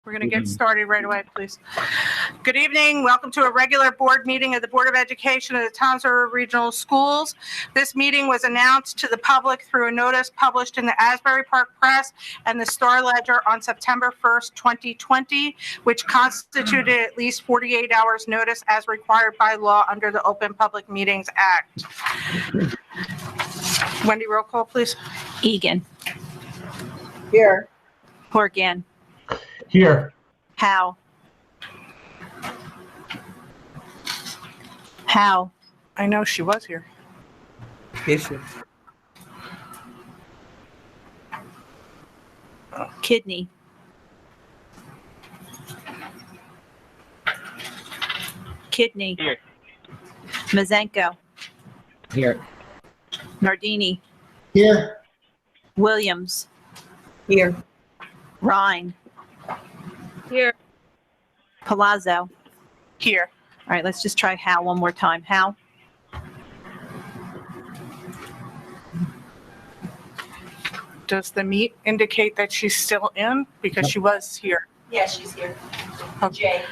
We're going to get started right away, please. Good evening. Welcome to a regular board meeting of the Board of Education of the Toms River Regional Schools. This meeting was announced to the public through a notice published in the Asbury Park Press and the Star Ledger on September 1st, 2020, which constituted at least 48 hours notice as required by law under the Open Public Meetings Act. Wendy, roll call, please. Egan. Here. Horgan. Here. Howe. Howe. I know she was here. Bishop. Kidney. Kidney. Here. Mazenko. Here. Nardini. Here. Williams. Here. Rhine. Here. Palazzo. Here. All right, let's just try Howe one more time. Howe. Does the meet indicate that she's still in? Because she was here. Yeah, she's here. Okay. Jay.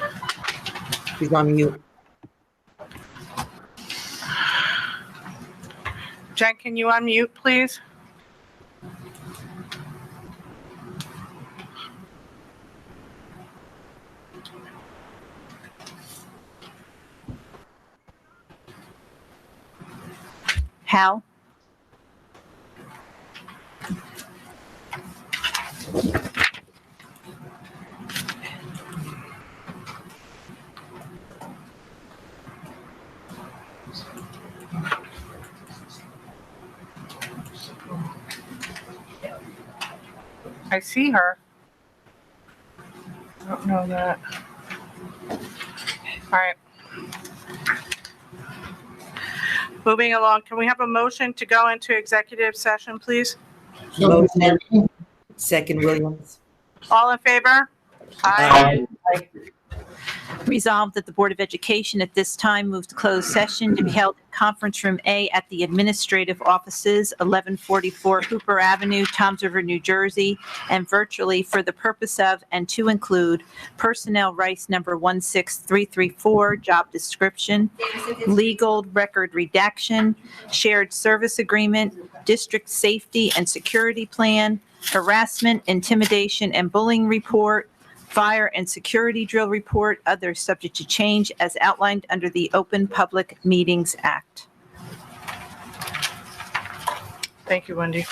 She's on mute. Jen, can you unmute, please? Howe. I see her. I don't know that. All right. Moving along, can we have a motion to go into executive session, please? Motion. Second Williams. All in favor? Aye. Resolved that the Board of Education at this time moves to closed session to be held in Conference Room A at the Administrative Offices, 1144 Hooper Avenue, Toms River, New Jersey, and virtually for the purpose of and to include Personnel Rights Number 16334, Job Description, Legal Record Redaction, Shared Service Agreement, District Safety and Security Plan, Harassment, Intimidation, and Bullying Report, Fire and Security Drill Report, others subject to change as outlined under the Open Public Meetings Act. Thank you, Wendy.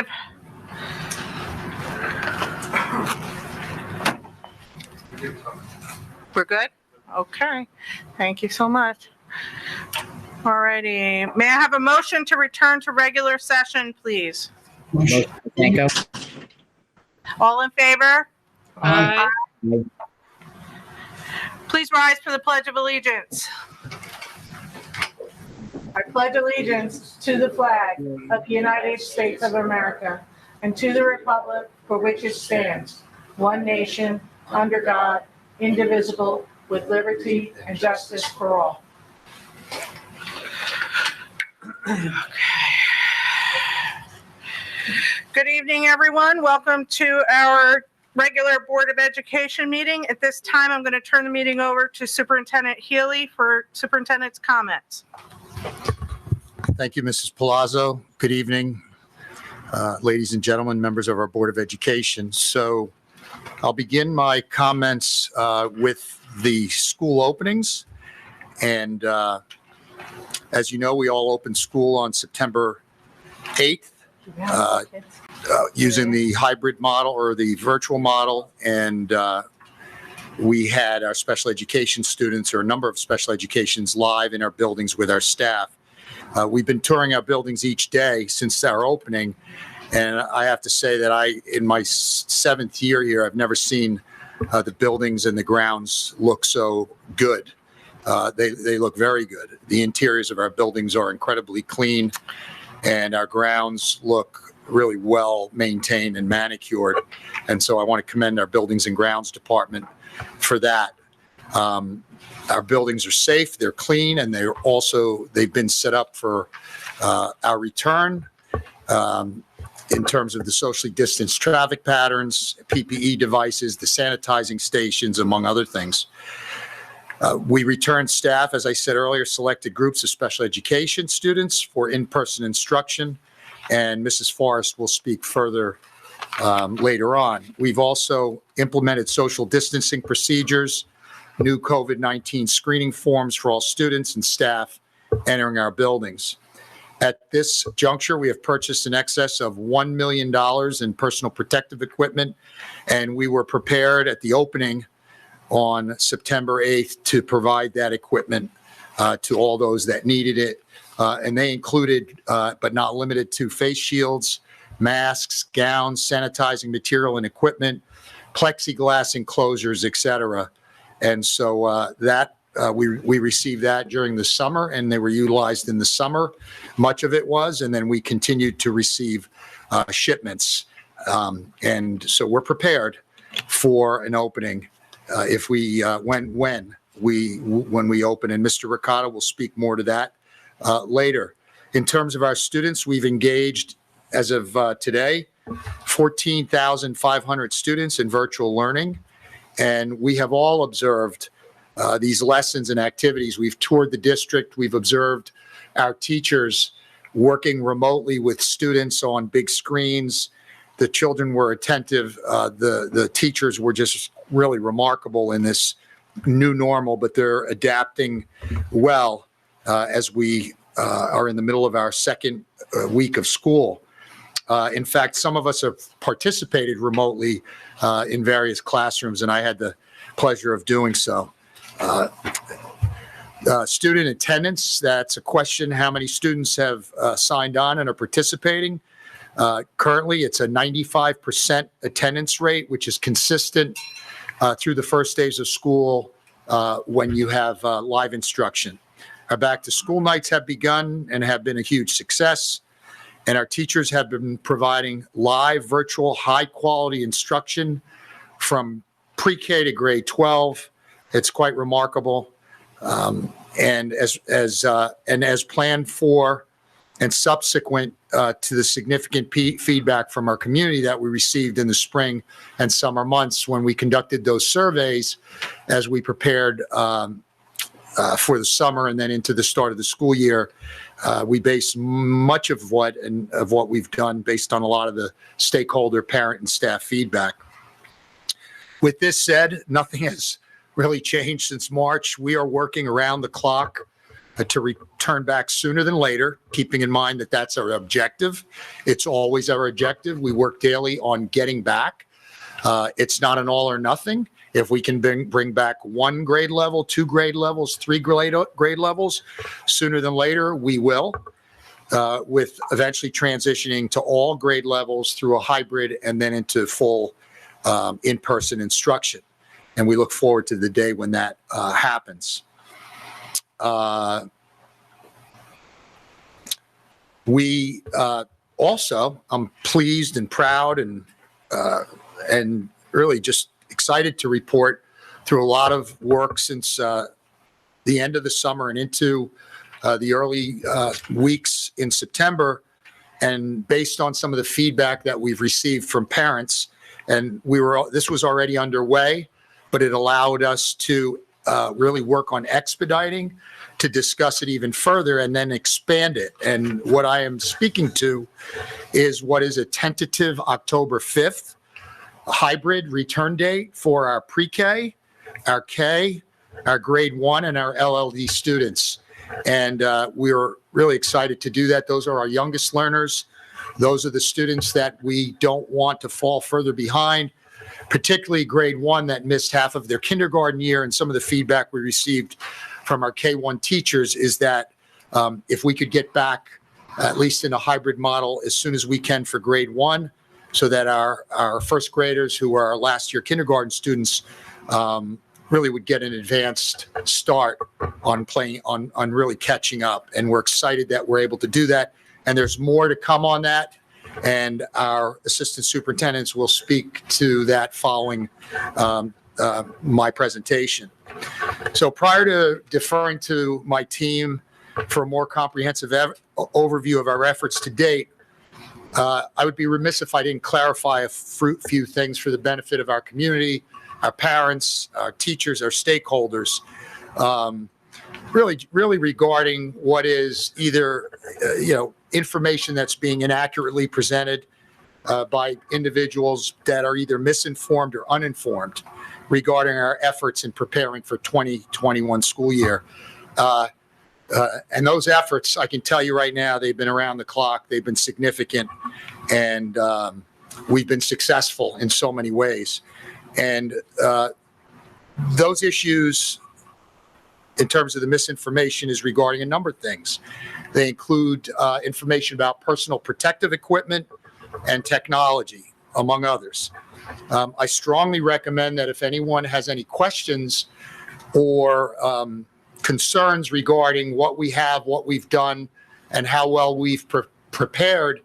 negative. We're good? Okay. Thank you so much. All righty. May I have a motion to return to regular session, please? Motion, Franco. All in favor? Aye. Please rise for the Pledge of Allegiance. I pledge allegiance to the flag of the United States of America and to the republic for which it stands, one nation, under God, indivisible, with liberty and justice for all. Good evening, everyone. Welcome to our regular Board of Education meeting. At this time, I'm going to turn the meeting over to Superintendent Healy for superintendent's comments. Thank you, Mrs. Palazzo. Good evening, ladies and gentlemen, members of our Board of Education. So I'll begin my comments with the school openings. And as you know, we all opened school on September 8th using the hybrid model or the virtual model. And we had our special education students, or a number of special educations, live in our buildings with our staff. We've been touring our buildings each day since our opening, and I have to say that in my 7th year here, I've never seen the buildings and the grounds look so good. They look very good. The interiors of our buildings are incredibly clean, and our grounds look really well maintained and manicured. And so I want to commend our Buildings and Grounds Department for that. Our buildings are safe, they're clean, and they've been set up for our return in terms of the socially distanced traffic patterns, PPE devices, the sanitizing stations, among other things. We returned staff, as I said earlier, selected groups of special education students for in-person instruction, and Mrs. Forrest will speak further later on. We've also implemented social distancing procedures, new COVID-19 screening forms for all students and staff entering our buildings. At this juncture, we have purchased in excess of $1 million in personal protective equipment, and we were prepared at the opening on September 8th to provide that equipment to all those that needed it. And they included, but not limited to, face shields, masks, gowns, sanitizing material and equipment, plexiglass enclosures, et cetera. And so we received that during the summer, and they were utilized in the summer. Much of it was, and then we continued to receive shipments. And so we're prepared for an opening if we when we open. And Mr. Ricotta will speak more to that later. In terms of our students, we've engaged, as of today, 14,500 students in virtual learning. And we have all observed these lessons and activities. We've toured the district. We've observed our teachers working remotely with students on big screens. The children were attentive. The teachers were just really remarkable in this new normal, but they're adapting well as we are in the middle of our second week of school. In fact, some of us have participated remotely in various classrooms, and I had the pleasure of doing so. Student attendance, that's a question. How many students have signed on and are participating? Currently, it's a 95% attendance rate, which is consistent through the first days of school when you have live instruction. Our back-to-school nights have begun and have been a huge success. And our teachers have been providing live, virtual, high-quality instruction from pre-K to grade 12. It's quite remarkable. And as planned for and subsequent to the significant feedback from our community that we received in the spring and summer months when we conducted those surveys as we prepared for the summer and then into the start of the school year, we base much of what we've done based on a lot of the stakeholder, parent, and staff feedback. With this said, nothing has really changed since March. We are working around the clock to return back sooner than later, keeping in mind that that's our objective. It's always our objective. We work daily on getting back. It's not an all or nothing. If we can bring back 1 grade level, 2 grade levels, 3 grade levels sooner than later, we will, with eventually transitioning to all grade levels through a hybrid and then into full in-person instruction. And we look forward to the day when that happens. We also, I'm pleased and proud and really just excited to report through a lot of work since the end of the summer and into the early weeks in September, and based on some of the feedback that we've received from parents, and this was already underway, but it allowed us to really work on expediting to discuss it even further and then expand it. And what I am speaking to is what is a tentative October 5th hybrid return date for our pre-K, our K, our grade 1, and our LLD students. And we're really excited to do that. Those are our youngest learners. Those are the students that we don't want to fall further behind, particularly grade 1 that missed half of their kindergarten year. And some of the feedback we received from our K-1 teachers is that if we could get back, at least in a hybrid model, as soon as we can for grade 1, so that our first graders who are our last year kindergarten students really would get an advanced start on really catching up. And we're excited that we're able to do that. And there's more to come on that. And our assistant superintendents will speak to that following my presentation. So prior to deferring to my team for a more comprehensive overview of our efforts to date, I would be remiss if I didn't clarify a few things for the benefit of our community, our parents, our teachers, our stakeholders, really regarding what is either, information that's being inaccurately presented by individuals that are either misinformed or uninformed regarding our efforts in preparing for 2021 school year. And those efforts, I can tell you right now, they've been around the clock. They've been significant, and we've been successful in so many ways. And those issues, in terms of the misinformation, is regarding a number of things. They include information about personal protective equipment and technology, among others. I strongly recommend that if anyone has any questions or concerns regarding what we have, what we've done, and how well we've prepared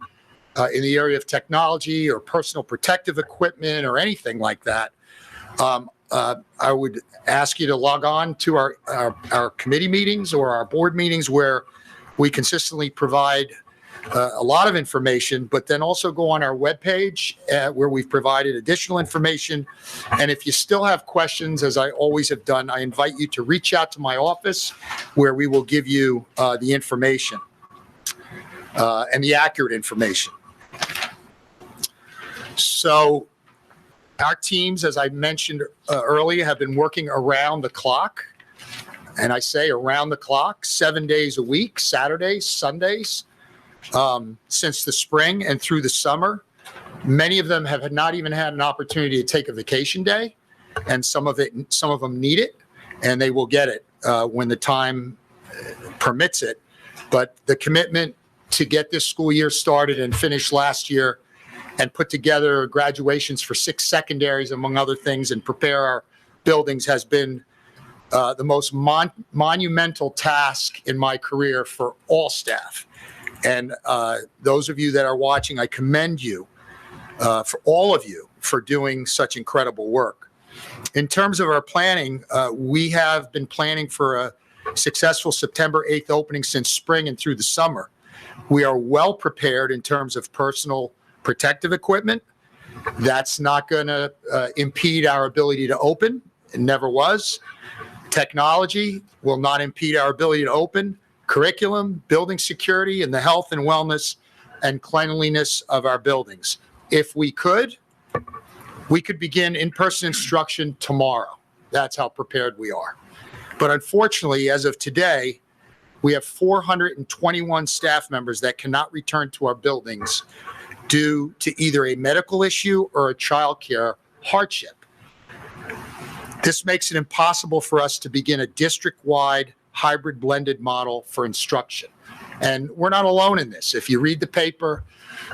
in the area of technology or personal protective equipment or anything like that, I would ask you to log on to our committee meetings or our board meetings, where we consistently provide a lot of information, but then also go on our webpage where we've provided additional information. And if you still have questions, as I always have done, I invite you to reach out to my office, where we will give you the information and the accurate information. So our teams, as I mentioned earlier, have been working around the clock. And I say around the clock, 7 days a week, Saturdays, Sundays, since the spring and through the summer. Many of them have not even had an opportunity to take a vacation day, and some of them need it, and they will get it when the time permits it. But the commitment to get this school year started and finish last year, and put together graduations for 6 secondaries, among other things, and prepare our buildings, has been the most monumental task in my career for all staff. And those of you that are watching, I commend you, for all of you, for doing such incredible work. In terms of our planning, we have been planning for a successful September 8th opening since spring and through the summer. We are well prepared in terms of personal protective equipment. That's not going to impede our ability to open. It never was. Technology will not impede our ability to open. Curriculum, building security, and the health and wellness and cleanliness of our buildings. If we could begin in-person instruction tomorrow. That's how prepared we are. But unfortunately, as of today, we have 421 staff members that cannot return to our buildings due to either a medical issue or a childcare hardship. This makes it impossible for us to begin a district-wide hybrid blended model for instruction. And we're not alone in this. If you read the paper,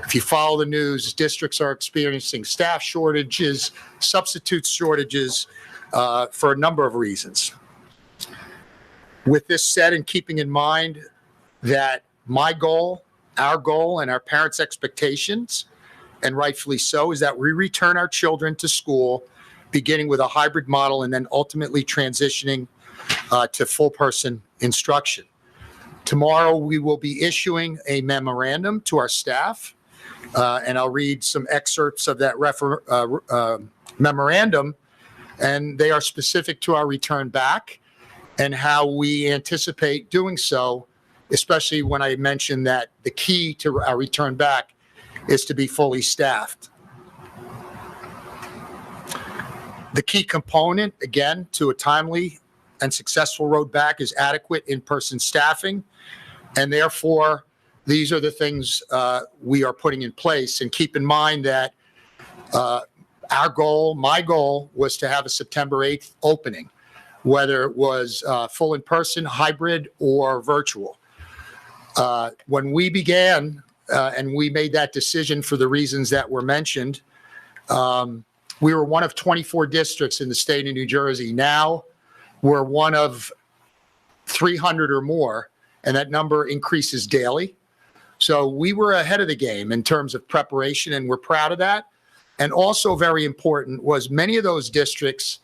if you follow the news, districts are experiencing staff shortages, substitute shortages for a number of reasons. With this said, and keeping in mind that my goal, our goal, and our parents' expectations, and rightfully so, is that we return our children to school beginning with a hybrid model and then ultimately transitioning to full person instruction. Tomorrow, we will be issuing a memorandum to our staff, and I'll read some excerpts of that memorandum, and they are specific to our return back and how we anticipate doing so, especially when I mentioned that the key to our return back is to be fully staffed. The key component, again, to a timely and successful road back is adequate in-person staffing. And therefore, these are the things we are putting in place. And keep in mind that our goal, my goal, was to have a September 8th opening, whether it was full in-person, hybrid, or virtual. When we began and we made that decision for the reasons that were mentioned, we were one of 24 districts in the state of New Jersey. Now we're one of 300 or more, and that number increases daily. So we were ahead of the game in terms of preparation, and we're proud of that. And also very important was many of those districts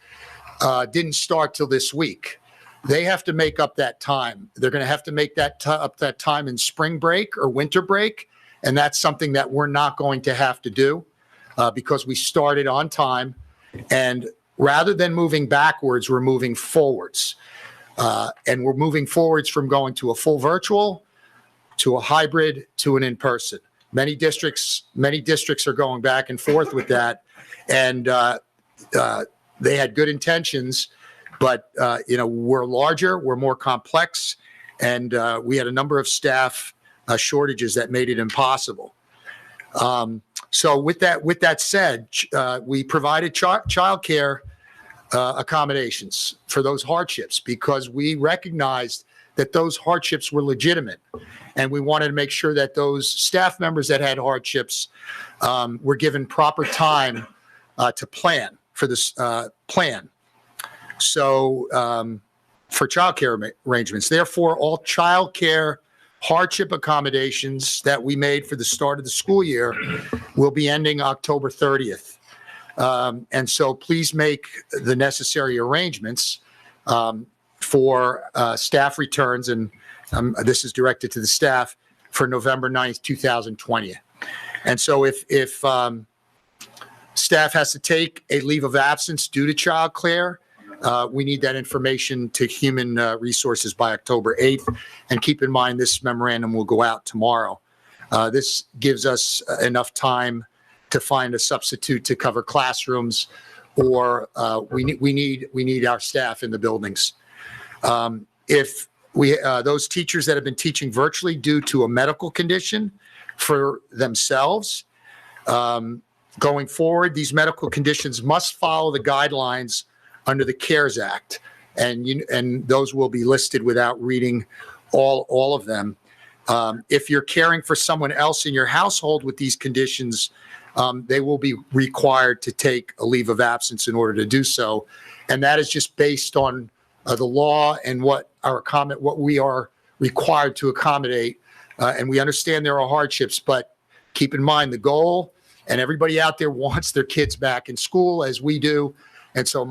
didn't start till this week. They have to make up that time. They're going to have to make up that time in spring break or winter break, and that's something that we're not going to have to do. Because we started on time, and rather than moving backwards, we're moving forwards. And we're moving forwards from going to a full virtual, to a hybrid, to an in-person. Many districts are going back and forth with that, and they had good intentions, but we're larger, we're more complex, and we had a number of staff shortages that made it impossible. So with that said, we provided childcare accommodations for those hardships because we recognized that those hardships were legitimate, and we wanted to make sure that those staff members that had hardships were given proper time to plan for this plan. So for childcare arrangements, therefore, all childcare hardship accommodations that we made for the start of the school year will be ending October 30th. And so please make the necessary arrangements for staff returns, and this is directed to the staff, for November 9th, 2020. And so if staff has to take a leave of absence due to childcare, we need that information to Human Resources by October 8th. And keep in mind, this memorandum will go out tomorrow. This gives us enough time to find a substitute to cover classrooms, or we need our staff in the buildings. If those teachers that have been teaching virtually due to a medical condition for themselves, going forward, these medical conditions must follow the guidelines under the CARES Act, and those will be listed without reading all of them. If you're caring for someone else in your household with these conditions, they will be required to take a leave of absence in order to do so, and that is just based on the law and what we are required to accommodate. And we understand there are hardships, but keep in mind the goal, and everybody out there wants their kids back in school as we do. And so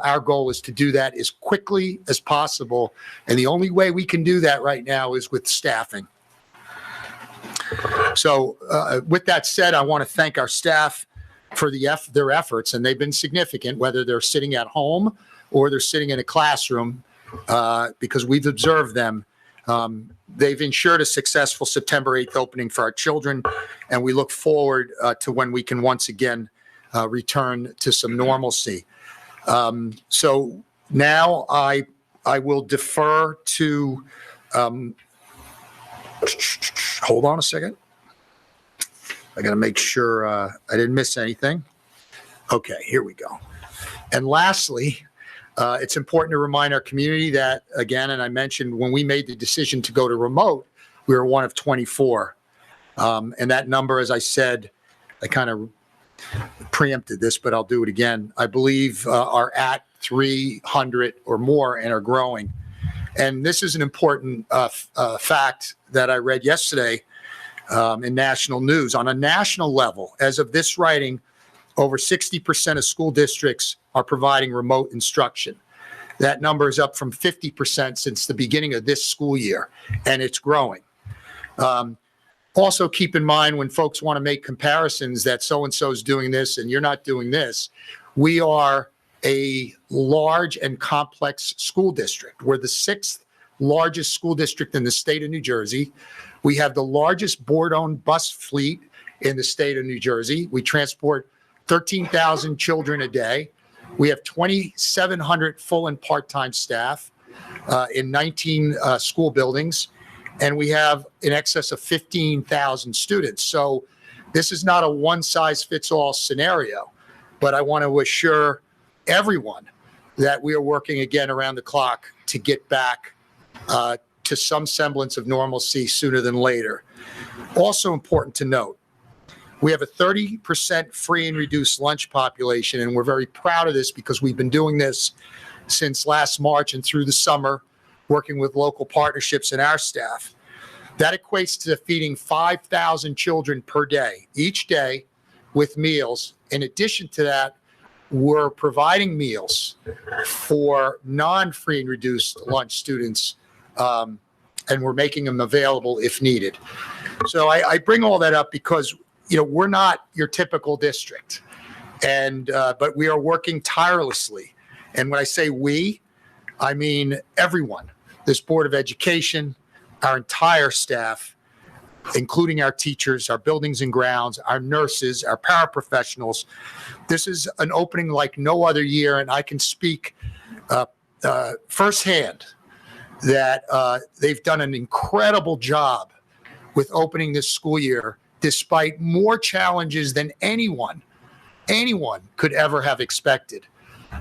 our goal is to do that as quickly as possible. And the only way we can do that right now is with staffing. So with that said, I want to thank our staff for their efforts, and they've been significant, whether they're sitting at home or they're sitting in a classroom, because we've observed them. They've ensured a successful September 8th opening for our children, and we look forward to when we can once again return to some normalcy. So now I will defer to Hold on a second. I got to make sure I didn't miss anything. Okay, here we go. And lastly, it's important to remind our community that, again, and I mentioned when we made the decision to go to remote, we were one of 24. And that number, as I said, I kind of preempted this, but I'll do it again. I believe are at 300 or more and are growing. And this is an important fact that I read yesterday in national news. On a national level, as of this writing, over 60% of school districts are providing remote instruction. That number is up from 50% since the beginning of this school year, and it's growing. Also, keep in mind when folks want to make comparisons that so-and-so is doing this and you're not doing this, we are a large and complex school district. We're the 6th largest school district in the state of New Jersey. We have the largest board-owned bus fleet in the state of New Jersey. We transport 13,000 children a day. We have 2,700 full and part-time staff in 19 school buildings, and we have in excess of 15,000 students. So this is not a one-size-fits-all scenario, but I want to assure everyone that we are working again around the clock to get back to some semblance of normalcy sooner than later. Also important to note, we have a 30% free and reduced lunch population, and we're very proud of this because we've been doing this since last March and through the summer, working with local partnerships and our staff. That equates to feeding 5,000 children per day, each day with meals. In addition to that, we're providing meals for non-free and reduced lunch students, and we're making them available if needed. So I bring all that up because we're not your typical district, but we are working tirelessly. And when I say we, I mean everyone. This Board of Education, our entire staff, including our teachers, our buildings and grounds, our nurses, our paraprofessionals. This is an opening like no other year, and I can speak firsthand that they've done an incredible job with opening this school year, despite more challenges than anyone could ever have expected.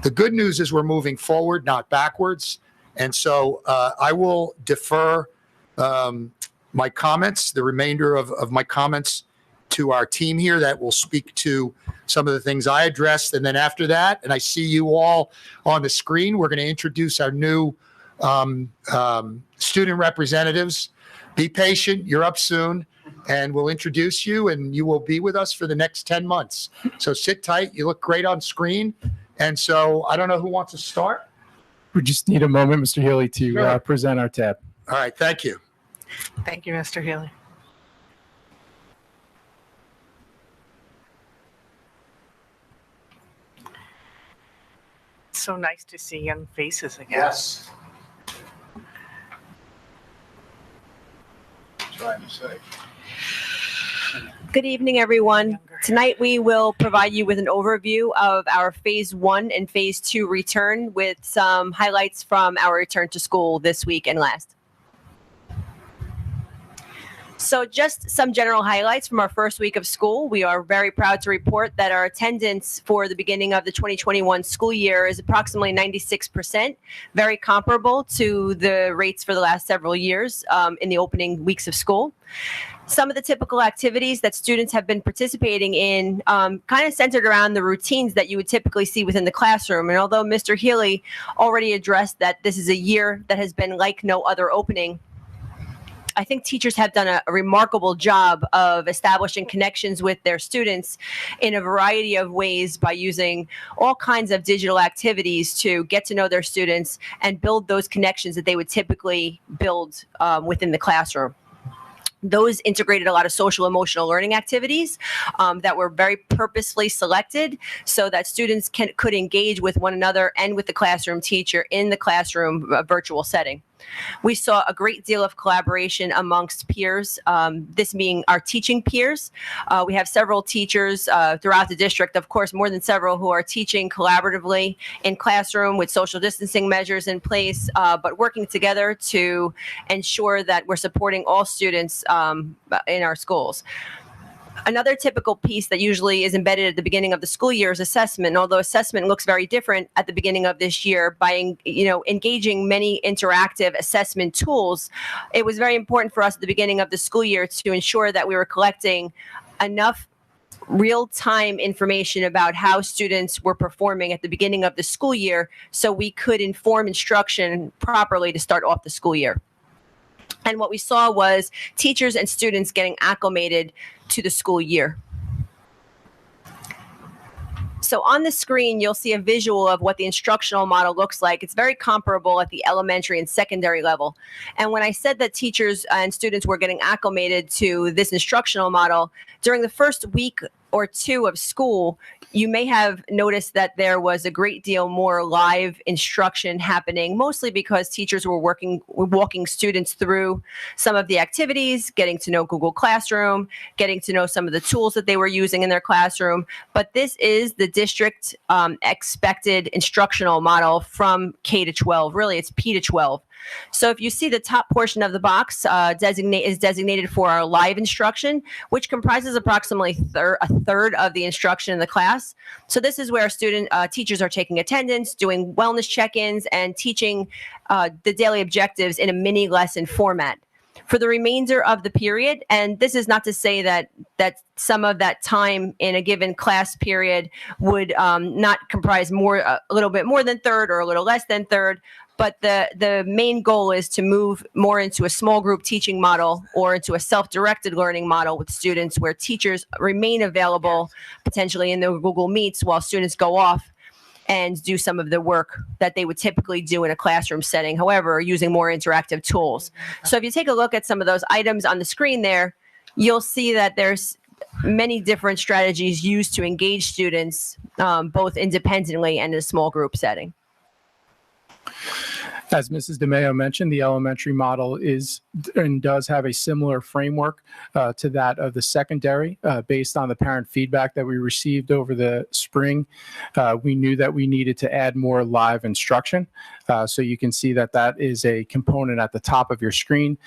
The good news is we're moving forward, not backwards. And so I will defer my comments, the remainder of my comments, to our team here that will speak to some of the things I addressed. And then after that, and I see you all on the screen, we're going to introduce our new student representatives. Be patient. You're up soon. And we'll introduce you, and you will be with us for the next 10 months. So sit tight. You look great on screen. And so I don't know who wants to start. We just need a moment, Mr. Healy, to Sure. present our tab. All right. Thank you. Thank you, Mr. Healy. It's so nice to see young faces again. Yes. Trying to say. Good evening, everyone. Younger. Tonight, we will provide you with an overview of our Phase 1 and Phase 2 return with some highlights from our return to school this week and last. So just some general highlights from our first week of school. We are very proud to report that our attendance for the beginning of the 2021 school year is approximately 96%, very comparable to the rates for the last several years in the opening weeks of school. Some of the typical activities that students have been participating in kind of centered around the routines that you would typically see within the classroom. And although Mr. Healy already addressed that this is a year that has been like no other opening, I think teachers have done a remarkable job of establishing connections with their students in a variety of ways by using all kinds of digital activities to get to know their students and build those connections that they would typically build within the classroom. Those integrated a lot of social emotional learning activities that were very purposefully selected so that students could engage with one another and with the classroom teacher in the classroom virtual setting. We saw a great deal of collaboration amongst peers, this being our teaching peers. We have several teachers throughout the district, of course, more than several, who are teaching collaboratively in classroom with social distancing measures in place, but working together to ensure that we're supporting all students in our schools. Another typical piece that usually is embedded at the beginning of the school year is assessment. And although assessment looks very different at the beginning of this year, by engaging many interactive assessment tools, it was very important for us at the beginning of the school year to ensure that we were collecting enough real-time information about how students were performing at the beginning of the school year so we could inform instruction properly to start off the school year. And what we saw was teachers and students getting acclimated to the school year. So on the screen, you'll see a visual of what the instructional model looks like. It's very comparable at the elementary and secondary level. And when I said that teachers and students were getting acclimated to this instructional model, during the first week or two of school, you may have noticed that there was a great deal more live instruction happening, mostly because teachers were walking students through some of the activities, getting to know Google Classroom, getting to know some of the tools that they were using in their classroom. But this is the district expected instructional model from K to 12. Really, it's P to 12. So if you see the top portion of the box is designated for our live instruction, which comprises approximately a third of the instruction in the class. So this is where teachers are taking attendance, doing wellness check-ins, and teaching the daily objectives in a mini lesson format. For the remainder of the period, and this is not to say that some of that time in a given class period would not comprise a little bit more than third or a little less than third, but the main goal is to move more into a small group teaching model or into a self-directed learning model with students where teachers remain available potentially in the Google Meets while students go off and do some of the work that they would typically do in a classroom setting, however, using more interactive tools. So if you take a look at some of those items on the screen there, you'll see that there's many different strategies used to engage students, both independently and in a small group setting. As Mrs. DeMeo mentioned, the elementary model is and does have a similar framework to that of the secondary. Based on the parent feedback that we received over the spring, we knew that we needed to add more live instruction. So you can see that that is a component at the top of your screen.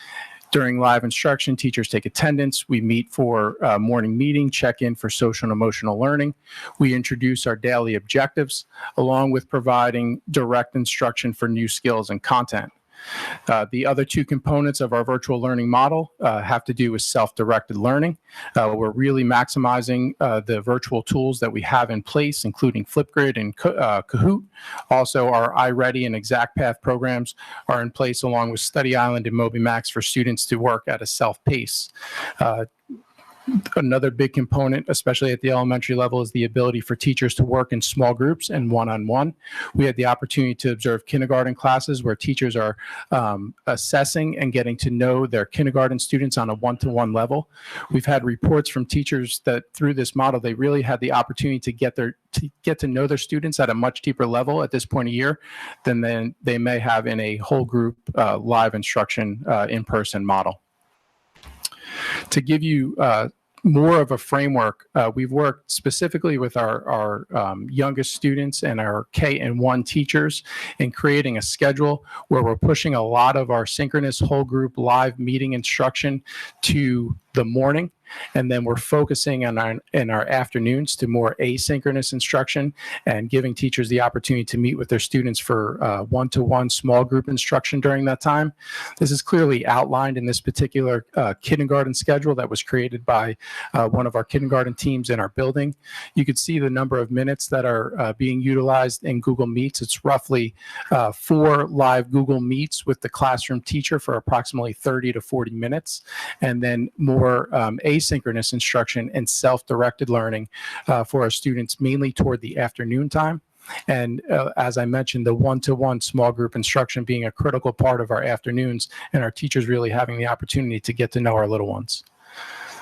During live instruction, teachers take attendance. We meet for a morning meeting, check in for social and emotional learning. We introduce our daily objectives, along with providing direct instruction for new skills and content. The other two components of our virtual learning model have to do with self-directed learning. We're really maximizing the virtual tools that we have in place, including Flipgrid and Kahoot. Also, our iReady and ExactPath programs are in place, along with Study Island and MobyMax for students to work at a self-pace. Another big component, especially at the elementary level, is the ability for teachers to work in small groups and one-on-one. We had the opportunity to observe kindergarten classes where teachers are assessing and getting to know their kindergarten students on a one-to-one level. We've had reports from teachers that through this model, they really had the opportunity to get to know their students at a much deeper level at this point of year than they may have in a whole group live instruction in-person model. To give you more of a framework, we've worked specifically with our youngest students and our K and 1 teachers in creating a schedule where we're pushing a lot of our synchronous whole group live meeting instruction to the morning. And then we're focusing in our afternoons to more asynchronous instruction and giving teachers the opportunity to meet with their students for one-to-one small group instruction during that time. This is clearly outlined in this particular kindergarten schedule that was created by one of our kindergarten teams in our building. You could see the number of minutes that are being utilized in Google Meets. It's roughly 4 live Google Meets with the classroom teacher for approximately 30 to 40 minutes, and then more asynchronous instruction and self-directed learning for our students, mainly toward the afternoon time. And as I mentioned, the one-to-one small group instruction being a critical part of our afternoons and our teachers really having the opportunity to get to know our little ones.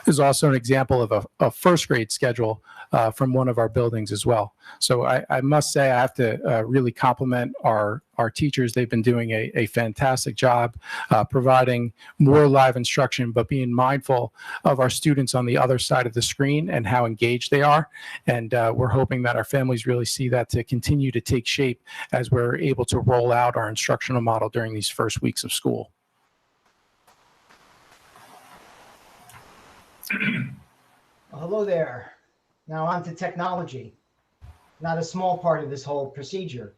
is also an example of a first grade schedule from one of our buildings as well. So I must say I have to really compliment our teachers. They've been doing a fantastic job providing more live instruction, but being mindful of our students on the other side of the screen and how engaged they are. And we're hoping that our families really see that to continue to take shape as we're able to roll out our instructional model during these first weeks of school. Hello there. Now on to technology. Not a small part of this whole procedure.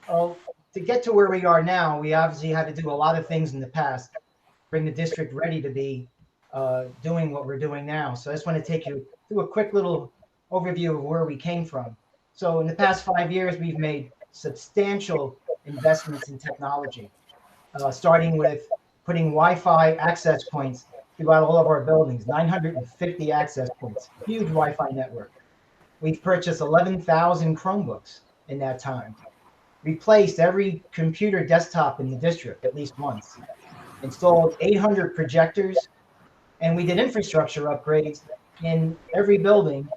Well, to get to where we are now, we obviously had to do a lot of things in the past, bring the district ready to be doing what we're doing now. So I just want to take you through a quick little overview of where we came from. So in the past 5 years, we've made substantial investments in technology, starting with putting Wi-Fi access points throughout all of our buildings, 950 access points, huge Wi-Fi network. We've purchased 11,000 Chromebooks in that time, replaced every computer desktop in the district at least once, installed 800 projectors, and we did infrastructure upgrades in every building.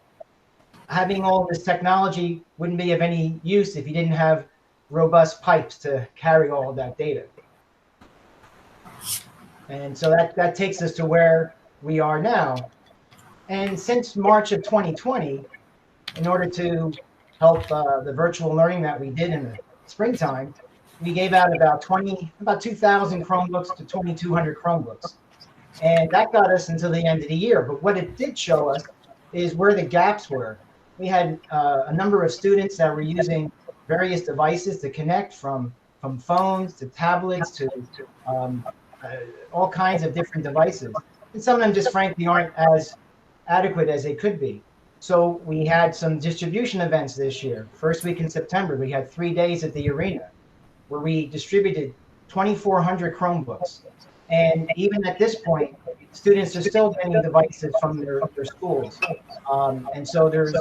Having all this technology wouldn't be of any use if you didn't have robust pipes to carry all of that data. And so that takes us to where we are now. And since March of 2020, in order to help the virtual learning that we did in the springtime, we gave out about 2,000 Chromebooks to 2,200 Chromebooks. And that got us until the end of the year. But what it did show us is where the gaps were. We had a number of students that were using various devices to connect, from phones to tablets to all kinds of different devices. And some of them just frankly aren't as adequate as they could be. So we had some distribution events this year. First week in September, we had 3 days at the arena where we distributed 2,400 Chromebooks. And even at this point, students are still getting devices from their schools. And so there's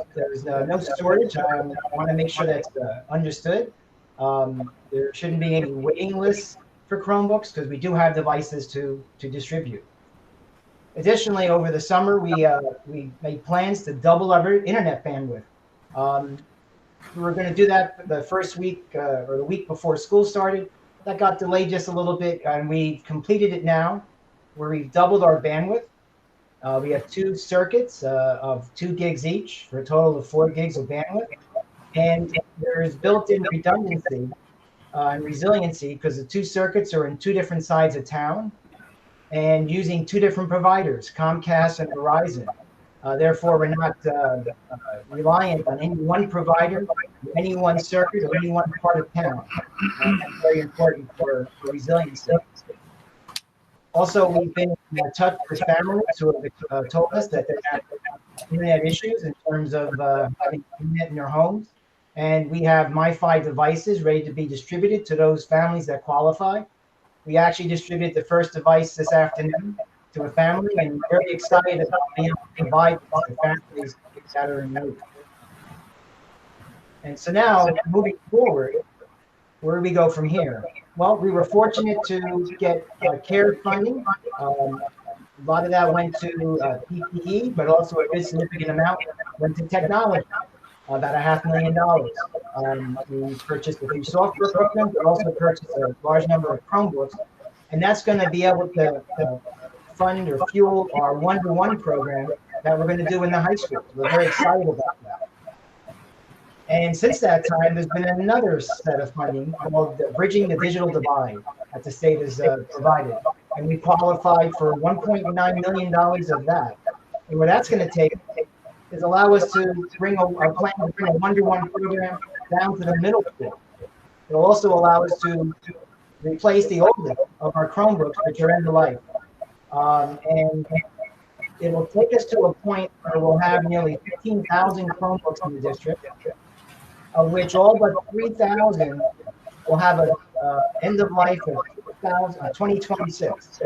no shortage. I want to make sure that's understood. There shouldn't be any waiting lists for Chromebooks because we do have devices to distribute. Additionally, over the summer, we made plans to double our internet bandwidth. We were going to do that the first week or the week before school started. That got delayed just a little bit, and we completed it now, where we've doubled our bandwidth. We have 2 circuits of 2 gigs each for a total of 4 gigs of bandwidth. And there's built-in redundancy and resiliency because the 2 circuits are in 2 different sides of town and using 2 different providers, Comcast and Verizon. Therefore, we're not reliant on any one provider, any one circuit, or any one part of town. That's very important for resiliency. Also, we've been in touch with families who have told us that they have internet issues in terms of having internet in their homes. And we have MiFi devices ready to be distributed to those families that qualify. We actually distributed the first device this afternoon to a family, and very excited about being able to provide to families that are in need. And so now, moving forward, where do we go from here? Well, we were fortunate to get CARES funding. A lot of that went to PPE, but also a good significant amount went to technology, about $500,000. We purchased a few software programs, but also purchased a large number of Chromebooks, and that's going to be able to fund or fuel our one-to-one program that we're going to do in the high school. We're very excited about that. And since that time, there's been another set of funding called Bridging the Digital Divide that the state has provided. And we qualified for $1.9 million of that. And what that's going to take is allow us to bring a plan to bring a one-to-one program down to the middle school. It'll also allow us to replace the oldest of our Chromebooks, which are end of life. And it will take us to a point where we'll have nearly 15,000 Chromebooks in the district, of which all but 3,000 will have an end of life of 2026. So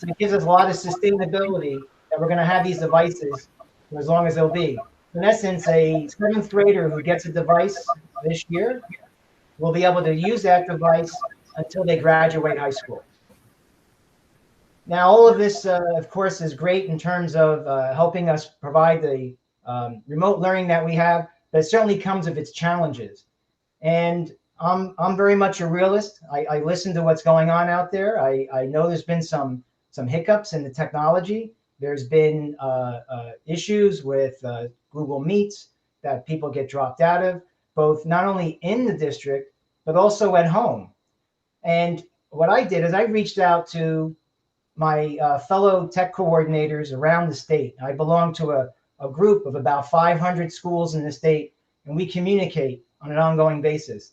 it gives us a lot of sustainability that we're going to have these devices for as long as they'll be. In essence, a 7th grader who gets a device this year will be able to use that device until they graduate high school. Now, all of this, of course, is great in terms of helping us provide the remote learning that we have, but it certainly comes with its challenges. And I'm very much a realist. I listen to what's going on out there. I know there's been some hiccups in the technology. There's been issues with Google Meets that people get dropped out of, both not only in the district, but also at home. And what I did is I reached out to my fellow tech coordinators around the state. I belong to a group of about 500 schools in the state, and we communicate on an ongoing basis.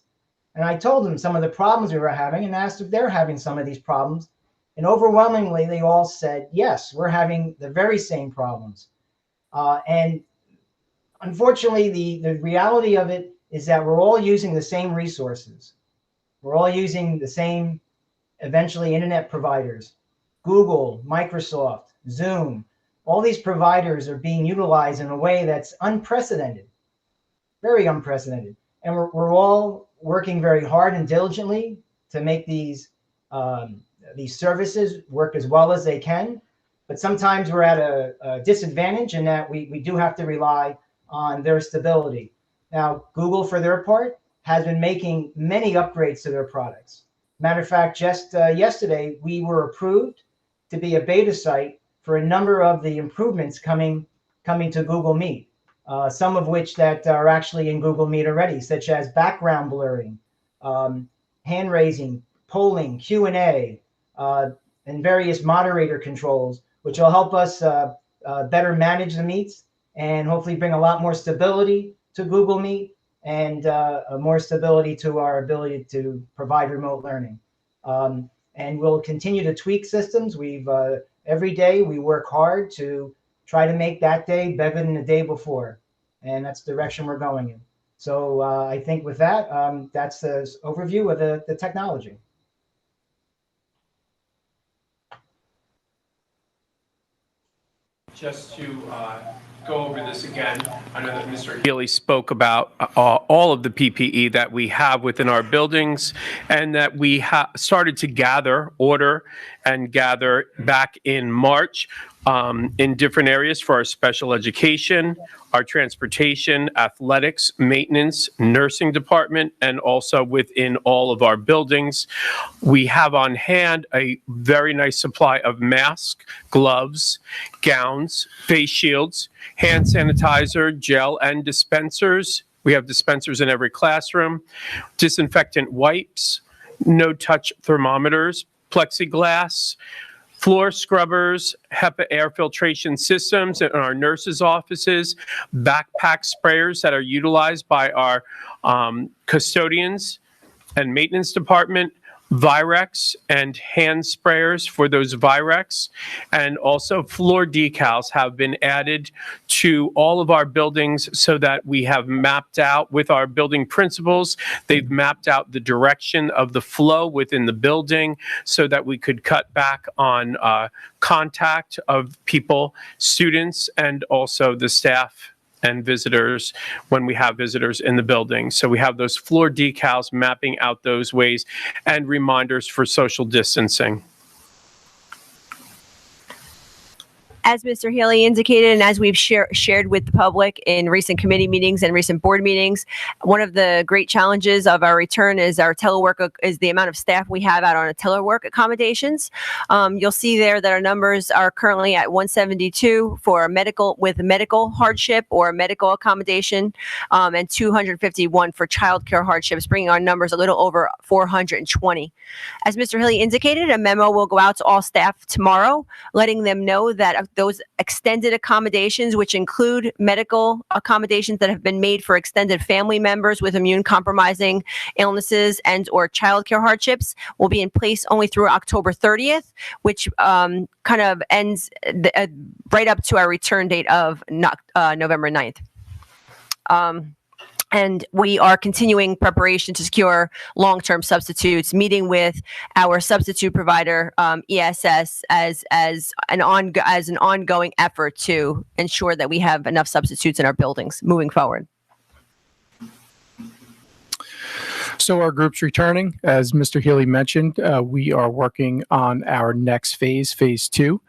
And I told them some of the problems we were having and asked if they're having some of these problems. And overwhelmingly, they all said, yes, we're having the very same problems. And unfortunately, the reality of it is that we're all using the same resources. We're all using the same, eventually, internet providers. Google, Microsoft, Zoom, all these providers are being utilized in a way that's unprecedented, very unprecedented. And we're all working very hard and diligently to make these services work as well as they can. But sometimes we're at a disadvantage in that we do have to rely on their stability. Now, Google, for their part, has been making many upgrades to their products. Matter of fact, just yesterday, we were approved to be a beta site for a number of the improvements coming to Google Meet, some of which that are actually in Google Meet already, such as background blurring, hand raising, polling, Q&A, and various moderator controls, which will help us better manage the meets and hopefully bring a lot more stability to Google Meet and more stability to our ability to provide remote learning. And we'll continue to tweak systems. Every day we work hard to try to make that day better than the day before. And that's the direction we're going in. So I think with that, that's the overview of the technology. Just to go over this again, I know that Mr. Healy spoke about all of the PPE that we have within our buildings and that we started to order and gather back in March in different areas for our special education, our transportation, athletics, maintenance, nursing department, and also within all of our buildings. We have on hand a very nice supply of masks, gloves, gowns, face shields, hand sanitizer, gel, and dispensers. We have dispensers in every classroom, disinfectant wipes, no-touch thermometers, plexiglass, floor scrubbers, HEPA air filtration systems in our nurses' offices, backpack sprayers that are utilized by our custodians and maintenance department, Virex and hand sprayers for those Virex, and also floor decals have been added to all of our buildings so that we have mapped out with our building principals. They've mapped out the direction of the flow within the building so that we could cut back on contact of people, students, and also the staff and visitors when we have visitors in the building. So we have those floor decals mapping out those ways and reminders for social distancing. As Mr. Healy indicated, and as we've shared with the public in recent committee meetings and recent board meetings, one of the great challenges of our return is our telework, is the amount of staff we have out on a telework accommodations. You'll see there that our numbers are currently at 172 for medical hardship or medical accommodation, and 251 for childcare hardships, bringing our numbers a little over 420. As Mr. Healy indicated, a memo will go out to all staff tomorrow, letting them know that those extended accommodations, which include medical accommodations that have been made for extended family members with immune compromising illnesses and or childcare hardships, will be in place only through October 30th, which kind of ends right up to our return date of November 9th. And we are continuing preparation to secure long-term substitutes, meeting with our substitute provider, ESS, as an ongoing effort to ensure that we have enough substitutes in our buildings moving forward. So our group's returning. As Mr. Healy mentioned, we are working on our next phase, phase 2.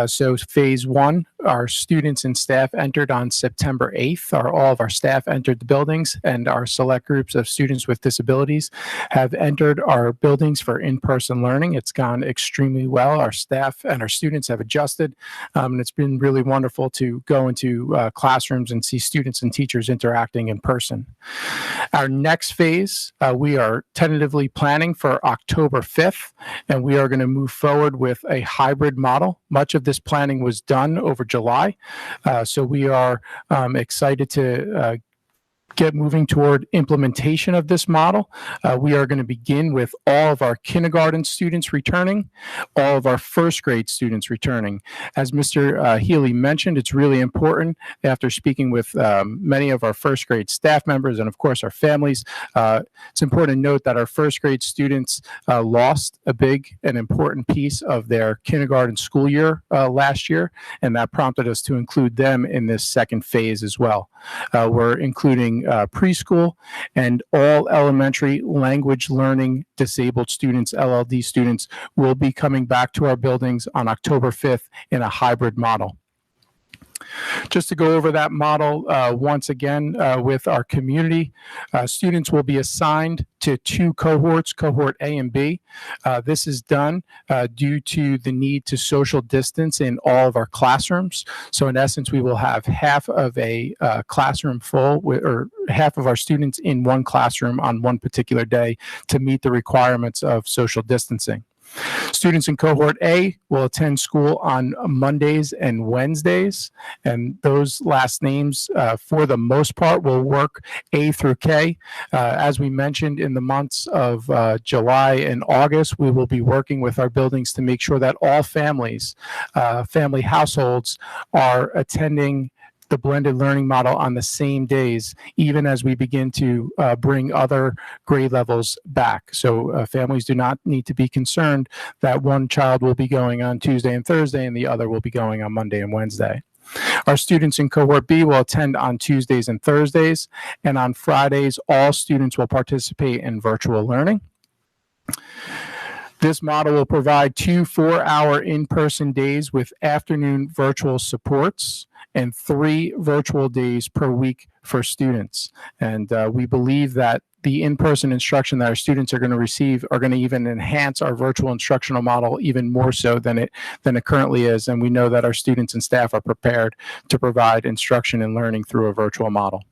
So phase 1, our students and staff entered on September 8th. All of our staff entered the buildings, and our select groups of students with disabilities have entered our buildings for in-person learning. It's gone extremely well. Our staff and our students have adjusted, and it's been really wonderful to go into classrooms and see students and teachers interacting in person. Our next phase, we are tentatively planning for October 5th, and we are going to move forward with a hybrid model. Much of this planning was done over July, so we are excited to get moving toward implementation of this model. We are going to begin with all of our kindergarten students returning, all of our first grade students returning. As Mr. Healy mentioned, it's really important, after speaking with many of our first grade staff members and of course our families, it's important to note that our first grade students lost a big and important piece of their kindergarten school year last year, and that prompted us to include them in this second phase as well. We're including preschool and all elementary language learning disabled students, LLD students, will be coming back to our buildings on October 5th in a hybrid model. Just to go over that model once again with our community, students will be assigned to 2 cohorts, cohort A and B. This is done due to the need to social distance in all of our classrooms. So in essence, we will have half of a classroom full or half of our students in one classroom on one particular day to meet the requirements of social distancing. Students in cohort A will attend school on Mondays and Wednesdays, and those last names, for the most part, will work A through K. As we mentioned, in the months of July and August, we will be working with our buildings to make sure that all families, family households, are attending the blended learning model on the same days, even as we begin to bring other grade levels back. So families do not need to be concerned that one child will be going on Tuesday and Thursday and the other will be going on Monday and Wednesday. Our students in cohort B will attend on Tuesdays and Thursdays, and on Fridays, all students will participate in virtual learning. This model will provide 2 4-hour in-person days with afternoon virtual supports and 3 virtual days per week for students. And we believe that the in-person instruction that our students are going to receive are going to even enhance our virtual instructional model even more so than it currently is. And we know that our students and staff are prepared to provide instruction and learning through a virtual model.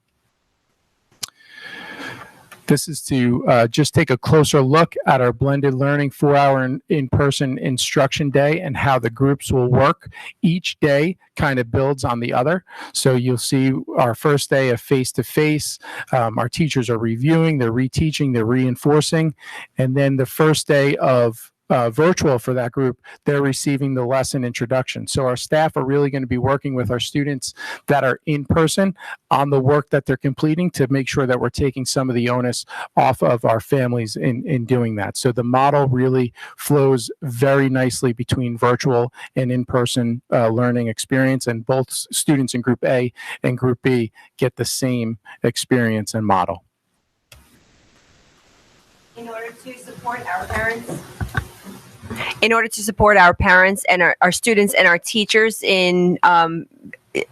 This is to just take a closer look at our blended learning 4-hour in-person instruction day and how the groups will work. Each day kind of builds on the other. So you'll see our first day of face-to-face. Our teachers are reviewing, they're reteaching, they're reinforcing. And then the first day of virtual for that group, they're receiving the lesson introduction. So our staff are really going to be working with our students that are in person on the work that they're completing to make sure that we're taking some of the onus off of our families in doing that. So the model really flows very nicely between virtual and in-person learning experience, and both students in Group A and Group B get the same experience and model. In order to support our parents and our students and our teachers in an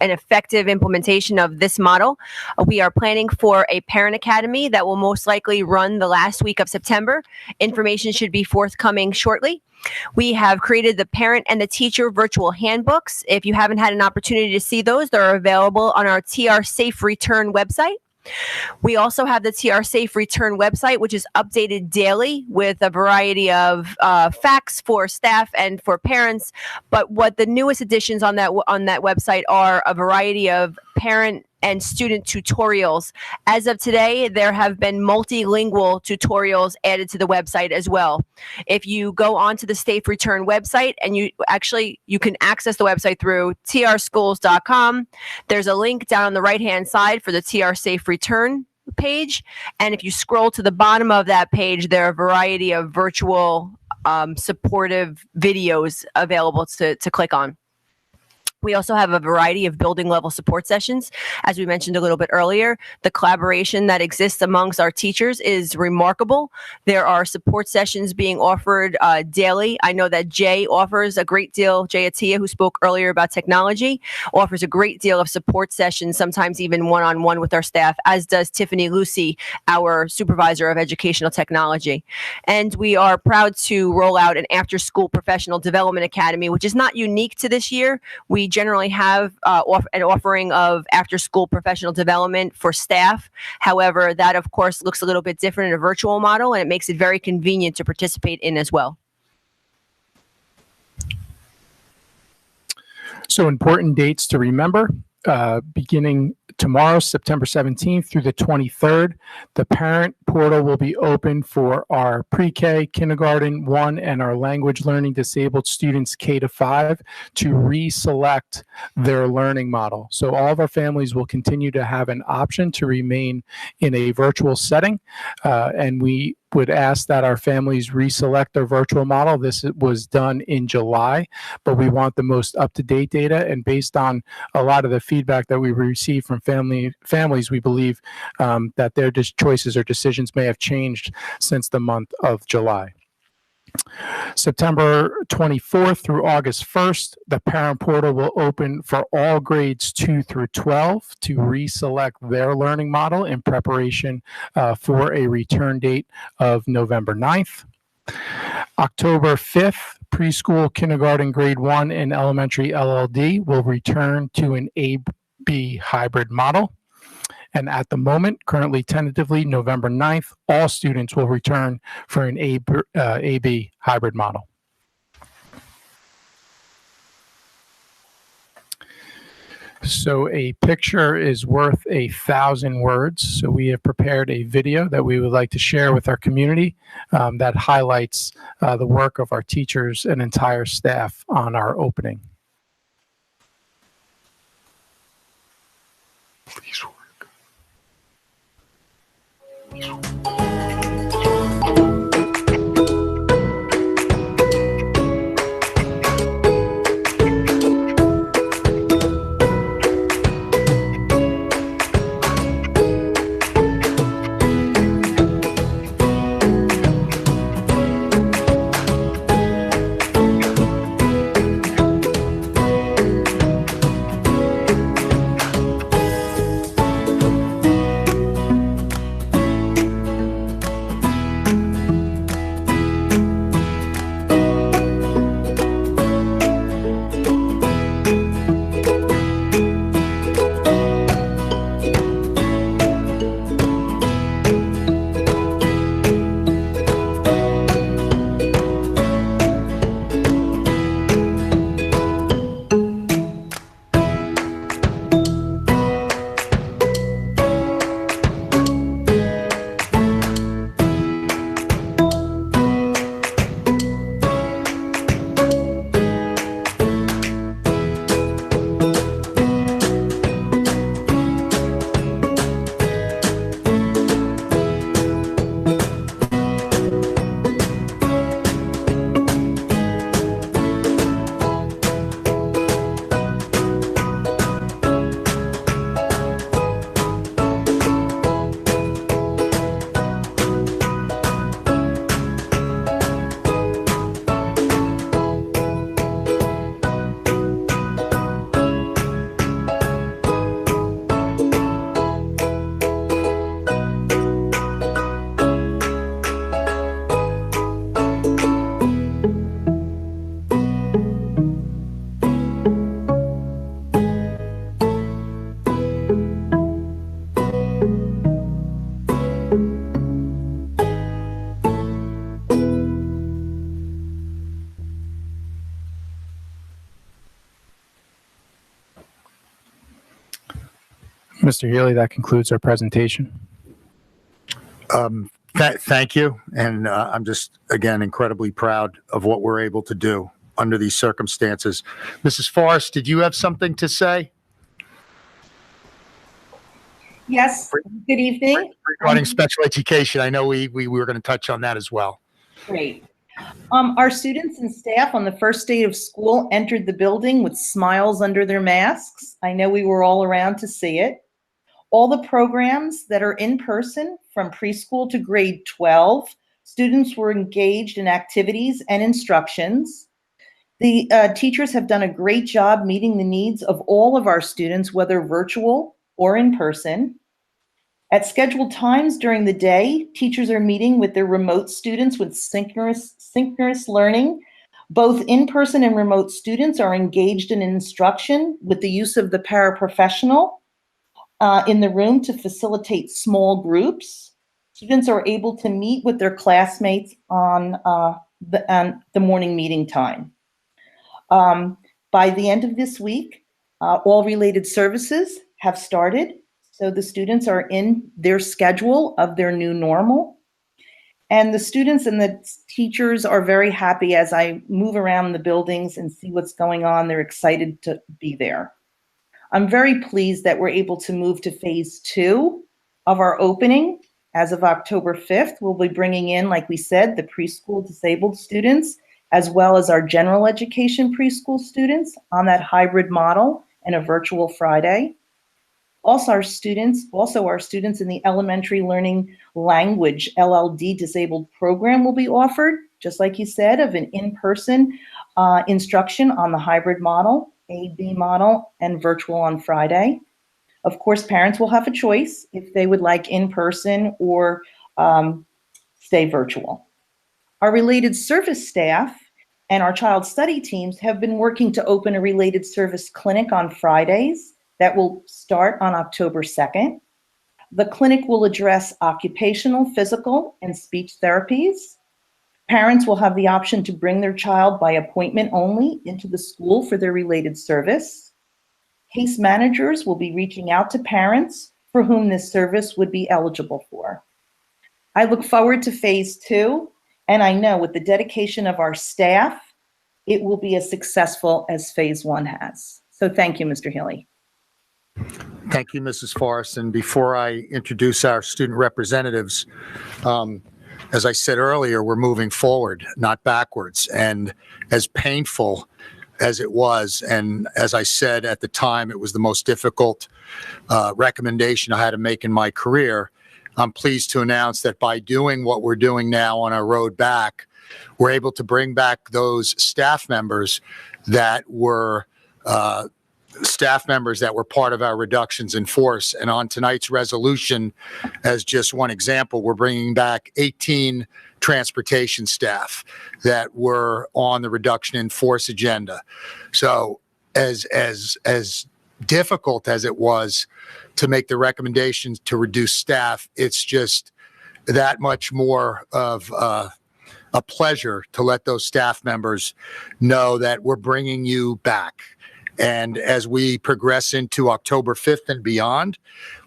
effective implementation of this model, we are planning for a parent academy that will most likely run the last week of September. Information should be forthcoming shortly. We have created the parent and the teacher virtual handbooks. If you haven't had an opportunity to see those, they're available on our TR Safe Return website. We also have the TR Safe Return website, which is updated daily with a variety of facts for staff and for parents. But what the newest additions on that website are a variety of parent and student tutorials. As of today, there have been multilingual tutorials added to the website as well. If you go onto the Safe Return website, and you can access the website through trschools.com. There's a link down on the right-hand side for the TR Safe Return page. And if you scroll to the bottom of that page, there are a variety of virtual supportive videos available to click on. We also have a variety of building level support sessions. As we mentioned a little bit earlier, the collaboration that exists amongst our teachers is remarkable. There are support sessions being offered daily. I know that Jay offers a great deal, Jay Atia, who spoke earlier about technology, offers a great deal of support sessions, sometimes even one-on-one with our staff, as does Tiffany Lucy, our supervisor of educational technology. And we are proud to roll out an after-school professional development academy, which is not unique to this year. We generally have an offering of after-school professional development for staff. However, that of course looks a little bit different in a virtual model, and it makes it very convenient to participate in as well. So important dates to remember, beginning tomorrow, September 17th through the 23rd, the parent portal will be open for our pre-K, kindergarten 1, and our language learning disabled students K to 5 to reselect their learning model. So all of our families will continue to have an option to remain in a virtual setting, and we would ask that our families reselect their virtual model. This was done in July, but we want the most up-to-date data, and based on a lot of the feedback that we received from families, we believe that their choices or decisions may have changed since the month of July. September 24th through August 1st, the parent portal will open for all grades 2 through 12 to reselect their learning model in preparation for a return date of November 9th. October 5th, preschool, kindergarten, grade 1, and elementary LLD will return to an AB hybrid model. And at the moment, currently tentatively November 9th, all students will return for an AB hybrid model. So a picture is worth 1,000 words. So we have prepared a video that we would like to share with our community that highlights the work of our teachers and entire staff on our opening. Please work. Mr. Healy, that concludes our presentation. Thank you. And I'm just, again, incredibly proud of what we're able to do under these circumstances. Mrs. Forrest, did you have something to say? Yes, good evening. Regarding special education, I know we were going to touch on that as well. Great. Our students and staff on the first day of school entered the building with smiles under their masks. I know we were all around to see it. All the programs that are in person from preschool to grade 12, students were engaged in activities and instructions. The teachers have done a great job meeting the needs of all of our students, whether virtual or in person. At scheduled times during the day, teachers are meeting with their remote students with synchronous learning. Both in-person and remote students are engaged in instruction with the use of the paraprofessional in the room to facilitate small groups. Students are able to meet with their classmates on the morning meeting time. By the end of this week, all related services have started. So the students are in their schedule of their new normal. And the students and the teachers are very happy as I move around the buildings and see what's going on. They're excited to be there. I'm very pleased that we're able to move to phase 2 of our opening. As of October 5th, we'll be bringing in, like we said, the preschool disabled students, as well as our general education preschool students on that hybrid model and a virtual Friday. Also, our students in the elementary learning language LLD disabled program will be offered, just like you said, of an in-person instruction on the hybrid model, A/B model, and virtual on Friday. Of course, parents will have a choice if they would like in-person or stay virtual. Our related service staff and our child study teams have been working to open a related service clinic on Fridays that will start on October 2nd. The clinic will address occupational, physical, and speech therapies. Parents will have the option to bring their child by appointment only into the school for their related service. Case managers will be reaching out to parents for whom this service would be eligible for. I look forward to phase 2, and I know with the dedication of our staff, it will be as successful as phase 1 has. So thank you, Mr. Healy. Thank you, Mrs. Forrest. And before I introduce our student representatives, as I said earlier, we're moving forward, not backwards. And as painful as it was, and as I said at the time, it was the most difficult recommendation I had to make in my career, I'm pleased to announce that by doing what we're doing now on our road back, we're able to bring back those staff members that were part of our reductions in force. And on tonight's resolution, as just one example, we're bringing back 18 transportation staff that were on the reduction in force agenda. So as difficult as it was to make the recommendations to reduce staff, it's just that much more of a pleasure to let those staff members know that we're bringing you back. And as we progress into October 5th and beyond,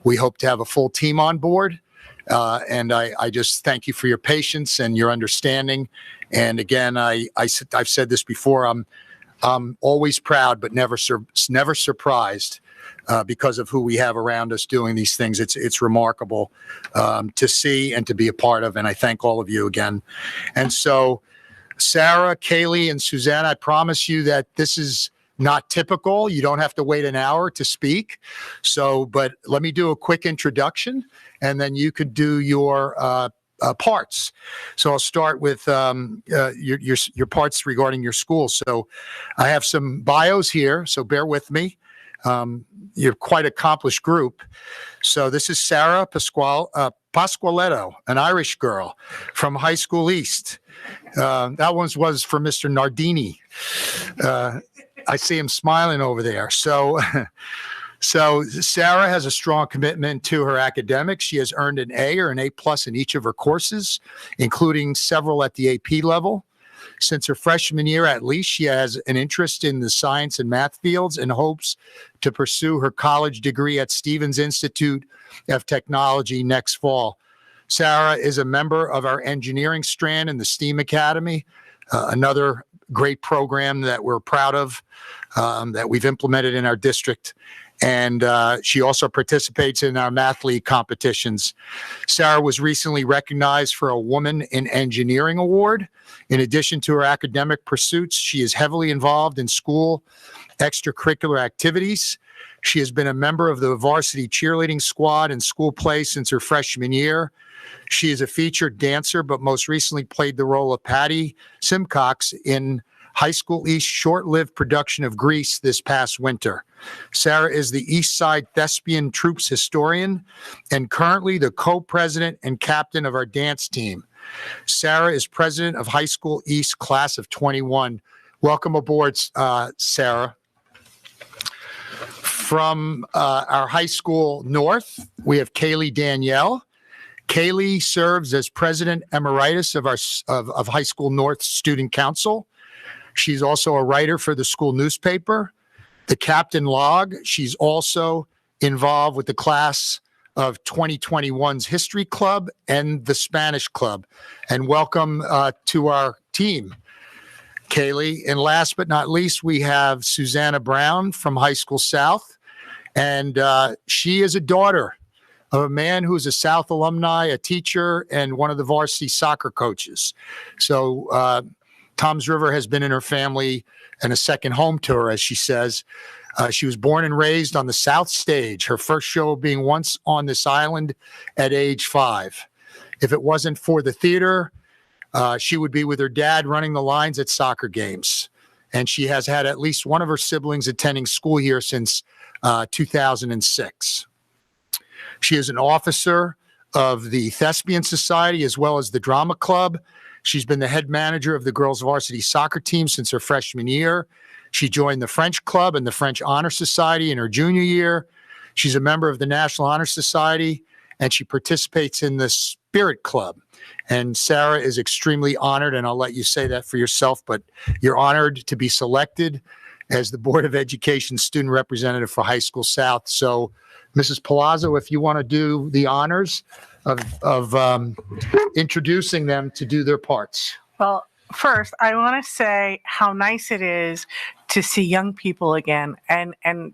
we hope to have a full team on board. And I just thank you for your patience and your understanding. And again, I've said this before, I'm always proud, but never surprised because of who we have around us doing these things. It's remarkable to see and to be a part of. And I thank all of you again. And so Sarah, Kaylee, and Suzanne, I promise you that this is not typical. You don't have to wait an hour to speak. So, but let me do a quick introduction and then you could do your parts. So I'll start with your parts regarding your school. So I have some bios here, so bear with me. You're quite accomplished group. So this is Sarah Pasqualetto, an Irish girl from High School East. That one was for Mr. Nardini. I see him smiling over there. So Sarah has a strong commitment to her academics. She has earned an A or an A+ in each of her courses, including several at the AP level. Since her freshman year, at least, she has an interest in the science and math fields and hopes to pursue her college degree at Stevens Institute of Technology next fall. Sarah is a member of our engineering strand in the STEAM Academy, another great program that we're proud of, that we've implemented in our district. and she also participates in our math league competitions. Sarah was recently recognized for a Woman in Engineering Award. In addition to her academic pursuits, she is heavily involved in school extracurricular activities. She has been a member of the varsity cheerleading squad and school play since her freshman year. She is a featured dancer, but most recently played the role of Patty Simcox in High School East short-lived production of Grease this past winter. Sarah is the East Side Thespian Troops historian and currently the co-president and captain of our dance team. Sarah is president of High School East Class of 21. Welcome aboard, Sarah. From our high school north, we have Kaylee Danielle. Kaylee serves as president emeritus of High School North Student Council. She's also a writer for the school newspaper, the Captain Log. She's also involved with the class of 2021's History Club and the Spanish Club. And welcome to our team, Kaylee. And last but not least, we have Susanna Brown from High School South. And she is a daughter of a man who is a South alumni, a teacher, and one of the varsity soccer coaches. So Toms River has been in her family and a second home to her, as she says. She was born and raised on the South Stage, her first show being Once on This Island at age 5. If it wasn't for the theater, she would be with her dad running the lines at soccer games. And she has had at least one of her siblings attending school here since 2006. She is an officer of the Thespian Society as well as the Drama Club. She's been the head manager of the girls' varsity soccer team since her freshman year. She joined the French Club and the French Honor Society in her junior year. She's a member of the National Honor Society, and she participates in the Spirit Club. And Sarah is extremely honored, and I'll let you say that for yourself, but you're honored to be selected as the Board of Education student representative for High School South. So, Mrs. Palazzo, if you want to do the honors of introducing them to do their parts. Well, first, I want to say how nice it is to see young people again and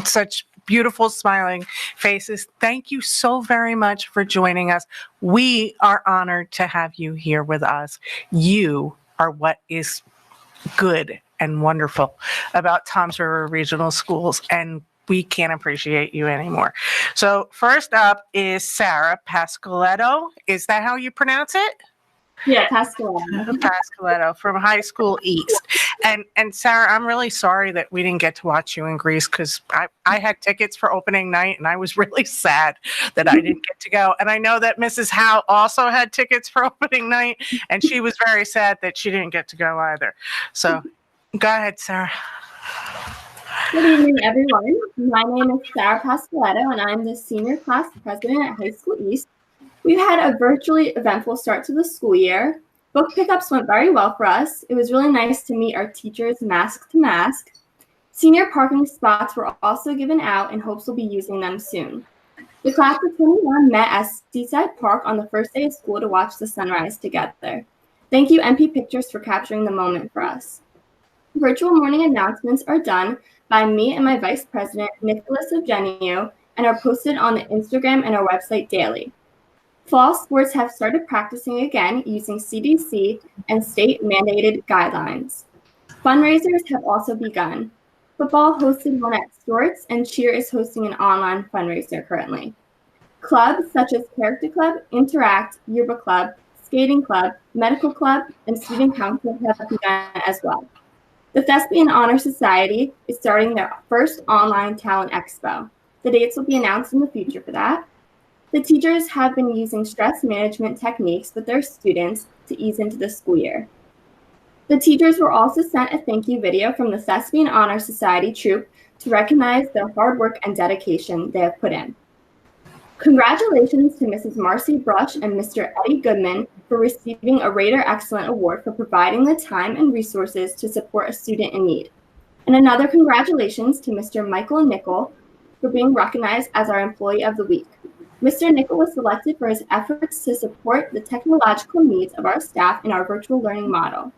such beautiful smiling faces. Thank you so very much for joining us. We are honored to have you here with us. You are what is good and wonderful about Toms River Regional Schools, and we can't appreciate you anymore. So first up is Sarah Pascoletto. Is that how you pronounce it? Yeah, Pascoletto. Pascoletto from High School East. And Sarah, I'm really sorry that we didn't get to watch you in Grease because I had tickets for opening night and I was really sad that I didn't get to go. And I know that Mrs. Howe also had tickets for opening night and she was very sad that she didn't get to go either. So go ahead, Sarah. Good evening, everyone. My name is Sarah Pascoletto, and I'm the senior class president at High School East. We've had a virtually eventful start to the school year. Book pickups went very well for us. It was really nice to meet our teachers mask to mask. Senior parking spots were also given out, and hopes we'll be using them soon. The class of 21 met at Seaside Park on the first day of school to watch the sunrise together. Thank you, MP Pictures, for capturing the moment for us. Virtual morning announcements are done by me and my vice president, Nicholas Eugenio, and are posted on the Instagram and our website daily. Fall sports have started practicing again using CDC and state-mandated guidelines. Fundraisers have also begun. Football hosted one at Stewart's, and cheer is hosting an online fundraiser currently. Clubs such as Character Club, Interact, Yearbook Club, Skating Club, Medical Club, and Student Council have begun as well. The Thespian Honor Society is starting their first online talent expo. The dates will be announced in the future for that. The teachers have been using stress management techniques with their students to ease into the school year. The teachers were also sent a thank you video from the Thespian Honor Society troupe to recognize their hard work and dedication they have put in. Congratulations to Mrs. Marcy Brush and Mr. Eddie Goodman for receiving a Raider Excellent Award for providing the time and resources to support a student in need. And another congratulations to Mr. Michael Nickel for being recognized as our Employee of the Week. Mr. Nickel was selected for his efforts to support the technological needs of our staff in our virtual learning model.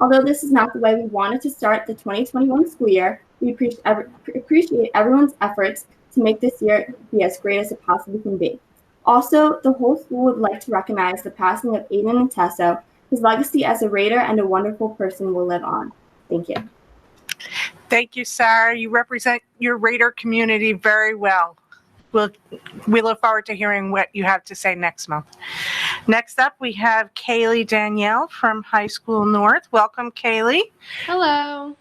Although this is not the way we wanted to start the 2021 school year, we appreciate everyone's efforts to make this year be as great as it possibly can be. Also, the whole school would like to recognize the passing of Aiden and Tessa. His legacy as a Raider and a wonderful person will live on. Thank you. Thank you, Sarah. You represent your Raider community very well. We look forward to hearing what you have to say next month. Next up, we have Kaylee Danielle from High School North. Welcome, Kaylee. Hello.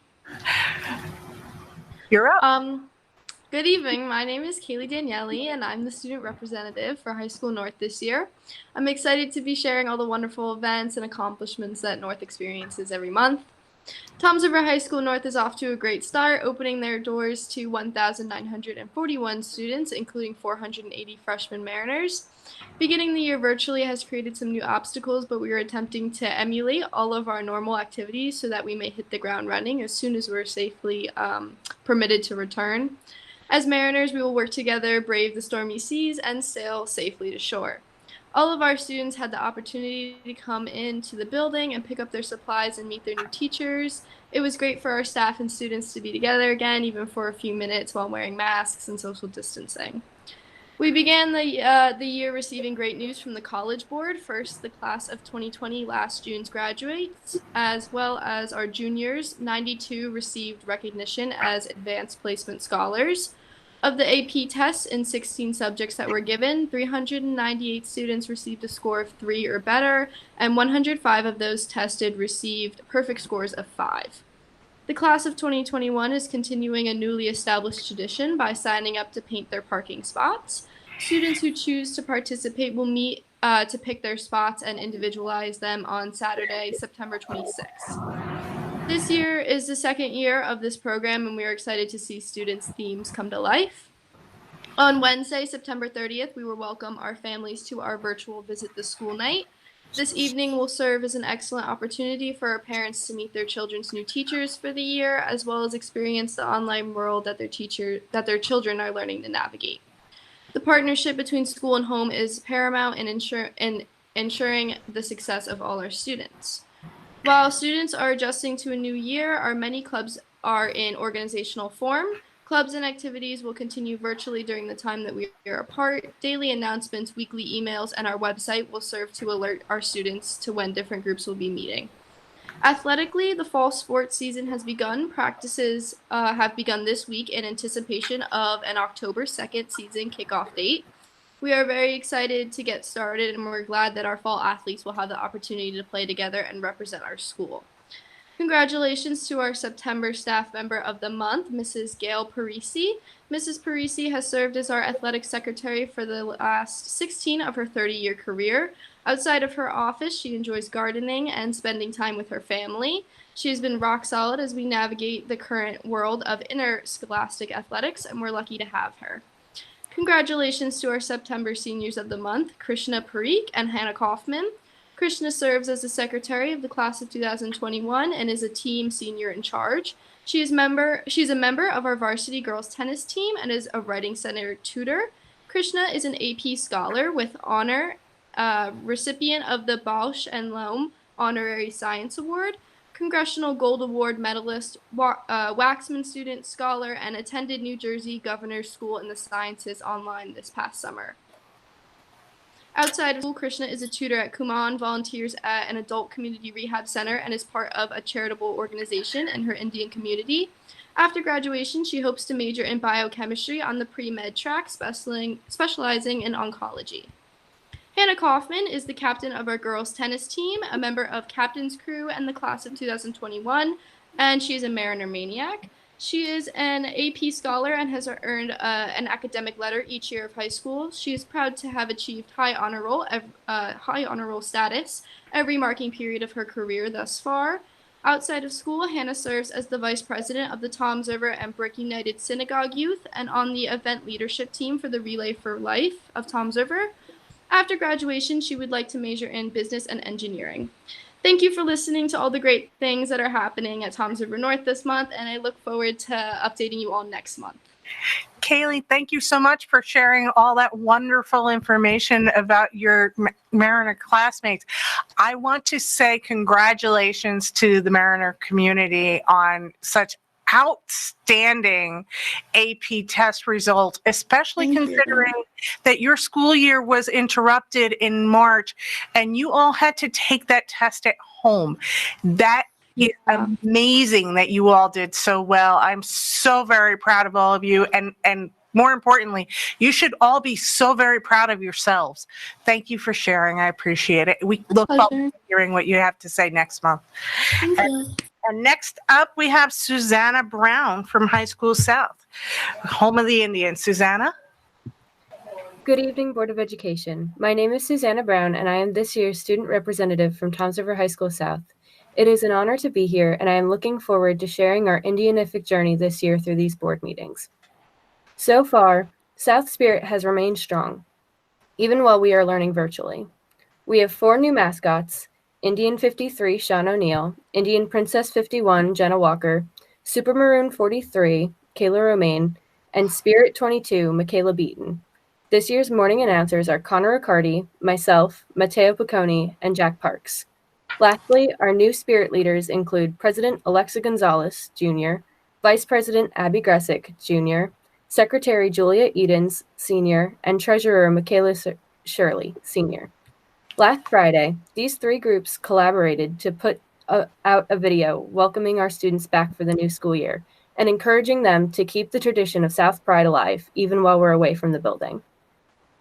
You're up. Good evening. My name is Kaylee Danielle, and I'm the student representative for High School North this year. I'm excited to be sharing all the wonderful events and accomplishments that North experiences every month. Toms River High School North is off to a great start, opening their doors to 1,941 students, including 480 freshmen Mariners. Beginning the year virtually has created some new obstacles, but we are attempting to emulate all of our normal activities so that we may hit the ground running as soon as we're safely permitted to return. As Mariners, we will work together, brave the stormy seas, and sail safely to shore. All of our students had the opportunity to come into the building and pick up their supplies and meet their new teachers. It was great for our staff and students to be together again, even for a few minutes while wearing masks and social distancing. We began the year receiving great news from the College Board. First, the class of 2020 last June's graduates, as well as our juniors. 92 received recognition as advanced placement scholars. Of the AP tests in 16 subjects that were given, 398 students received a score of 3 or better, and 105 of those tested received perfect scores of 5. The class of 2021 is continuing a newly established tradition by signing up to paint their parking spots. Students who choose to participate will meet to pick their spots and individualize them on Saturday, September 26th. This year is the second year of this program, and we are excited to see students' themes come to life. On Wednesday, September 30th, we will welcome our families to our virtual Visit the School night. This evening will serve as an excellent opportunity for our parents to meet their children's new teachers for the year, as well as experience the online world that their children are learning to navigate. The partnership between school and home is paramount in ensuring the success of all our students. While students are adjusting to a new year, our many clubs are in organizational form. Clubs and activities will continue virtually during the time that we are apart. Daily announcements, weekly emails, and our website will serve to alert our students to when different groups will be meeting. Athletically, the fall sports season has begun. Practices have begun this week in anticipation of an October 2nd season kickoff date. We are very excited to get started, and we're glad that our fall athletes will have the opportunity to play together and represent our school. Congratulations to our September Staff Member of the Month, Mrs. Gail Parisi. Mrs. Parisi has served as our athletic secretary for the last 16 of her 30-year career. Outside of her office, she enjoys gardening and spending time with her family. She has been rock solid as we navigate the current world of interscholastic athletics, and we're lucky to have her. Congratulations to our September Seniors of the Month, Krishna Parikh and Hannah Kaufman. Krishna serves as the secretary of the class of 2021 and is a team senior in charge. She's a member of our varsity girls tennis team and is a writing center tutor. Krishna is an AP scholar with honor, recipient of the Bausch and Lomb Honorary Science Award, Congressional Gold Award medalist, Waxman Student Scholar, and attended New Jersey Governor's School in the Sciences online this past summer. Outside of school, Krishna is a tutor at Kumon, volunteers at an adult community rehab center, and is part of a charitable organization in her Indian community. After graduation, she hopes to major in biochemistry on the pre-med track, specializing in oncology. Hannah Kaufman is the captain of our girls tennis team, a member of Captain's Crew and the class of 2021, and she is a Mariner Maniac. She is an AP scholar and has earned an academic letter each year of high school. She is proud to have achieved high honor roll status every marking period of her career thus far. Outside of school, Hannah serves as the vice president of the Toms River and Brick United Synagogue Youth and on the event leadership team for the Relay for Life of Toms River. After graduation, she would like to major in business and engineering. Thank you for listening to all the great things that are happening at Toms River North this month, and I look forward to updating you all next month. Kaylee, thank you so much for sharing all that wonderful information about your Mariner classmates. I want to say congratulations to the Mariner community on such outstanding AP test results, especially considering that your school year was interrupted in March and you all had to take that test at home. That is amazing that you all did so well. I'm so very proud of all of you, and more importantly, you should all be so very proud of yourselves. Thank you for sharing. I appreciate it. We look forward to hearing what you have to say next month. And next up, we have Susanna Brown from High School South, home of the Indians. Susanna? Good evening, Board of Education. My name is Susanna Brown, and I am this year's student representative from Toms River High School South. It is an honor to be here, and I am looking forward to sharing our Indianific journey this year through these board meetings. So far, South Spirit has remained strong, even while we are learning virtually. We have 4 new mascots: Indian 53, Sean O'Neill; Indian Princess 51, Jenna Walker; Super Maroon 43, Kayla Romaine; and Spirit 22, Michaela Beaton. This year's morning announcers are Connor Riccardi, myself, Matteo Picconi, and Jack Parks. Lastly, our new Spirit leaders include President Alexa Gonzalez, Jr., Vice President Abby Gressick, Jr., Secretary Julia Edens, Sr., and Treasurer Michaela Shirley, Sr. Last Friday, these 3 groups collaborated to put out a video welcoming our students back for the new school year and encouraging them to keep the tradition of South Pride alive even while we're away from the building.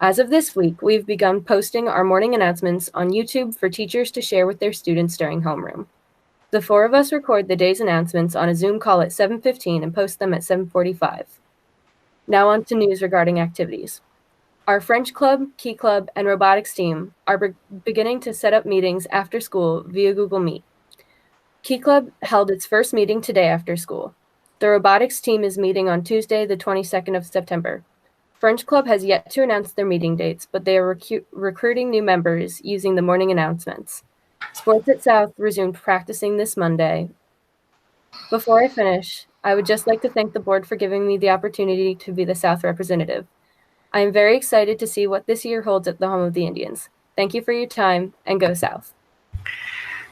As of this week, we've begun posting our morning announcements on YouTube for teachers to share with their students during homeroom. The 4 of us record the day's announcements on a Zoom call at 7:15 and post them at 7:45. Now on to news regarding activities. Our French club, Key Club, and robotics team are beginning to set up meetings after school via Google Meet. Key Club held its first meeting today after school. The robotics team is meeting on Tuesday, the 22nd of September. French Club has yet to announce their meeting dates, but they are recruiting new members using the morning announcements. Sports at South resumed practicing this Monday. Before I finish, I would just like to thank the board for giving me the opportunity to be the South representative. I am very excited to see what this year holds at the home of the Indians. Thank you for your time, and go South.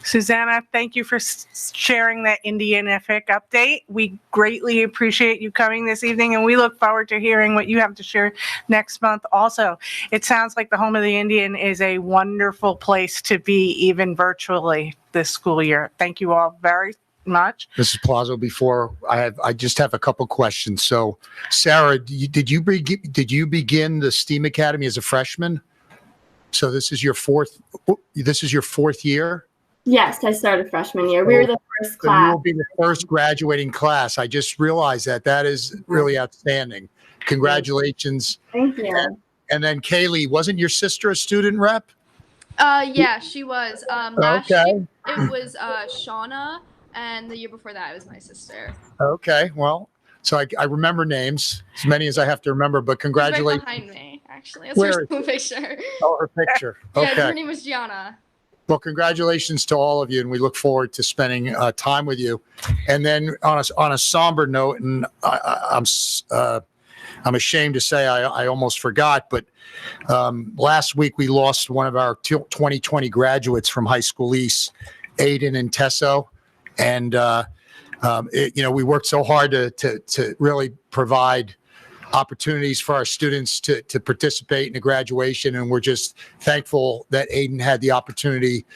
Susanna, thank you for sharing that Indianific update. We greatly appreciate you coming this evening, and we look forward to hearing what you have to share next month also. It sounds like the home of the Indian is a wonderful place to be, even virtually this school year. Thank you all very much. Mrs. Palazzo, before I just have a couple questions. So, Sarah, did you begin the STEAM Academy as a freshman? So this is your fourth year? Yes, I started freshman year. We were the first class. You will be the first graduating class. I just realized that. That is really outstanding. Congratulations. Thank you. And then Kaylee, wasn't your sister a student rep? Yeah, she was. Last Okay. year it was Shauna, and the year before that it was my sister. Okay, well, so I remember names, as many as I have to remember, but congratulations. Right behind me, actually. That's Where her is school picture. Oh, her picture. Yeah, Okay. her name was Gianna. Well, congratulations to all of you, and we look forward to spending time with you. And then on a somber note, and I'm ashamed to say I almost forgot, but last week we lost one of our 2020 graduates from High School East, Aiden and Tesso, and we worked so hard to really provide opportunities for our students to participate in the graduation. And we're just thankful that Aiden had the opportunity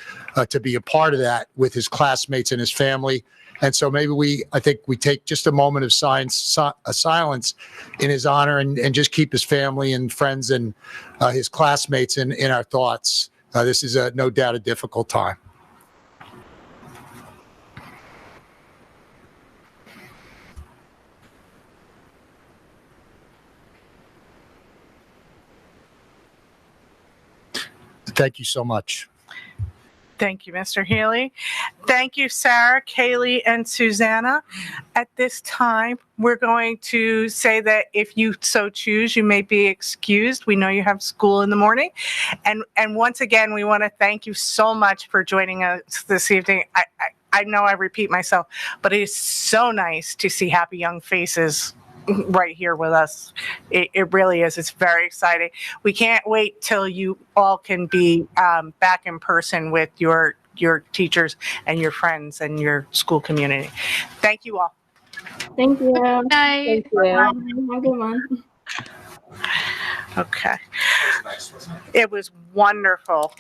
to be a part of that with his classmates and his family. And so maybe I think we take just a moment of silence in his honor and just keep his family and friends and his classmates in our thoughts. This is no doubt a difficult time. Thank you so much. Thank you, Mr. Healy. Thank you, Sarah, Kaylee, and Susanna. At this time, we're going to say that if you so choose, you may be excused. We know you have school in the morning. And once again, we want to thank you so much for joining us this evening. I know I repeat myself, but it is so nice to see happy young faces right here with us. It really is. It's very exciting. We can't wait till you all can be back in person with your teachers and your friends and your school community. Thank you all. Thank you. Night. Thank you. Have a good one. Okay. It was wonderful.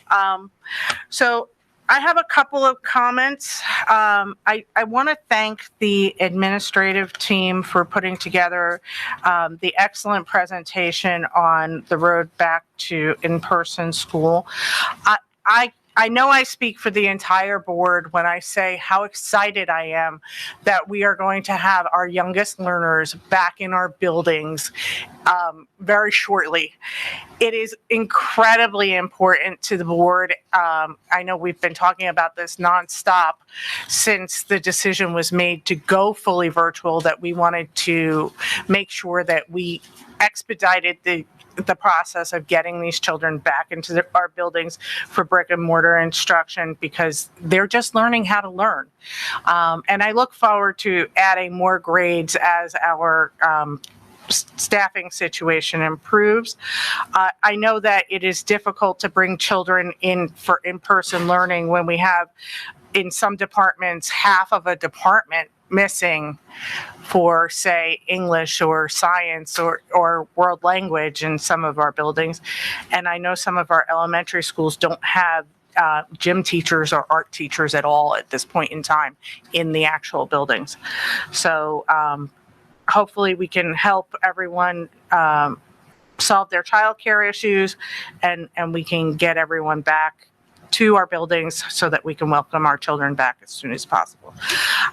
So I have a couple of comments. I want to thank the administrative team for putting together the excellent presentation on the road back to in-person school. I know I speak for the entire board when I say how excited I am that we are going to have our youngest learners back in our buildings very shortly. It is incredibly important to the board. I know we've been talking about this nonstop since the decision was made to go fully virtual, that we wanted to make sure that we expedited the process of getting these children back into our buildings for brick and mortar instruction, because they're just learning how to learn. And I look forward to adding more grades as our staffing situation improves. I know that it is difficult to bring children in for in-person learning when we have, in some departments, half of a department missing for, say, English or science or world language in some of our buildings. And I know some of our elementary schools don't have gym teachers or art teachers at all at this point in time in the actual buildings. So hopefully we can help everyone solve their childcare issues, and we can get everyone back to our buildings so that we can welcome our children back as soon as possible.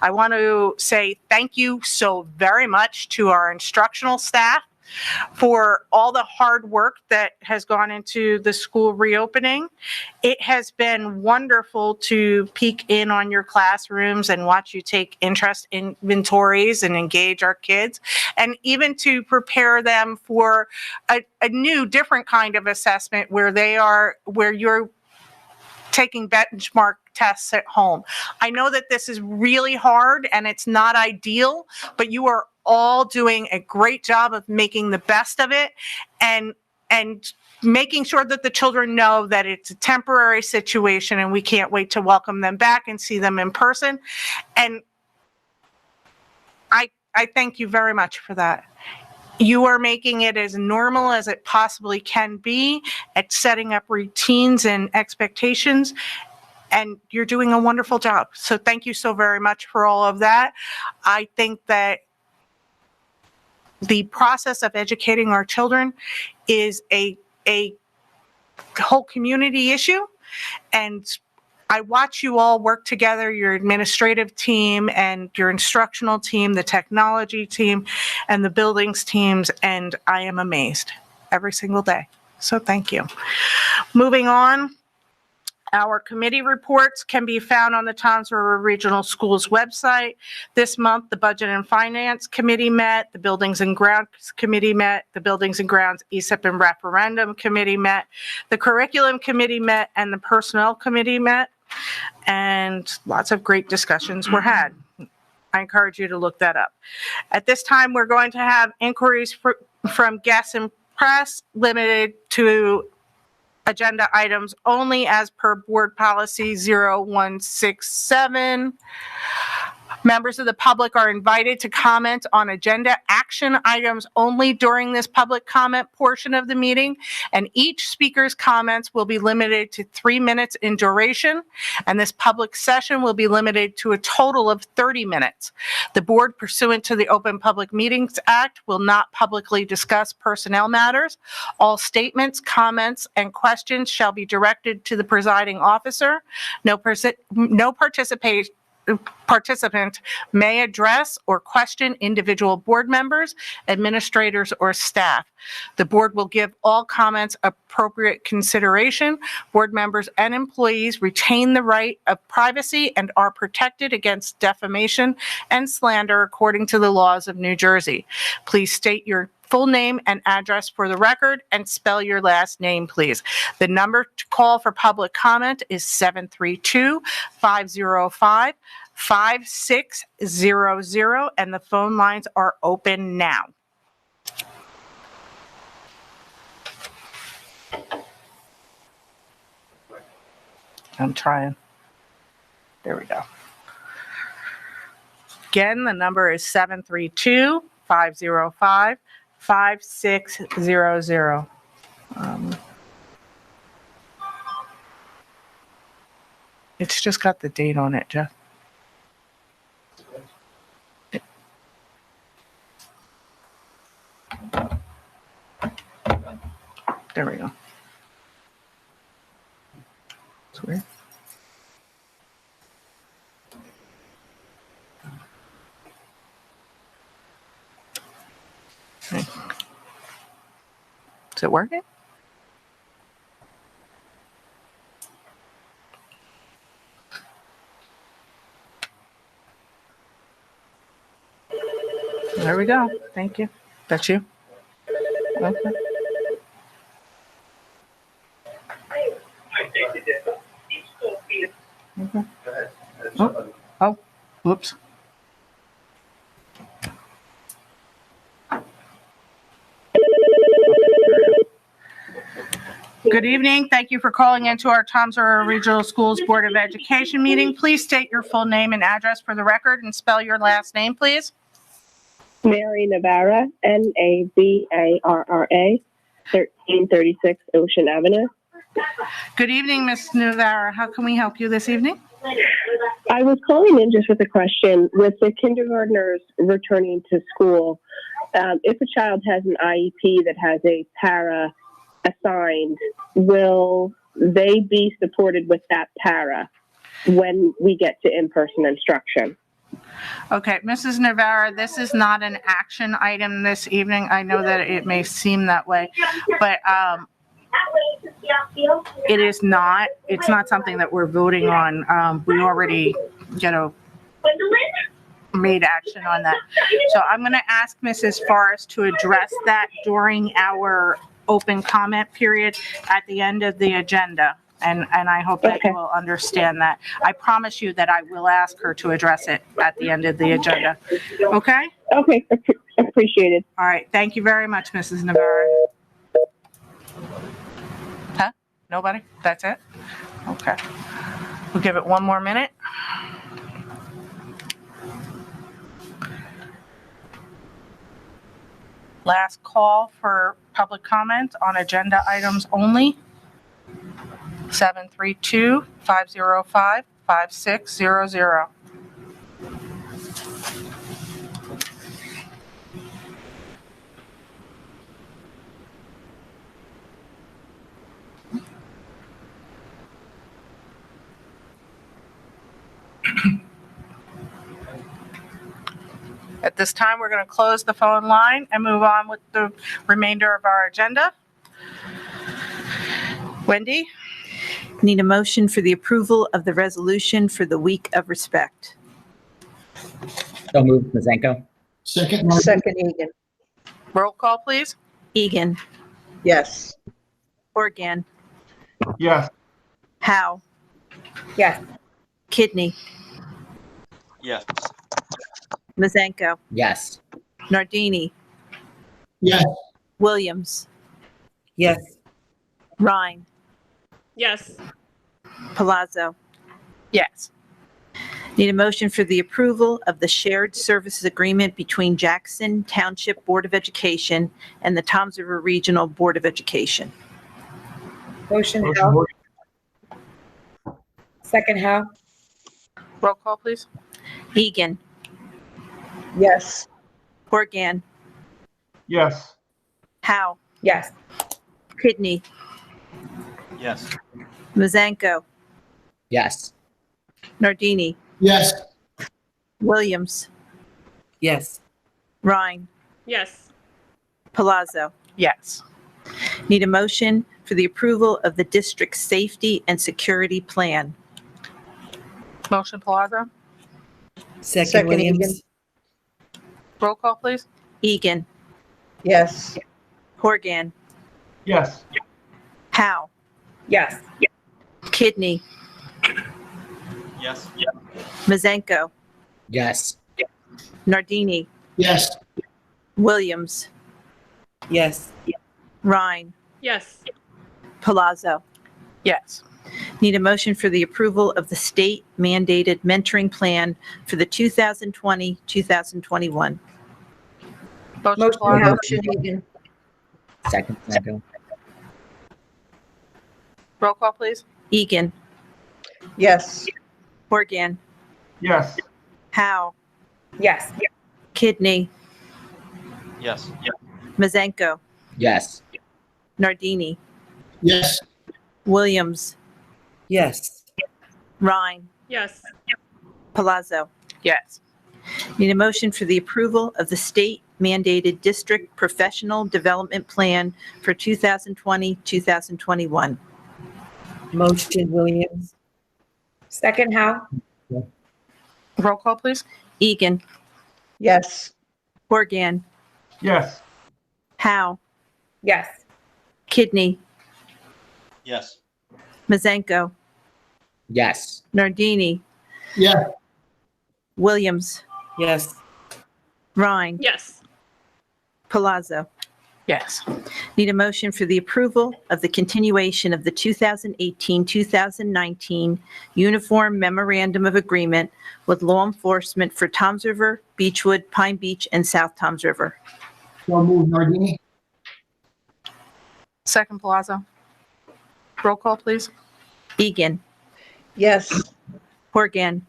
I want to say thank you so very much to our instructional staff for all the hard work that has gone into the school reopening. It has been wonderful to peek in on your classrooms and watch you take interest in inventories and engage our kids, and even to prepare them for a new, different kind of assessment where you're taking benchmark tests at home. I know that this is really hard and it's not ideal, but you are all doing a great job of making the best of it and making sure that the children know that it's a temporary situation and we can't wait to welcome them back and see them in person. And I thank you very much for that. You are making it as normal as it possibly can be at setting up routines and expectations, and you're doing a wonderful job. So thank you so very much for all of that. I think that the process of educating our children is a whole community issue, and I watch you all work together, your administrative team and your instructional team, the technology team, and the buildings teams, and I am amazed every single day. So thank you. Moving on, our committee reports can be found on the Toms River Regional Schools website. This month, the Budget and Finance Committee met, the Buildings and Grounds Committee met, the Buildings and Grounds ESIP and Referendum Committee met, the Curriculum Committee met, and the Personnel Committee met. And lots of great discussions were had. I encourage you to look that up. At this time, we're going to have inquiries from guests and press limited to agenda items only as per board policy 0167. Members of the public are invited to comment on agenda action items only during this public comment portion of the meeting, and each speaker's comments will be limited to 3 minutes in duration, and this public session will be limited to a total of 30 minutes. The board, pursuant to the Open Public Meetings Act, will not publicly discuss personnel matters. All statements, comments, and questions shall be directed to the presiding officer. No participant may address or question individual board members, administrators, or staff. The board will give all comments appropriate consideration. Board members and employees retain the right of privacy and are protected against defamation and slander according to the laws of New Jersey. Please state your full name and address for the record and spell your last name, please. The number to call for public comment is 732-505-5600, and the phone lines are open now. I'm trying. There we go. Again, the number is 732-505-5600. It's just got the date on it, Jeff. There we go. It's weird. Okay. Is it working? There we go. Thank you. That's you? Okay. Okay. Oh, whoops. Good evening. Thank you for calling into our Toms River Regional Schools Board of Education meeting. Please state your full name and address for the record and spell your last name, please. Mary Navarra, Navarra, 1336 Ocean Avenue. Good evening, Ms. Navarra. How can we help you this evening? I was calling in just with a question. With the kindergartners returning to school, if a child has an IEP that has a para assigned, will they be supported with that para when we get to in-person instruction? Okay, Mrs. Navarra, this is not an action item this evening. I know that it may seem that way, but it is not. It's not something that we're voting on. We already, made action on that. So I'm going to ask Mrs. Forrest to address that during our open comment period at the end of the agenda. And I hope that you will understand that. I promise you that I will ask her to address it at the end of the agenda. Okay? Okay, appreciated. All right. Thank you very much, Mrs. Navarro. Huh? Nobody? That's it? Okay. We'll give it one more minute. Last call for public comment on agenda items only. 732-505-5600. At this time, we're going to close the phone line and move on with the remainder of our agenda. Wendy? Need a motion for the approval of the resolution for the Week of Respect. So moved, Mazenko. Second Egan. Roll call, please. Egan. Yes. Organ. Yes. Howe. Yes. Kidney. Yes. Mazenko. Yes. Nardini. Yes. Williams. Yes. Rhine. Yes. Palazzo. Yes. Need a motion for the approval of the shared services agreement between Jackson Township Board of Education and the Toms River Regional Board of Education. Motion Howe. Second Howe. Roll call, please. Egan. Yes. Organ. Yes. Howe. Yes. Kidney. Yes. Mazenko. Yes. Nardini. Yes. Williams. Yes. Rhine. Yes. Palazzo. Yes. Need a motion for the approval of the district safety and security plan. Motion Palazzo. Second Williams. Egan. Roll call, please. Egan. Yes. Horgan. Yes. Howe. Yes. Kidney. Yes. Mazenko. Yes. Nardini. Yes. Williams. Yes. Rhine. Yes. Palazzo. Yes. Need a motion for the approval of the state mandated mentoring plan for the 2020-2021. Motion Egan. Second, Blanco. Roll call, please. Egan. Yes. Horgan. Yes. Howe. Yes. Kidney. Yes. Mazenko. Yes. Nardini. Yes. Williams. Yes. Rhine. Yes. Palazzo. Yes. Need a motion for the approval of the state mandated district professional development plan for 2020-2021. Motion Williams. Second, Howe? Roll call, please. Egan. Yes. Horgan. Yes. Howe. Yes. Kidney. Yes. Mazenko. Yes. Nardini. Yes. Williams. Yes. Rhine. Yes. Palazzo. Yes. Need a motion for the approval of the continuation of the 2018-2019 Uniform Memorandum of Agreement with law enforcement for Toms River, Beechwood, Pine Beach, and South Toms River. So move, Nardini. Second, Palazzo. Roll call, please. Egan. Yes. Horgan.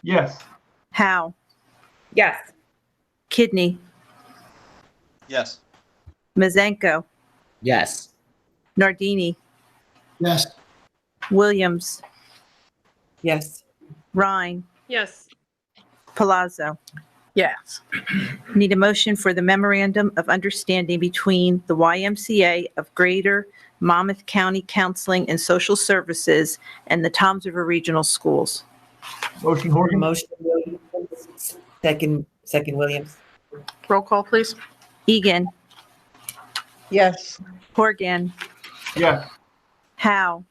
Yes. Howe. Yes. Kidney. Yes. Mazenko. Yes. Nardini. Yes. Williams. Yes. Rhine. Yes. Palazzo. Yes. Need a motion for the memorandum of understanding between the YMCA of Greater Monmouth County Counseling and Social Services and the Toms River Regional Schools. Motion, Horgan. Motion Williams. Second Williams. Roll call, please. Egan. Yes. Horgan. Yes. Howe.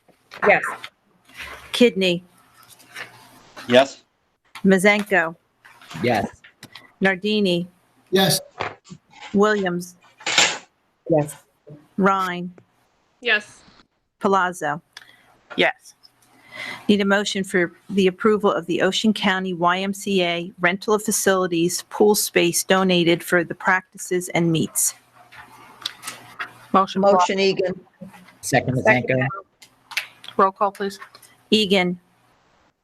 Yes. Kidney. Yes. Mazenko. Yes. Nardini. Yes. Williams. Yes. Rhine. Yes. Palazzo. Yes. Need a motion for the approval of the Ocean County YMCA rental of facilities pool space donated for the practices and meets. Motion. Motion Egan. Second, Blanco. Roll call, please. Egan.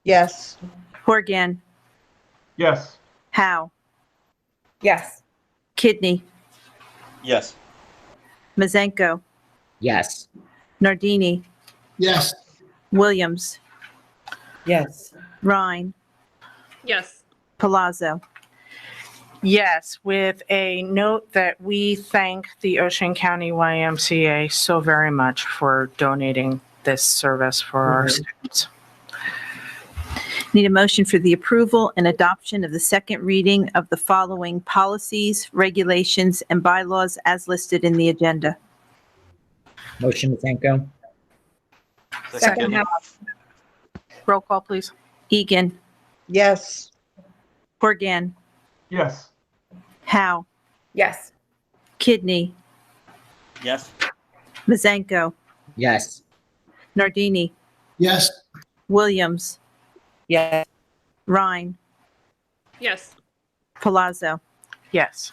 Yes. Horgan. Yes. Howe. Yes. Kidney. Yes. Mazenko. Yes. Nardini. Yes. Williams. Yes. Rhine. Yes. Palazzo. Yes, with a note that we thank the Ocean County YMCA so very much for donating this service for our students. Need a motion for the approval and adoption of the second reading of the following policies, regulations, and bylaws as listed in the agenda. Motion, Blanco. Second, Howe? Roll call, please. Egan. Yes. Horgan. Yes. Howe. Yes. Kidney. Yes. Mazenko. Yes. Nardini. Yes. Williams. Yes. Rhine. Yes. Palazzo. Yes.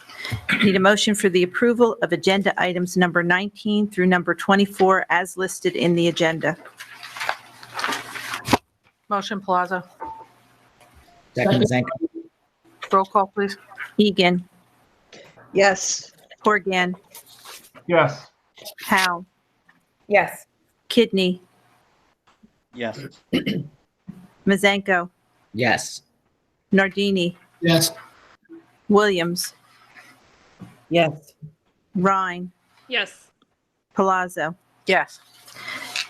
Need a motion for the approval of agenda items number 19 through number 24 as listed in the agenda. Motion, Palazzo. Second, Blanco. Roll call, please. Egan. Yes. Horgan. Yes. Howe. Yes. Kidney. Yes. Mazenko. Yes. Nardini. Yes. Williams. Yes. Rhine. Yes. Palazzo. Yes.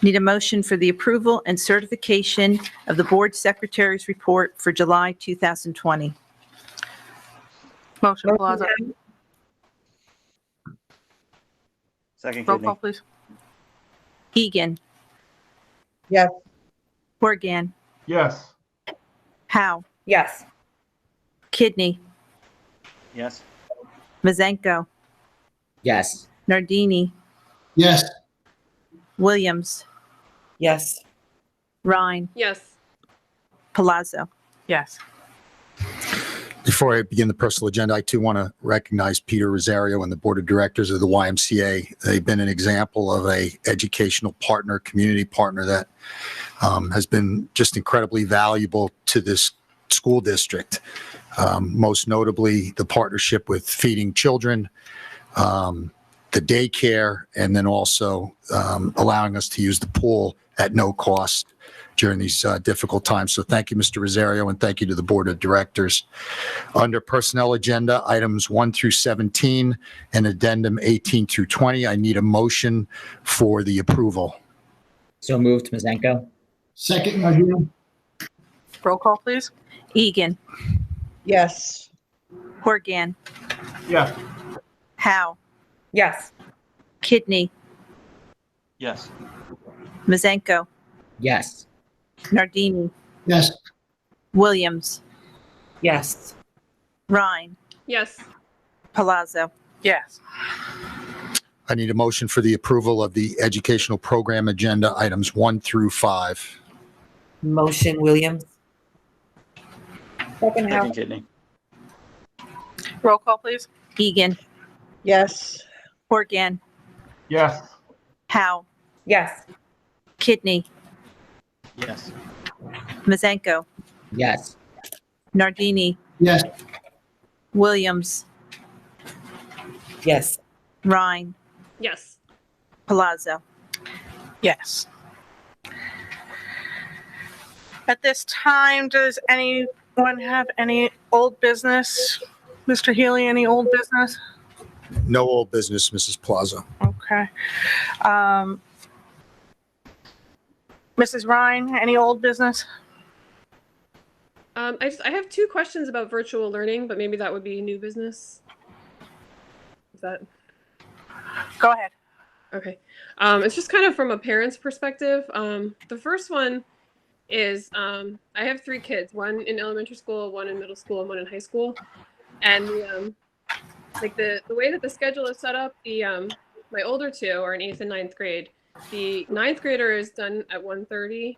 Need a motion for the approval and certification of the Board Secretary's report for July 2020. Motion, Palazzo. Second, Roll Kidney. call, please. Egan. Yes. Horgan. Yes. Howe. Yes. Kidney. Yes. Mazenko. Yes. Nardini. Yes. Williams, Yes. Rhine, Yes. Palazzo. Yes. Before I begin the personal agenda, I too want to recognize Peter Rosario and the Board of Directors of the YMCA. They've been an example of a educational partner, community partner that has been just incredibly valuable to this school district. Most notably, the partnership with Feeding Children, the daycare, and then also allowing us to use the pool at no cost during these difficult times. So thank you, Mr. Rosario, and thank you to the Board of Directors. Under Personnel Agenda, items 1 through 17 and addendum 18 through 20, I need a motion for the approval. So moved, Mazenko. Second, Nardini. Roll call, please. Egan, Yes. Horgan, Yes. Howe, Yes. Kidney, Yes. Mazenko, Yes. Nardini, Yes. Williams, Yes. Rhine, Yes. Palazzo. Yes. I need a motion for the approval of the educational program agenda, items 1 through 5. Motion Williams. Second Second, Kidney. Roll call, please. Egan, Yes. Horgan, Yes. Howe, Yes. Kidney, Yes. Mazenko, Yes. Nardini, Yes. Williams, Yes. Rhine, Yes. Palazzo. Yes. At this time, does anyone have any old business? Mr. Healy, any old business? No old business, Mrs. Plaza. Okay. Mrs. Rhine, any old business? I have two questions about virtual learning, but maybe that would be new business. Is that Go ahead. okay? It's just kind of from a parent's perspective. The first one is I have 3 kids, one in elementary school, one in middle school, and one in high school. And the way that the schedule is set up, my older 2 are in 8th and 9th grade. The 9th grader is done at 1:30,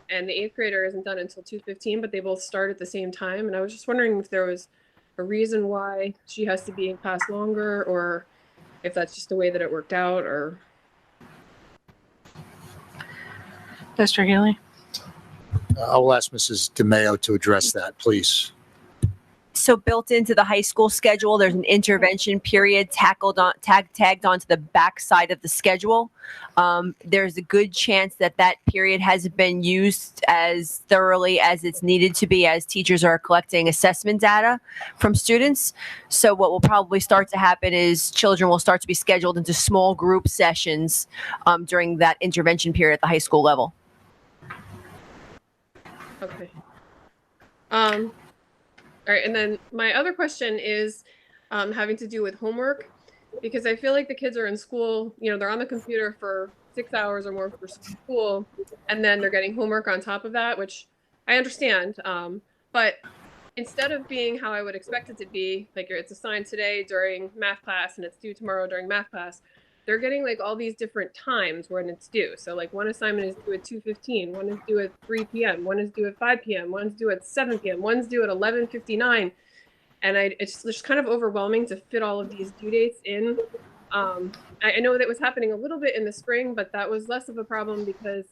and the 8th grader isn't done until 2:15, but they both start at the same time. And I was just wondering if there was a reason why she has to be in class longer, or if that's just the way that it worked out, or Mr. Healy? I will ask Mrs. DeMayo to address that, please. So built into the high school schedule, there's an intervention period tagged onto the back side of the schedule. There's a good chance that period hasn't been used as thoroughly as it's needed to be, as teachers are collecting assessment data from students. So what will probably start to happen is children will start to be scheduled into small group sessions during that intervention period at the high school level. okay. All right, and then my other question is having to do with homework, because I feel like the kids are in school, they're on the computer for 6 hours or more for school, and then they're getting homework on top of that, which I understand. But instead of being how I would expect it to be, like it's assigned today during math class and it's due tomorrow during math class, they're getting like all these different times when it's due. So like one assignment is due at 2:15, one is due at 3 p.m., one is due at 5 p.m., one's due at 7 p.m., one's due at 11:59. And it's just kind of overwhelming to fit all of these due dates in. I know that was happening a little bit in the spring, but that was less of a problem because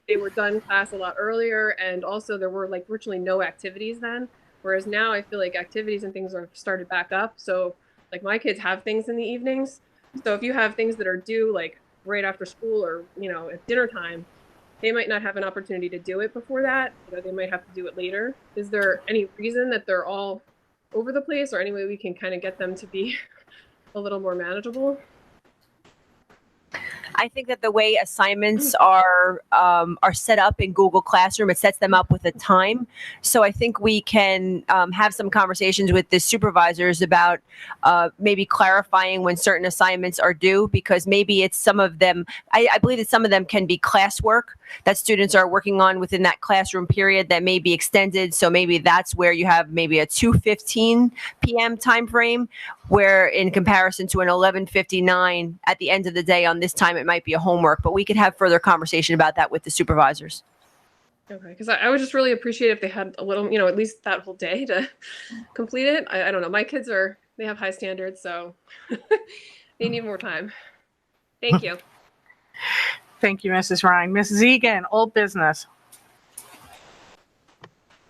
they were done class a lot earlier, and also there were like virtually no activities then. Whereas now I feel like activities and things are started back up. So like my kids have things in the evenings. So if you have things that are due like right after school or, at dinner time, they might not have an opportunity to do it before that. They might have to do it later. Is there any reason that they're all over the place, or any way we can kind of get them to be a little more manageable? I think that the way assignments are set up in Google Classroom, it sets them up with a time. So I think we can have some conversations with the supervisors about maybe clarifying when certain assignments are due, because maybe it's some of them, I believe that some of them can be classwork that students are working on within that classroom period that may be extended. So maybe that's where you have maybe a 2:15 p.m. time frame, where in comparison to an 11:59 at the end of the day on this time, it might be a homework, but we could have further conversation about that with the supervisors. Okay, because I would just really appreciate if they had a little, at least that whole day to complete it. I don't know. My kids they have high standards, so they need more time. Thank you. Thank you, Mrs. Ryan. Mrs. Egan, old business.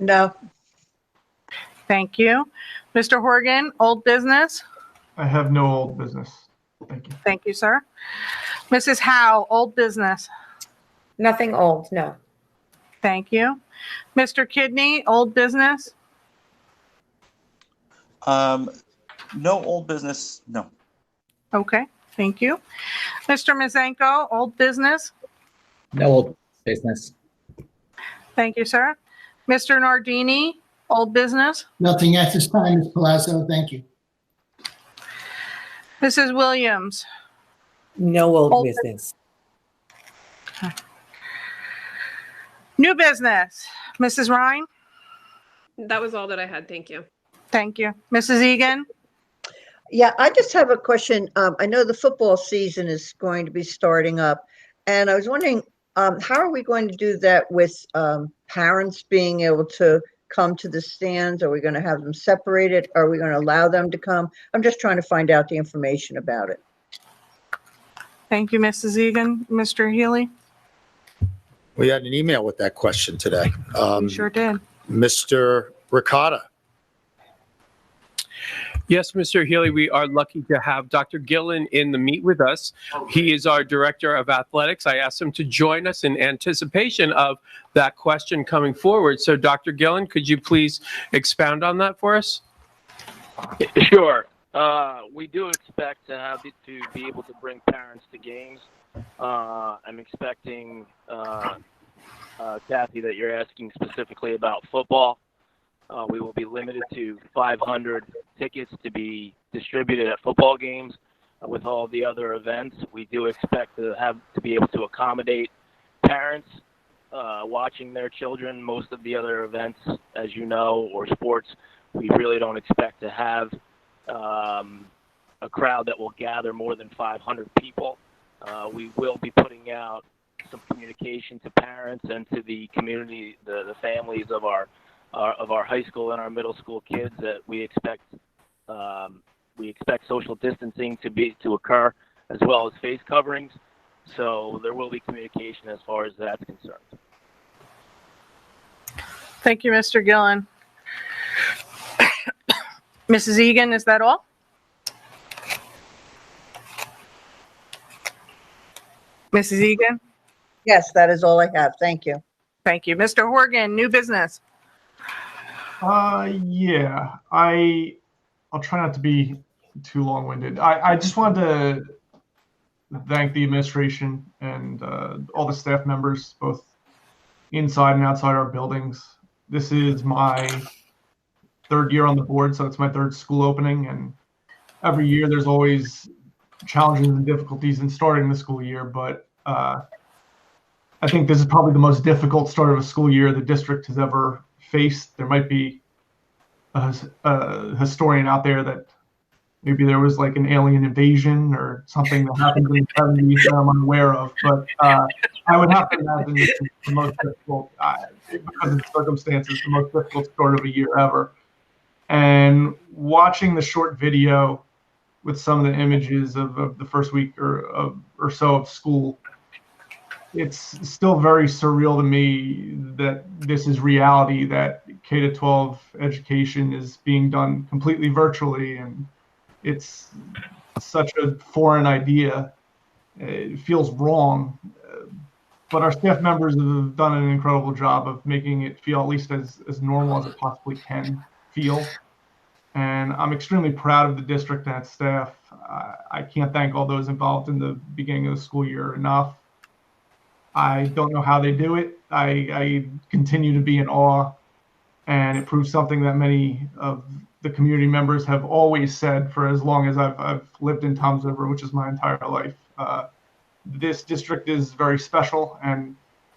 No. Thank you. Mr. Horgan, old business. I have no old business. Thank you. Thank you, sir. Mrs. Howe, old business. Nothing old, no. Thank you. Mr. Kidney, old business. No old business, no. Okay, thank you. Mr. Mazenko, old business. No old business. Thank you, sir. Mr. Nardini, old business. Nothing at this time, Ms. Palazzo. Thank you. Mrs. Williams. No old business. New business. Mrs. Ryan. That was all that I had. Thank you. Thank you. Mrs. Egan. Yeah, I just have a question. I know the football season is going to be starting up, and I was wondering, how are we going to do that with parents being able to come to the stands? Are we going to have them separated? Are we going to allow them to come? I'm just trying to find out the information about it. Thank you, Mrs. Egan. Mr. Healy. We had an email with that question today. We sure did. Mr. Ricotta. Yes, Mr. Healy, we are lucky to have Dr. Gillen in the meet with us. He is our Director of Athletics. I asked him to join us in anticipation of that question coming forward. So, Dr. Gillen, could you please expound on that for us? Sure. We do expect to be able to bring parents to games. I'm expecting, Kathy, that you're asking specifically about football. We will be limited to 500 tickets to be distributed at football games. With all the other events, we do expect to be able to accommodate parents watching their children. Most of the other events, as you know, or sports, we really don't expect to have a crowd that will gather more than 500 people. We will be putting out some communication to parents and to the community, the families of our high school and our middle school kids that we expect social distancing to occur, as well as face coverings. So there will be communication as far as that's concerned. Thank you, Mr. Gillen. Mrs. Egan, is that all? Mrs. Egan? Yes, that is all I have. Thank you. Thank you. Mr. Horgan, new business. Yeah, I'll try not to be too long-winded. I just wanted to thank the administration and all the staff members, both inside and outside our buildings. This is my third year on the board, so it's my third school opening, and every year there's always challenges and difficulties in starting the school year, but I think this is probably the most difficult start of a school year the district has ever faced. There might be a historian out there that maybe there was like an alien invasion or something that happened in the 70s that I'm unaware of, but I would have to imagine this is the most difficult, because of the circumstances, the most difficult start of a year ever. And watching the short video with some of the images of the first week or so of school, it's still very surreal to me that this is reality, that K-12 education is being done completely virtually, and it's such a foreign idea. It feels wrong, but our staff members have done an incredible job of making it feel at least as normal as it possibly can feel. And I'm extremely proud of the district and its staff. I can't thank all those involved in the beginning of the school year enough. I don't know how they do it. I continue to be in awe, and it proves something that many of the community members have always said for as long as I've lived in Toms River, which is my entire life. This district is very special, and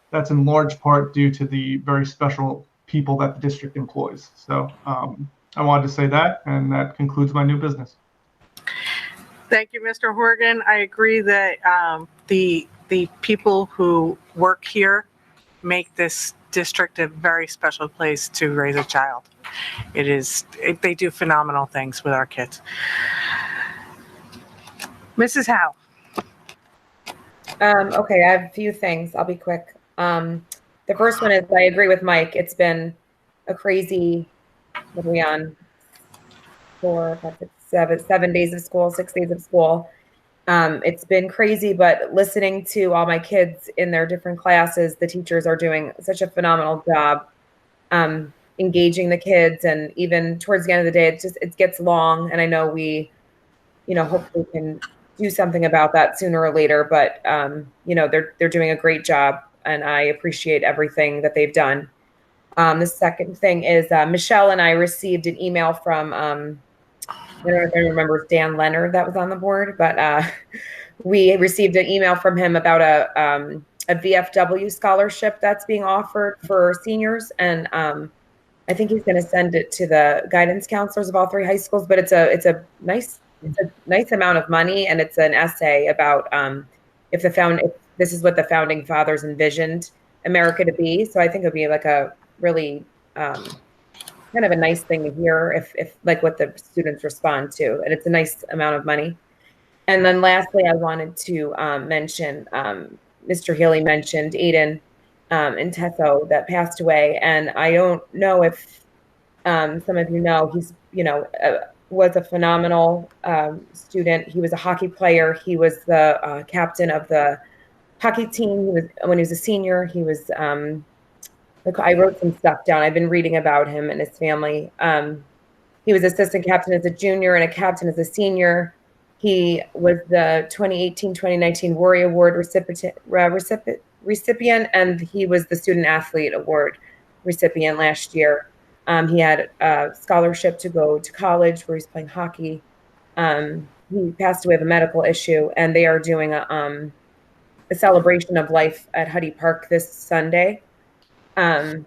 that's in large part due to the very special people that the district employs. So I wanted to say that, and that concludes my new business. Thank you, Mr. Horgan. I agree that the people who work here make this district a very special place to raise a child. They do phenomenal things with our kids. Mrs. Howe. Okay, I have a few things. I'll be quick. The first one is I agree with Mike. It's been a crazy, what are we on? 7 days of school, 6 days of school. It's been crazy, but listening to all my kids in their different classes, the teachers are doing such a phenomenal job engaging the kids. And even towards the end of the day, it gets long. And I know we, hopefully can do something about that sooner or later, but they're doing a great job, and I appreciate everything that they've done. The second thing is Michelle and I received an email from, I don't know if I remember Dan Leonard that was on the board, but we received an email from him about a VFW scholarship that's being offered for seniors. And I think he's going to send it to the guidance counselors of all 3 high schools, but it's a nice amount of money. And it's an essay about if this is what the founding fathers envisioned America to be. So I think it'll be like a really kind of a nice thing to hear if like what the students respond to, and it's a nice amount of money. And then lastly, I wanted to mention, Mr. Healy mentioned Aiden in Tesso that passed away. And I don't know if some of you know, he's, was a phenomenal student. He was a hockey player. He was the captain of the hockey team. When he was a senior, he was, I wrote some stuff down. I've been reading about him and his family. He was assistant captain as a junior and a captain as a senior. He was the 2018-2019 Warrior Award recipient, and he was the Student Athlete Award recipient last year. He had a scholarship to go to college where he's playing hockey. He passed away of a medical issue, and they are doing a celebration of life at Huddy Park this Sunday. As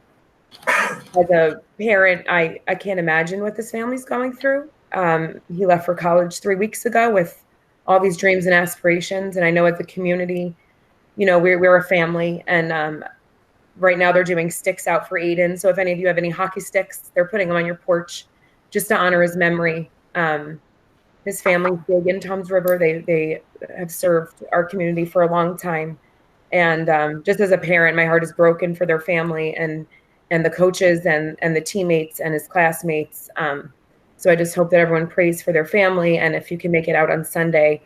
a parent, I can't imagine what this family's going through. He left for college 3 weeks ago with all these dreams and aspirations. And I know as a community, we're a family. And right now they're doing sticks out for Aiden. So if any of you have any hockey sticks, they're putting them on your porch just to honor his memory. His family's big in Toms River. They have served our community for a long time. And just as a parent, my heart is broken for their family and the coaches and the teammates and his classmates. So I just hope that everyone prays for their family. And if you can make it out on Sunday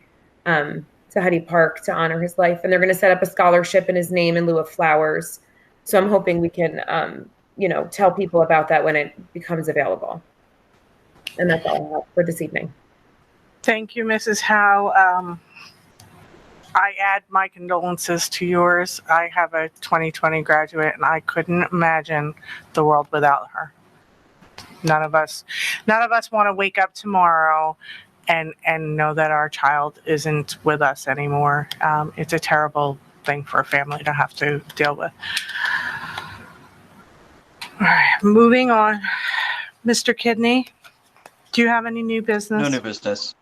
to Huddy Park to honor his life. And they're going to set up a scholarship in his name in lieu of flowers. So I'm hoping we can, tell people about that when it becomes available. And that's all I have for this evening. Thank you, Mrs. Howe. I add my condolences to yours. I have a 2020 graduate, and I couldn't imagine the world without her. None of us want to wake up tomorrow and know that our child isn't with us anymore. It's a terrible thing for a family to have to deal with. All right, moving on. Mr. Kidney, do you have any new business? No new business.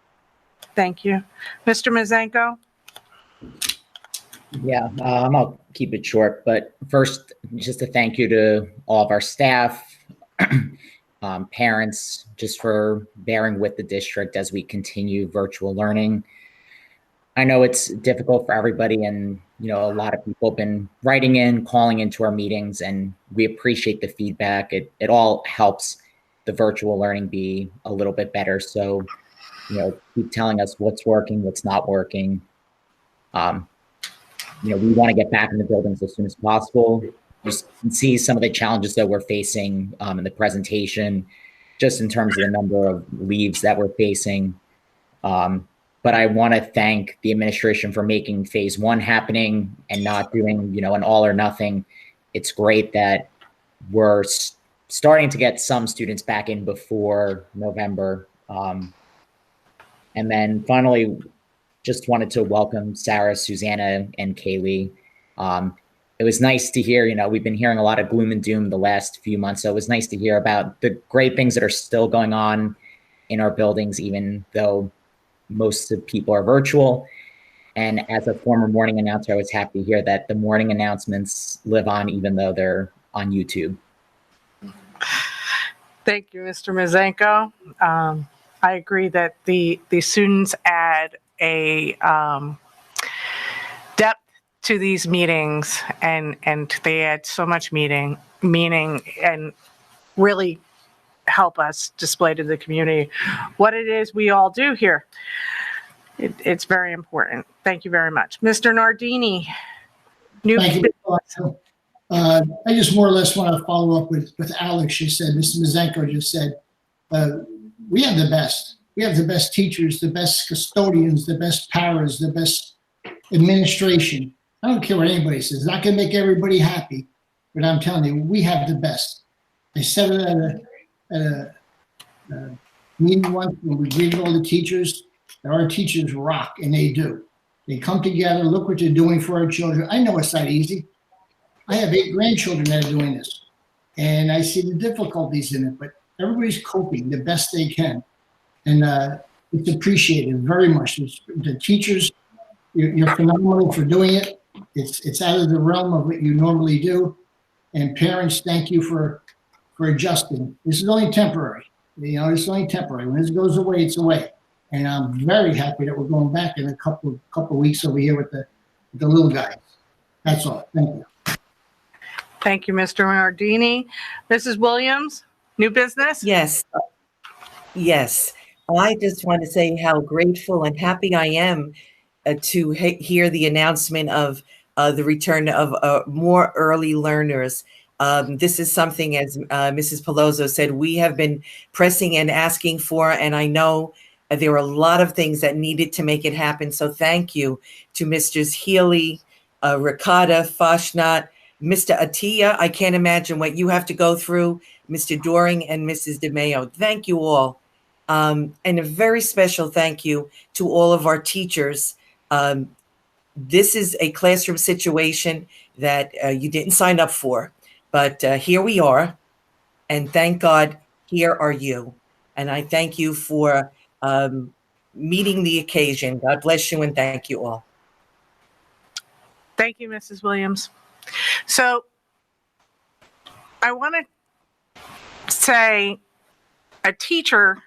Thank you. Mr. Mazenko? Yeah, I'll keep it short, but first, just a thank you to all of our staff, parents, just for bearing with the district as we continue virtual learning. I know it's difficult for everybody, and a lot of people have been writing in, calling into our meetings, and we appreciate the feedback. It all helps the virtual learning be a little bit better. So, keep telling us what's working, what's not working. We want to get back in the buildings as soon as possible. You can see some of the challenges that we're facing in the presentation, just in terms of the number of leaves that we're facing. But I want to thank the administration for making phase 1 happening and not doing, an all or nothing. It's great that we're starting to get some students back in before November. And then finally, just wanted to welcome Sarah, Susanna, and Kaylee. It was nice to hear, we've been hearing a lot of gloom and doom the last few months. So it was nice to hear about the great things that are still going on in our buildings, even though, most of people are virtual. And as a former morning announcer, I was happy to hear that the morning announcements live on, even though they're on YouTube. Thank you, Mr. Mazenko. I agree that the students add a depth to these meetings, and they add so much meaning, and really help us display to the community what it is we all do here. It's very important. Thank you very much. Mr. Nardini. Thank you. I just more or less want to follow up with Alex. She said, Mr. Mazenko just said, we have the best. We have the best teachers, the best custodians, the best paras, the best administration. I don't care what anybody says. It's not going to make everybody happy, but I'm telling you, we have the best. I said it at a meeting once when we greeted all the teachers, that our teachers rock, and they do. They come together, look what they're doing for our children. I know it's not easy. I have 8 grandchildren that are doing this, and I see the difficulties in it, but everybody's coping the best they can. And it's appreciated very much. The teachers, you're phenomenal for doing it. It's out of the realm of what you normally do. And parents, thank you for adjusting. This is only temporary. It's only temporary. When this goes away, it's away. And I'm very happy that we're going back in a couple of weeks over here with the little guys. That's all. Thank you. Thank you, Mr. Nardini. Mrs. Williams, new business? Yes. Yes. I just want to say how grateful and happy I am to hear the announcement of the return of more early learners. This is something, as Mrs. Peloso said, we have been pressing and asking for, and I know there were a lot of things that needed to make it happen. So thank you to Mrs. Healy, Ricotta, Fashnot, Mr. Atiyah. I can't imagine what you have to go through, Mr. Doring and Mrs. DeMayo. Thank you all. And a very special thank you to all of our teachers. This is a classroom situation that you didn't sign up for, but here we are. And thank God, here are you. And I thank you for meeting the occasion. God bless you and thank you all. Thank you, Mrs. Williams. So I want to say a teacher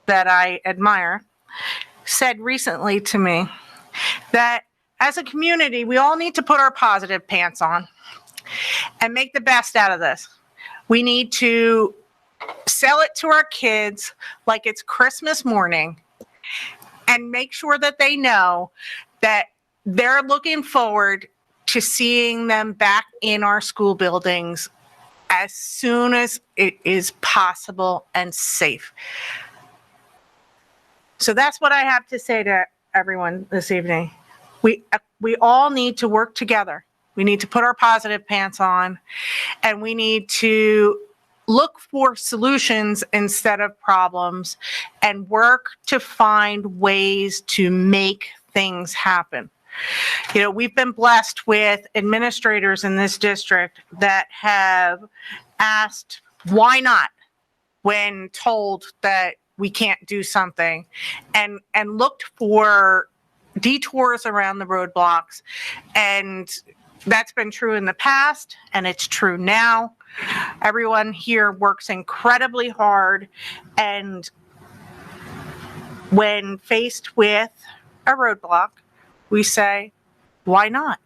that I admire said recently to me that as a community, we all need to put our positive pants on and make the best out of this. We need to sell it to our kids like it's Christmas morning and make sure that they know that they're looking forward to seeing them back in our school buildings as soon as it is possible and safe. So that's what I have to say to everyone this evening. We all need to work together. We need to put our positive pants on, and we need to look for solutions instead of problems and work to find ways to make things happen. We've been blessed with administrators in this district that have asked, why not, when told that we can't do something, and looked for detours around the roadblocks. And that's been true in the past, and it's true now. Everyone here works incredibly hard, and when faced with a roadblock, we say, why not?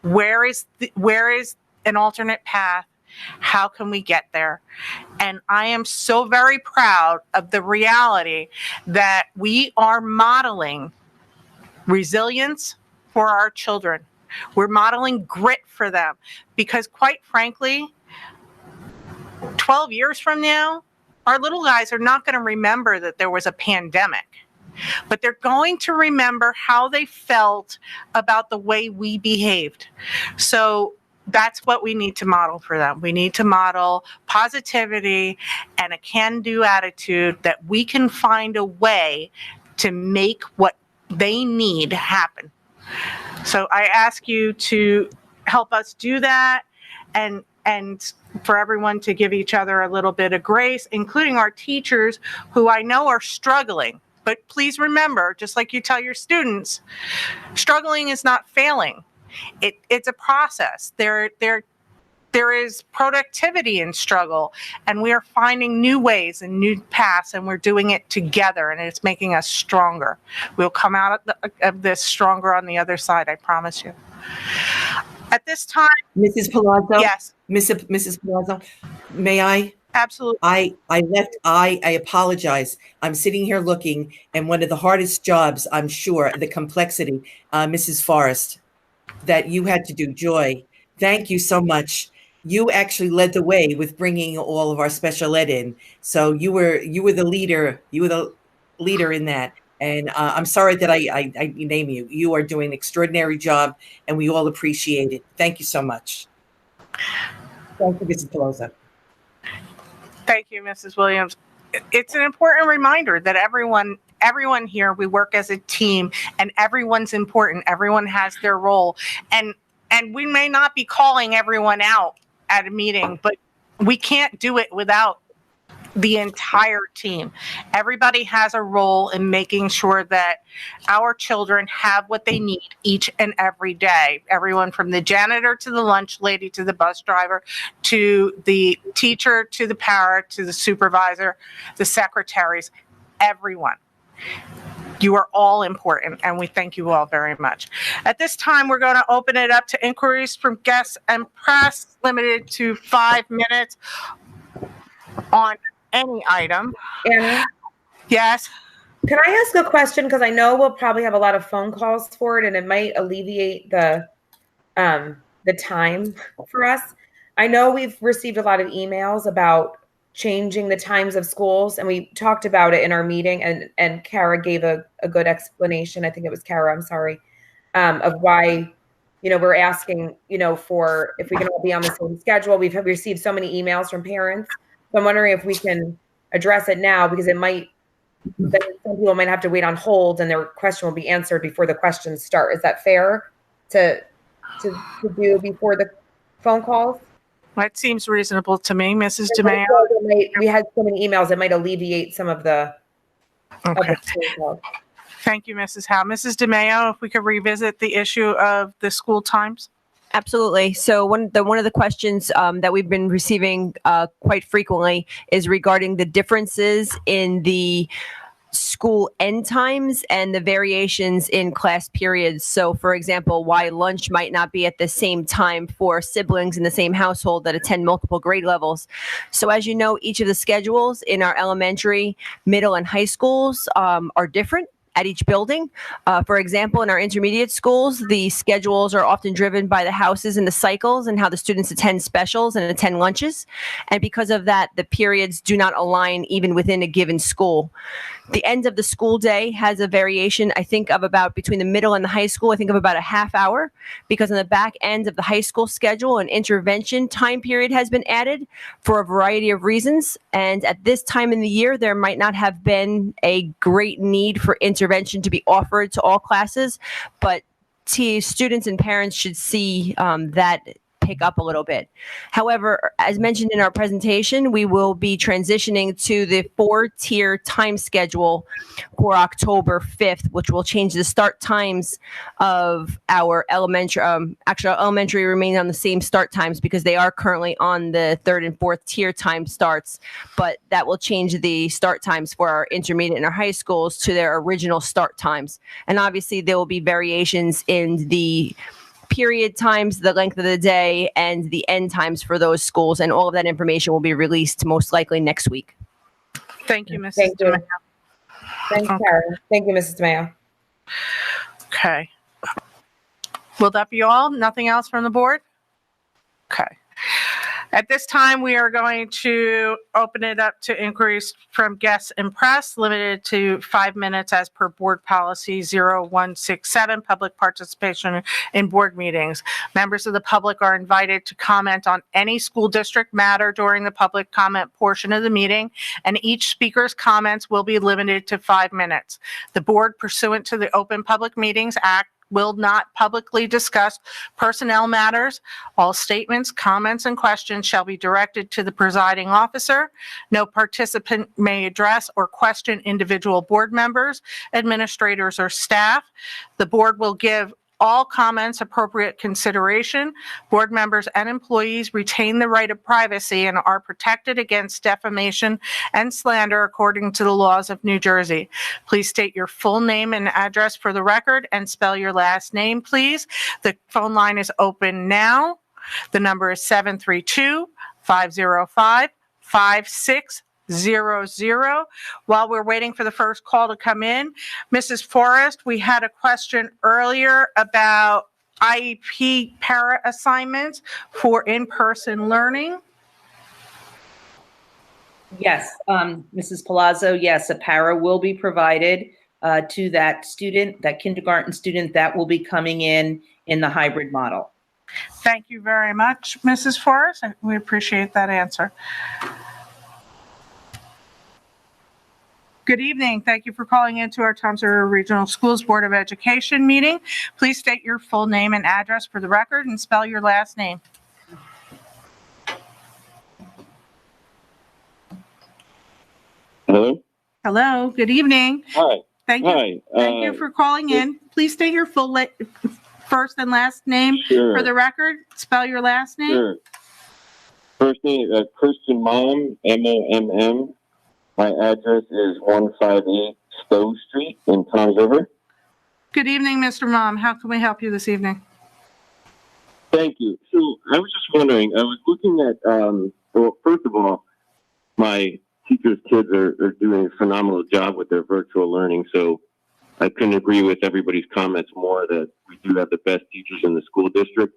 Where is an alternate path? How can we get there? And I am so very proud of the reality that we are modeling resilience for our children. We're modeling grit for them because, quite frankly, 12 years from now, our little guys are not going to remember that there was a pandemic, but they're going to remember how they felt about the way we behaved. So that's what we need to model for them. We need to model positivity and a can-do attitude that we can find a way to make what they need happen. So I ask you to help us do that, and for everyone to give each other a little bit of grace, including our teachers who I know are struggling But please remember, just like you tell your students, struggling is not failing. It's a process. There is productivity in struggle, and we are finding new ways and new paths, and we're doing it together, and it's making us stronger. We'll come out of this stronger on the other side, I promise you. At this time, Mrs. Palazzo? Yes. Mrs. Palazzo, may I? Absolutely. I apologize. I'm sitting here looking, and one of the hardest jobs, I'm sure, the complexity, Mrs. Forrest, that you had to do. Joy, thank you so much. You actually led the way with bringing all of our special ed in. So you were the leader. You were the leader in that. And I'm sorry that I name you. You are doing an extraordinary job, and we all appreciate it. Thank you so much. Thank you, Mrs. Pelosa. Thank you, Mrs. Williams. It's an important reminder that everyone here, we work as a team, and everyone's important. Everyone has their role. And we may not be calling everyone out at a meeting, but we can't do it without the entire team. Everybody has a role in making sure that our children have what they need each and every day. Everyone from the janitor to the lunch lady to the bus driver to the teacher to the para to the supervisor, the secretaries, everyone. You are all important, and we thank you all very much. At this time, we're going to open it up to inquiries from guests and press, limited to 5 minutes on any item. Anna? Yes. Can I ask a question? Because I know we'll probably have a lot of phone calls for it, and it might alleviate the time for us. I know we've received a lot of emails about changing the times of schools, and we talked about it in our meeting, and Kara gave a good explanation. I think it was Kara, I'm sorry, of why, we're asking, for if we can all be on the same schedule. We've received so many emails from parents. So I'm wondering if we can address it now, because it might, then some people might have to wait on hold and their question will be answered before the questions start. Is that fair to do before the phone calls? That seems reasonable to me, Mrs. DeMayo. We had so many emails, it might alleviate some of the. Okay. Thank you, Mrs. Howe. Mrs. DeMayo, if we could revisit the issue of the school times. Absolutely. So one of the questions that we've been receiving quite frequently is regarding the differences in the school end times and the variations in class periods. So, for example, why lunch might not be at the same time for siblings in the same household that attend multiple grade levels. So, as you know, each of the schedules in our elementary, middle, and high schools are different at each building. For example, in our intermediate schools, the schedules are often driven by the houses and the cycles and how the students attend specials and attend lunches. And because of that, the periods do not align even within a given school. The end of the school day has a variation, I think, of about between the middle and the high school, I think of about a half hour, because on the back end of the high school schedule, an intervention time period has been added for a variety of reasons. And at this time in the year, there might not have been a great need for intervention to be offered to all classes, but students and parents should see that pick up a little bit. However, as mentioned in our presentation, we will be transitioning to the 4-tier time schedule for October 5th, which will change the start times of our elementary. Actually, our elementary remain on the same start times because they are currently on the 3rd and 4th tier time starts, but that will change the start times for our intermediate and our high schools to their original start times. And obviously, there will be variations in the period times, the length of the day, and the end times for those schools. And all of that information will be released most likely next week. Thank you, Mrs. Thank you. DeMayo. Thanks, Kara. Thank you, Mrs. DeMayo. Okay. Will that be all? Nothing else from the board? Okay. At this time, we are going to open it up to inquiries from guests and press, limited to 5 minutes as per board policy 0167, public participation in board meetings. Members of the public are invited to comment on any school district matter during the public comment portion of the meeting, and each speaker's comments will be limited to 5 minutes. The board, pursuant to the Open Public Meetings Act, will not publicly discuss personnel matters. All statements, comments, and questions shall be directed to the presiding officer. No participant may address or question individual board members, administrators, or staff. The board will give all comments appropriate consideration. Board members and employees retain the right of privacy and are protected against defamation and slander according to the laws of New Jersey. Please state your full name and address for the record and spell your last name, please. The phone line is open now. The number is 732-505-5600. While we're waiting for the first call to come in, Mrs. Forrest, we had a question earlier about IEP para assignments for in-person learning. Yes, Mrs. Palazzo, yes, a para will be provided to that student, that kindergarten student that will be coming in the hybrid model. Thank you very much, Mrs. Forrest. We appreciate that answer. Good evening. Thank you for calling into our Toms River Regional Schools Board of Education meeting. Please state your full name and address for the record and spell your last name. Hello? Hello, good evening. Hi. Thank you. Thank you for calling in. Please state your full first and last name for the record. Spell your last name. Sure. First name, Christian Mom, M-O-M-M. My address is 158 Stowe Street in Toms River. Good evening, Mr. Mom. How can we help you this evening? Thank you. So I was just wondering, I was looking at, well, first of all, my teachers' kids are doing a phenomenal job with their virtual learning. So I couldn't agree with everybody's comments more that we do have the best teachers in the school district.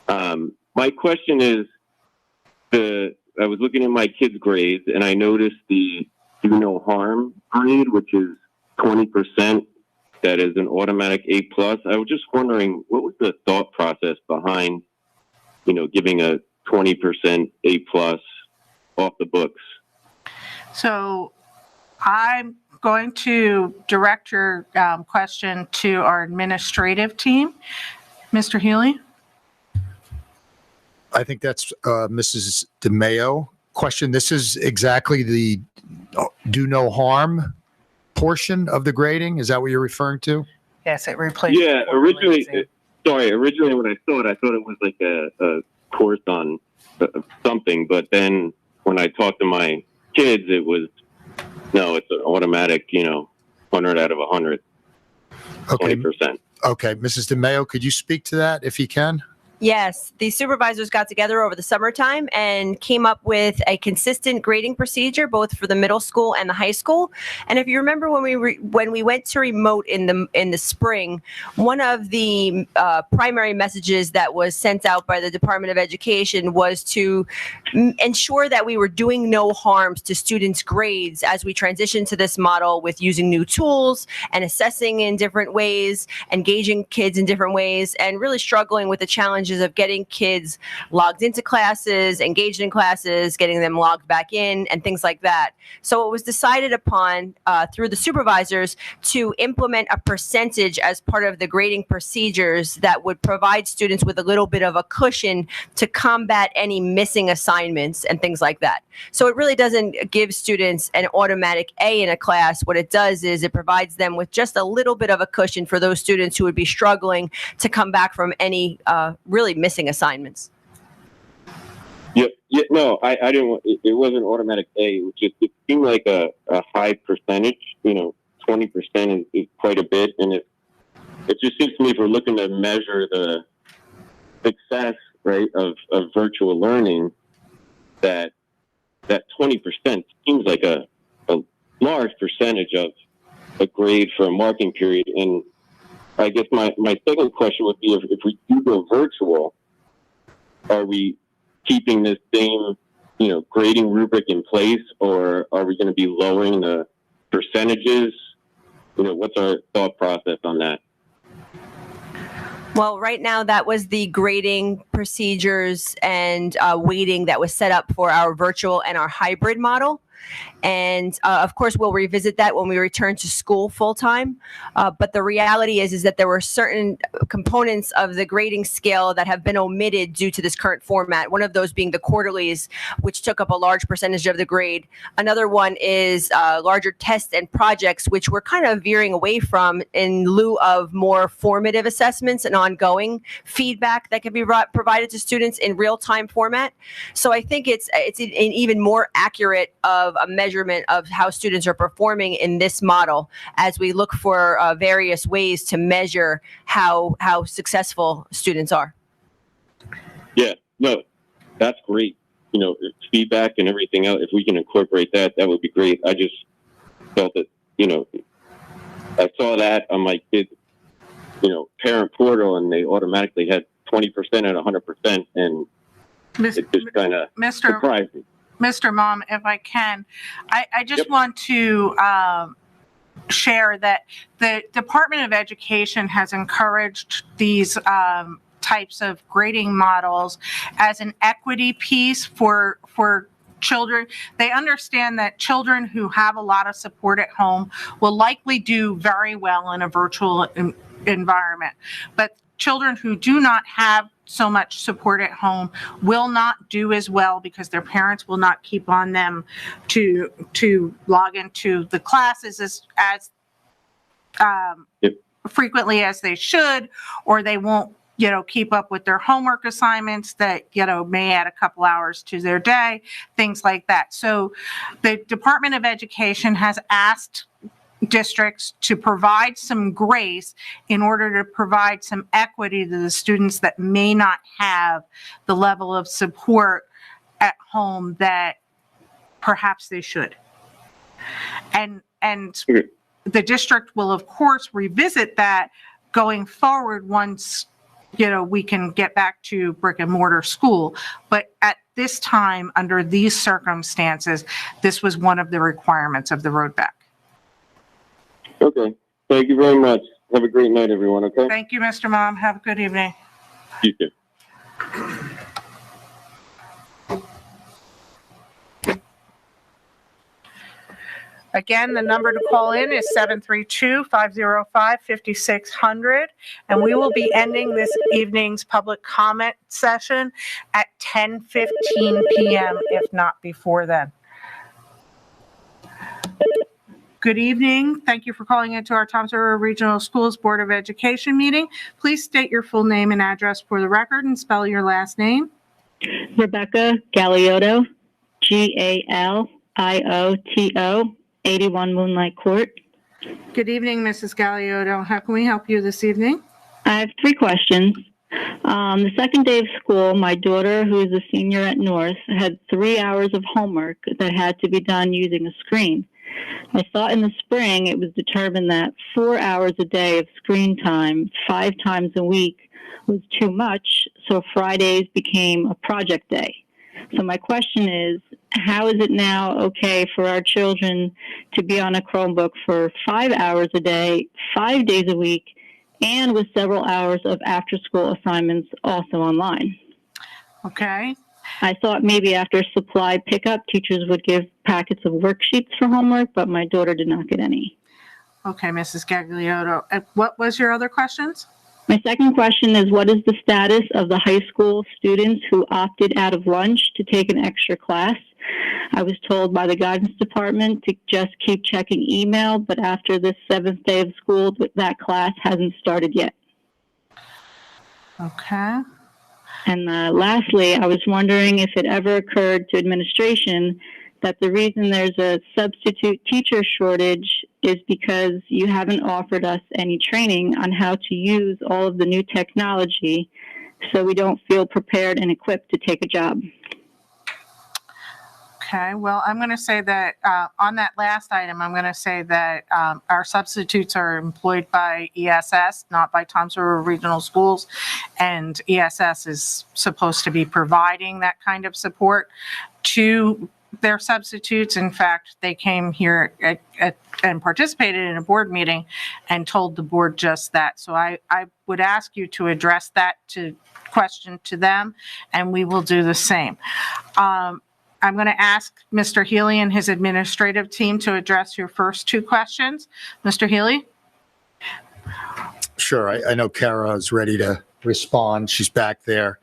My question is, I was looking at my kids' grades, and I noticed the do no harm grade, which is 20%. That is an automatic A+. I was just wondering, what was the thought process behind, giving a 20% A+ off the books? So I'm going to direct your question to our administrative team. Mr. Healy? I think that's Mrs. DeMayo question. This is exactly the do no harm portion of the grading. Is that what you're referring to? Yes, it replaced. Yeah, originally when I saw it was like a course on something. But then when I talked to my kids, it's an automatic, 100 out of 100, Okay. 20%. Okay. Mrs. DeMayo, could you speak to that if you can? Yes, the supervisors got together over the summertime and came up with a consistent grading procedure, both for the middle school and the high school. And if you remember when we went to remote in the spring, one of the primary messages that was sent out by the Department of Education was to ensure that we were doing no harms to students' grades as we transition to this model with using new tools and assessing in different ways, engaging kids in different ways, and really struggling with the challenges of getting kids logged into classes, engaged in classes, getting them logged back in, and things like that. So it was decided upon through the supervisors to implement a percentage as part of the grading procedures that would provide students with a little bit of a cushion to combat any missing assignments and things like that. So it really doesn't give students an automatic A in a class. What it does is it provides them with just a little bit of a cushion for those students who would be struggling to come back from any really missing assignments. Yeah, no, I didn't. It wasn't automatic A. It seemed like a high percentage. 20% is quite a bit, and it just seems to me if we're looking to measure the success, right, of virtual learning, that 20% seems like a large percentage of a grade for a marking period. And I guess my second question would be if we do go virtual, are we keeping this same, grading rubric in place, or are we going to be lowering the percentages? What's our thought process on that? Well, right now, that was the grading procedures and weighting that was set up for our virtual and our hybrid model. And of course, we'll revisit that when we return to school full time. But the reality is that there were certain components of the grading scale that have been omitted due to this current format. One of those being the quarterlies, which took up a large percentage of the grade. Another one is larger tests and projects, which we're kind of veering away from in lieu of more formative assessments and ongoing feedback that can be provided to students in real-time format. So I think it's an even more accurate of a measurement of how students are performing in this model as we look for various ways to measure how successful students are. Yeah, no, that's great. You know, feedback and everything else, if we can incorporate that, that would be great. I just felt that, you know, I saw that on my kids, you know, parent portal, and they automatically had 20% and 100%, and it just kind of surprised me. Mr. Mom, if I can, I just want to share that the Department of Education has encouraged these types of grading models as an equity piece for children. They understand that children who have a lot of support at home will likely do very well in a virtual environment, but children who do not have so much support at home will not do as well because their parents will not keep on them to log into the classes as frequently as they should, or they won't, you know, keep up with their homework assignments that, you know, may add a couple hours to their day, things like that. So the Department of Education has asked districts to provide some grace in order to provide some equity to the students that may not have the level of support at home that perhaps they should. And the district will, of course, revisit that going forward once, you know, we can get back to brick and mortar school. But at this time, under these circumstances, this was one of the requirements of the road back. Okay. Thank you very much. Have a great night, everyone. Okay. Thank you, Mr. Mom. Have a good evening. You too. Again, the number to call in is 732-505-5600, and we will be ending this evening's public comment session at 10:15 p.m., if not before then. Good evening. Thank you for calling into our Toms River Regional Schools Board of Education meeting. Please state your full name and address for the record and spell your last name. Rebecca Galiotto, Galioto, 81 Moonlight Court. Good evening, Mrs. Galiotto. How can we help you this evening? I have 3 questions. The second day of school, my daughter, who is a senior at North, had 3 hours of homework that had to be done using a screen. I thought in the spring it was determined that 4 hours a day of screen time, 5 times a week, was too much, so Fridays became a project day. So my question is, how is it now okay for our children to be on a Chromebook for 5 hours a day, 5 days a week, and with several hours of after-school assignments also online? Okay. I thought maybe after supply pickup, teachers would give packets of worksheets for homework, but my daughter did not get any. Okay, Mrs. Gagliotto. What was your other questions? My second question is, what is the status of the high school students who opted out of lunch to take an extra class? I was told by the guidance department to just keep checking email, but after this 7th day of school, that class hasn't started yet. Okay. And lastly, I was wondering if it ever occurred to administration that the reason there's a substitute teacher shortage is because you haven't offered us any training on how to use all of the new technology, so we don't feel prepared and equipped to take a job. Okay, well, I'm going to say that on that last item, I'm going to say that our substitutes are employed by ESS, not by Toms River Regional Schools, and ESS is supposed to be providing that kind of support to their substitutes. In fact, they came here and participated in a board meeting and told the board just that. So I would ask you to address that question to them, and we will do the same. I'm going to ask Mr. Healy and his administrative team to address your first two questions. Mr. Healy? Sure. I know Kara is ready to respond. She's back there.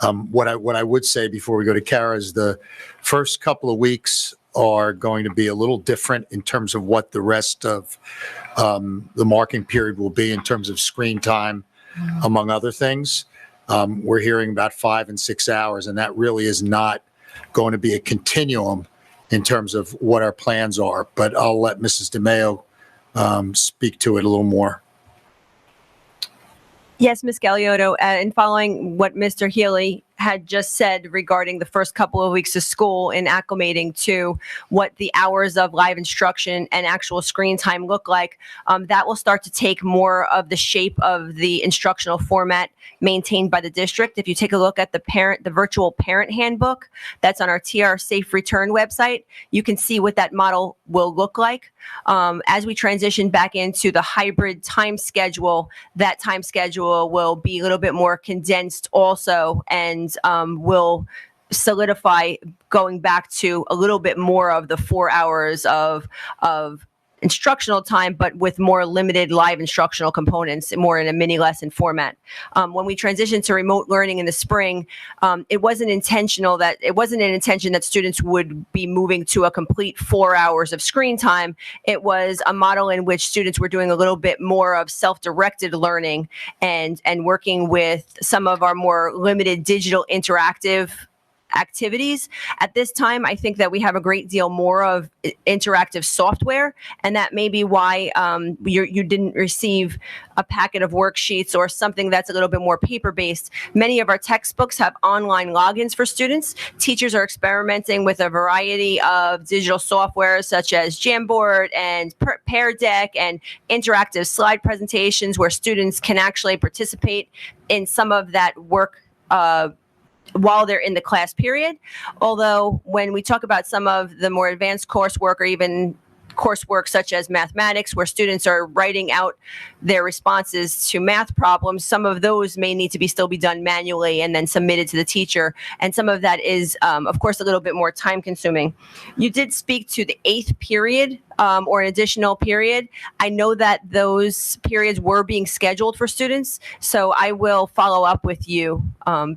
What I would say before we go to Kara is the first couple of weeks are going to be a little different in terms of what the rest of the marking period will be in terms of screen time, among other things. We're hearing about 5 and 6 hours, and that really is not going to be a continuum in terms of what our plans are. But I'll let Mrs. DeMeo speak to it a little more. Yes, Ms. Galiotto, and following what Mr. Healy had just said regarding the first couple of weeks of school and acclimating to what the hours of live instruction and actual screen time look like, that will start to take more of the shape of the instructional format maintained by the district. If you take a look at the virtual parent handbook that's on our TR Safe Return website, you can see what that model will look like. As we transition back into the hybrid time schedule, that time schedule will be a little bit more condensed also, and will solidify going back to a little bit more of the 4 hours of instructional time, but with more limited live instructional components, more in a mini lesson format. When we transitioned to remote learning in the spring, it wasn't an intention that students would be moving to a complete 4 hours of screen time. It was a model in which students were doing a little bit more of self-directed learning and working with some of our more limited digital interactive activities. At this time, I think that we have a great deal more of interactive software, and that may be why you didn't receive a packet of worksheets or something that's a little bit more paper-based. Many of our textbooks have online logins for students. Teachers are experimenting with a variety of digital software such as Jamboard and Pear Deck and interactive slide presentations where students can actually participate in some of that work while they're in the class period. Although when we talk about some of the more advanced coursework or even coursework such as mathematics, where students are writing out their responses to math problems, some of those may need to still be done manually and then submitted to the teacher. And some of that is, of course, a little bit more time consuming. You did speak to the 8th period or an additional period. I know that those periods were being scheduled for students, so I will follow up with you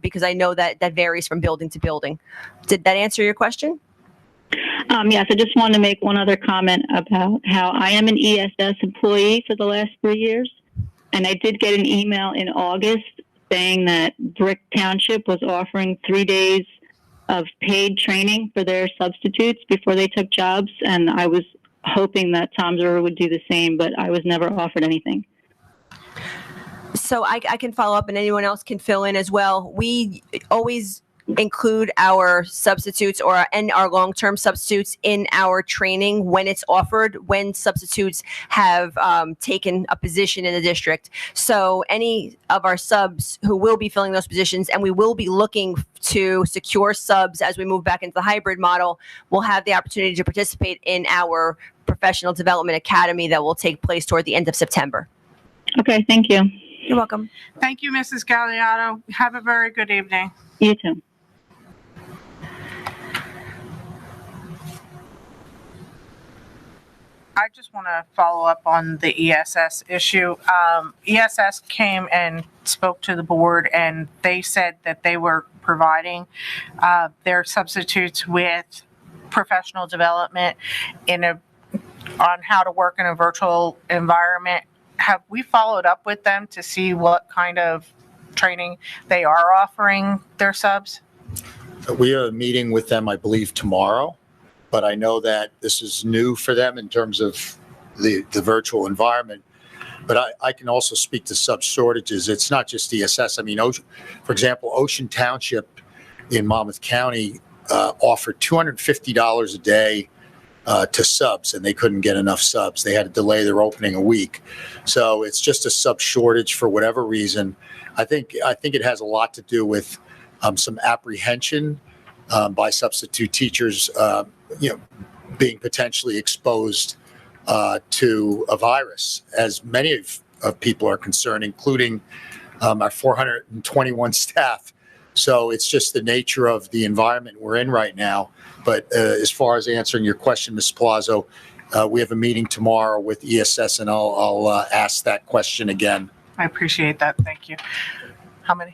because I know that that varies from building to building. Did that answer your question? Yes, I just wanted to make one other comment about how I am an ESS employee for the last 3 years. And I did get an email in August saying that Brick Township was offering 3 days of paid training for their substitutes before they took jobs. And I was hoping that Toms River would do the same, but I was never offered anything. So I can follow up and anyone else can fill in as well. We always include our substitutes and our long-term substitutes in our training when it's offered, when substitutes have taken a position in the district. So any of our subs who will be filling those positions, and we will be looking to secure subs as we move back into the hybrid model, will have the opportunity to participate in our professional development academy that will take place toward the end of September. Okay, thank you. You're welcome. Thank you, Mrs. Galiotto. Have a very good evening. You too. I just want to follow up on the ESS issue. ESS came and spoke to the board, and they said that they were providing their substitutes with professional development on how to work in a virtual environment. Have we followed up with them to see what kind of training they are offering their subs? We are meeting with them, I believe, tomorrow. But I know that this is new for them in terms of the virtual environment. But I can also speak to sub shortages. It's not just ESS. I mean, for example, Ocean Township in Monmouth County offered $250 a day to subs, and they couldn't get enough subs. They had to delay their opening a week. So it's just a sub shortage for whatever reason. I think it has a lot to do with some apprehension by substitute teachers, being potentially exposed to a virus, as many of people are concerned, including our 421 staff. So it's just the nature of the environment we're in right now. But as far as answering your question, Ms. Palazzo, we have a meeting tomorrow with ESS, and I'll ask that question again. I appreciate that. Thank you. How many?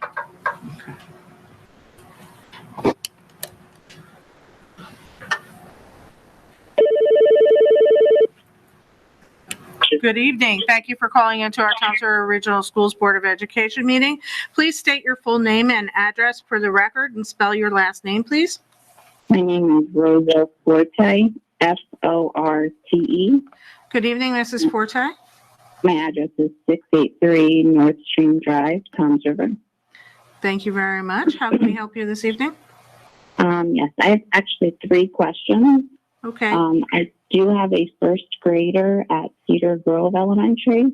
Good evening. Thank you for calling into our Toms River Regional Schools Board of Education meeting. Please state your full name and address for the record and spell your last name, please. My name is Rosa Forte, Forte. Good evening, Mrs. Forte. My address is 683 North Stream Drive, Toms River. Thank you very much. How can we help you this evening? Yes, I have actually 3 questions. Okay. I do have a first grader at Cedar Grove Elementary.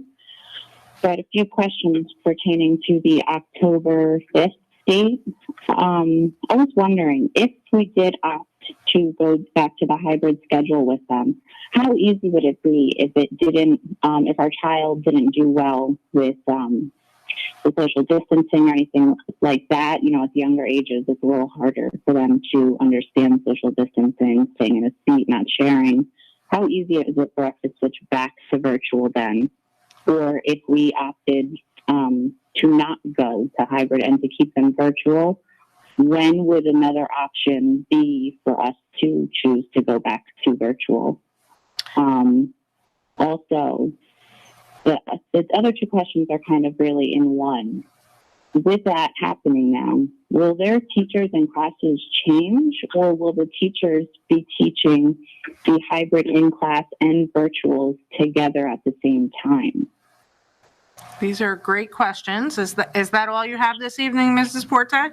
So I had a few questions pertaining to the October 5th date. I was wondering if we did opt to go back to the hybrid schedule with them, how easy would it be if it didn't, if our child didn't do well with the social distancing or anything like that? You know, at the younger ages, it's a little harder for them to understand social distancing, staying in a seat, not sharing. How easy is it for us to switch back to virtual then? Or if we opted to not go to hybrid and to keep them virtual, when would another option be for us to choose to go back to virtual? Also, the other 2 questions are kind of really in one. With that happening now, will their teachers and classes change, or will the teachers be teaching the hybrid in-class and virtuals together at the same time? These are great questions. Is that all you have this evening, Mrs. Forte?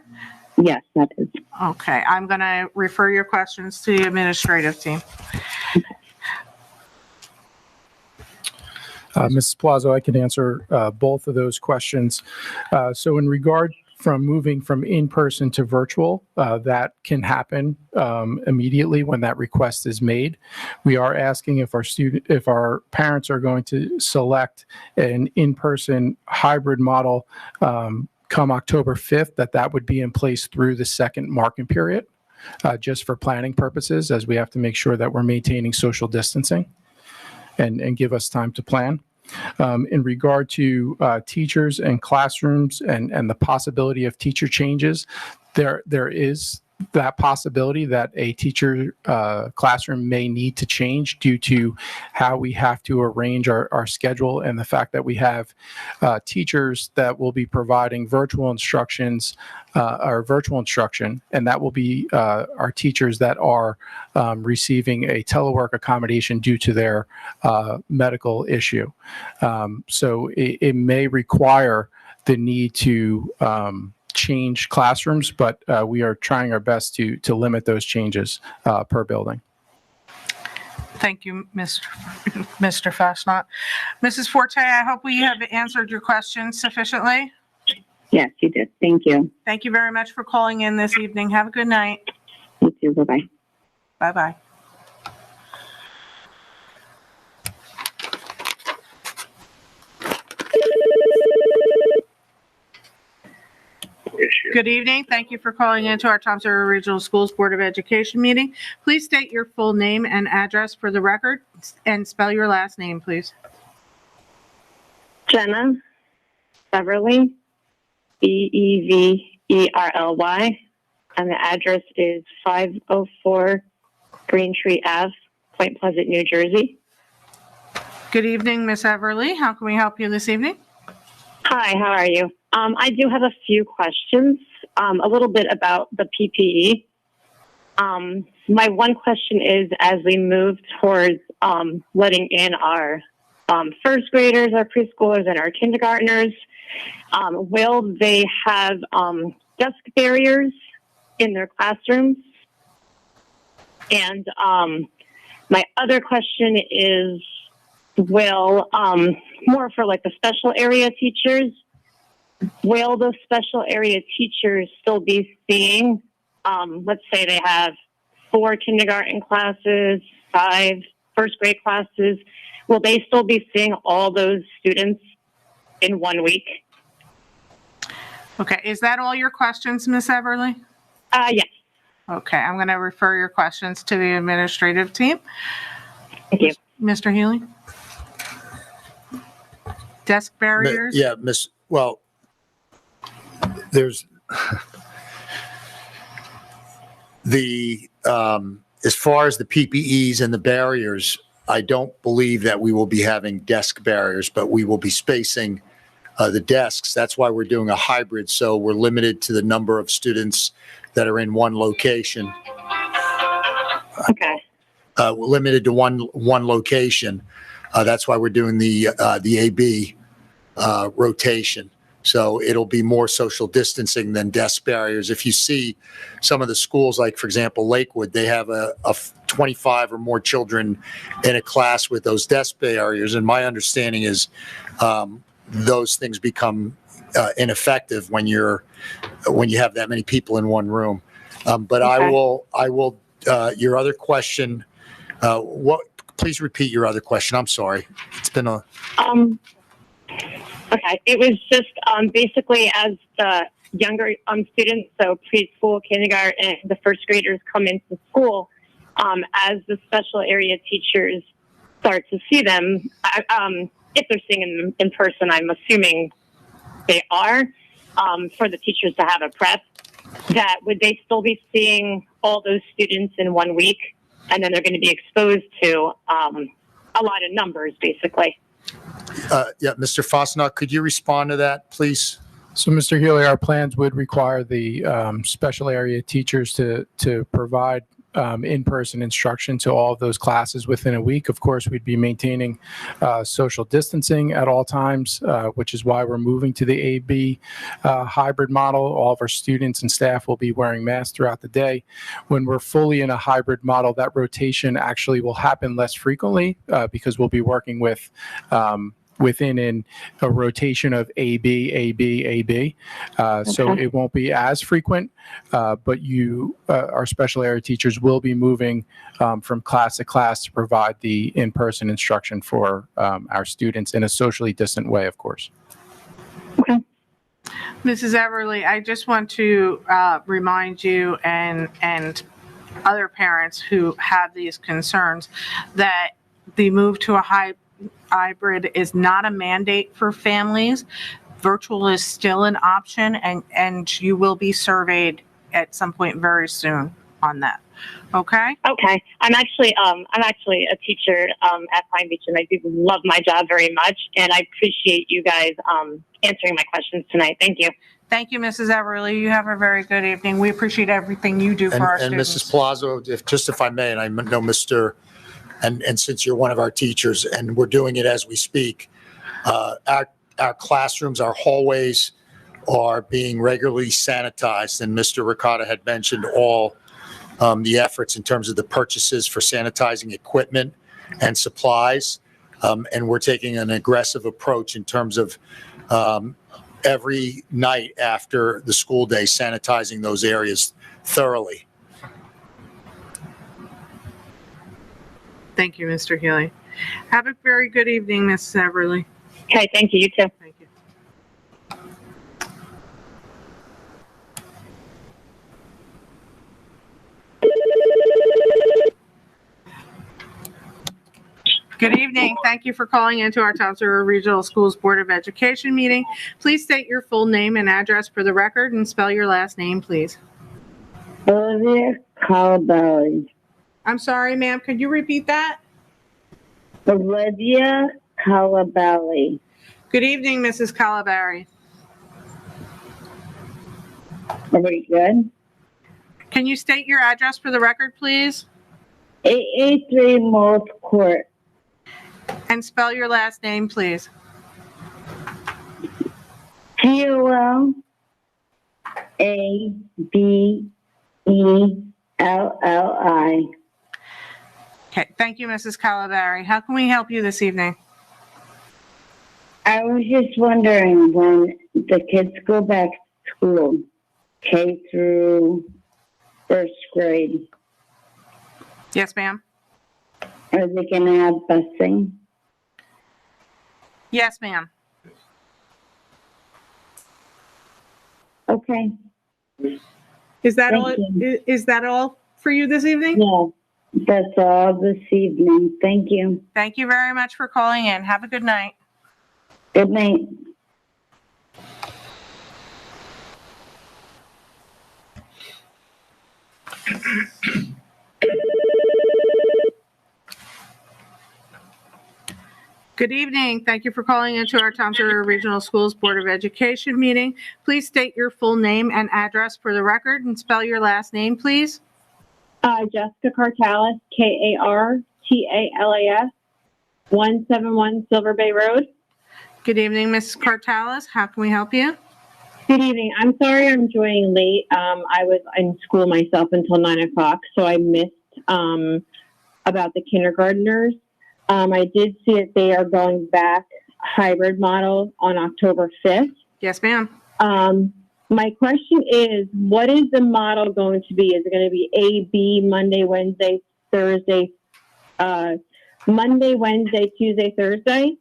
Yes, that is. Okay, I'm going to refer your questions to the administrative team. Mrs. Palazzo, I can answer both of those questions. So in regard from moving from in-person to virtual, that can happen immediately when that request is made. We are asking if our parents are going to select an in-person hybrid model come October 5th, that would be in place through the second marking period, just for planning purposes, as we have to make sure that we're maintaining social distancing and give us time to plan. In regard to teachers and classrooms and the possibility of teacher changes, there is that possibility that a teacher classroom may need to change due to how we have to arrange our schedule, and the fact that we have teachers that will be providing virtual instructions or virtual instruction, and that will be our teachers that are receiving a telework accommodation due to their medical issue. So it may require the need to change classrooms, but we are trying our best to limit those changes per building. Thank you, Mr. Fashnot. Mrs. Forte, I hope we have answered your questions sufficiently. Yes, you did. Thank you. Thank you very much for calling in this evening. Have a good night. You too. Bye-bye. Bye-bye. Good evening. Thank you for calling into our Toms River Regional Schools Board of Education meeting. Please state your full name and address for the record and spell your last name, please. Jenna Beverly, Beverly, and the address is 504 Green Tree Ave, Point Pleasant, New Jersey. Good evening, Miss Everly. How can we help you this evening? Hi, how are you? I do have a few questions, a little bit about the PPE. My one question is, as we move towards letting in our first graders, our preschoolers, and our kindergartners, will they have desk barriers in their classrooms? And my other question is, will, more for like the special area teachers, will those special area teachers still be seeing, let's say they have 4 kindergarten classes, 5 first grade classes, will they still be seeing all those students in 1 week? Okay, is that all your questions, Ms. Everly? Yes. Okay, I'm going to refer your questions to the administrative team. Thank you. Mr. Healy? Desk barriers? Yeah, well, there's as far as the PPEs and the barriers, I don't believe that we will be having desk barriers, but we will be spacing the desks. That's why we're doing a hybrid. So we're limited to the number of students that are in one location. Okay. We're limited to one location. That's why we're doing the AB rotation. So it'll be more social distancing than desk barriers. If you see some of the schools, like for example, Lakewood, they have a 25 or more children in a class with those desk barriers. And my understanding is those things become ineffective when you have that many people in one room. But okay. I will. Your other question. Please repeat your other question. I'm sorry. It's been a. Okay, it was just basically as the younger students, so preschool, kindergarten, and the first graders come into school, as the special area teachers start to see them, if they're seeing them in person, I'm assuming they are, for the teachers to have a prep, that would they still be seeing all those students in 1 week, and then they're going to be exposed to a lot of numbers, basically. Yeah, Mr. Fosnok, could you respond to that, please? So, Mr. Healy, our plans would require the special area teachers to provide in-person instruction to all of those classes within a week. Of course, we'd be maintaining social distancing at all times, which is why we're moving to the AB hybrid model. All of our students and staff will be wearing masks throughout the day. When we're fully in a hybrid model, that rotation actually will happen less frequently because we'll be working with within a rotation of AB, AB, AB. So it won't be as frequent, but our special area teachers will be moving from class to class to provide the in-person instruction for our students in a socially distant way, of course. Okay. Mrs. Everly, I just want to remind you and other parents who have these concerns that the move to a hybrid is not a mandate for families. Virtual is still an option, and you will be surveyed at some point very soon on that. Okay? Okay. I'm actually a teacher at Pine Beach, and I do love my job very much, and I appreciate you guys answering my questions tonight. Thank you. Thank you, Mrs. Everly. You have a very good evening. We appreciate everything you do for our students. And Mrs. Palazzo, if I may, and I know Mr. And since you're one of our teachers, and we're doing it as we speak, our classrooms, our hallways are being regularly sanitized. And Mr. Ricotta had mentioned all the efforts in terms of the purchases for sanitizing equipment and supplies. And we're taking an aggressive approach in terms of every night after the school day, sanitizing those areas thoroughly. Thank you, Mr. Healy. Have a very good evening, Mrs. Everly. Okay, thank you. You too. Thank you. Good evening. Thank you for calling into our Toms River Regional Schools Board of Education meeting. Please state your full name and address for the record and spell your last name, please. Olivia Calaballi. I'm sorry, ma'am. Could you repeat that? Olivia Calaballi. Good evening, Mrs. Calabarri. Are we good? Can you state your address for the record, please? 883 Moles Court. And spell your last name, please. Colabelli. Okay, thank you, Mrs. Calabarri. How can we help you this evening? I was just wondering, when the kids go back to school, K through first grade. Yes, ma'am. Are they going to have busing? Yes, ma'am. Okay. Is that all? Thank you. Is that all for you this evening? Yeah, that's all this evening. Thank you. Thank you very much for calling in. Have a good night. Good night. Good evening. Thank you for calling into our Toms River Regional Schools Board of Education meeting. Please state your full name and address for the record and spell your last name, please. Jessica Cartalis, Kartalas, 171 Silver Bay Road. Good evening, Mrs. Cartalis. How can we help you? Good evening. I'm sorry I'm joining late. I was in school myself until 9 o'clock, so I missed about the kindergartners. I did see that they are going back hybrid model on October 5th. Yes, ma'am. My question is, what is the model going to be? Is it going to be A, B, Monday, Wednesday, Thursday, Monday, Wednesday, Tuesday, Thursday?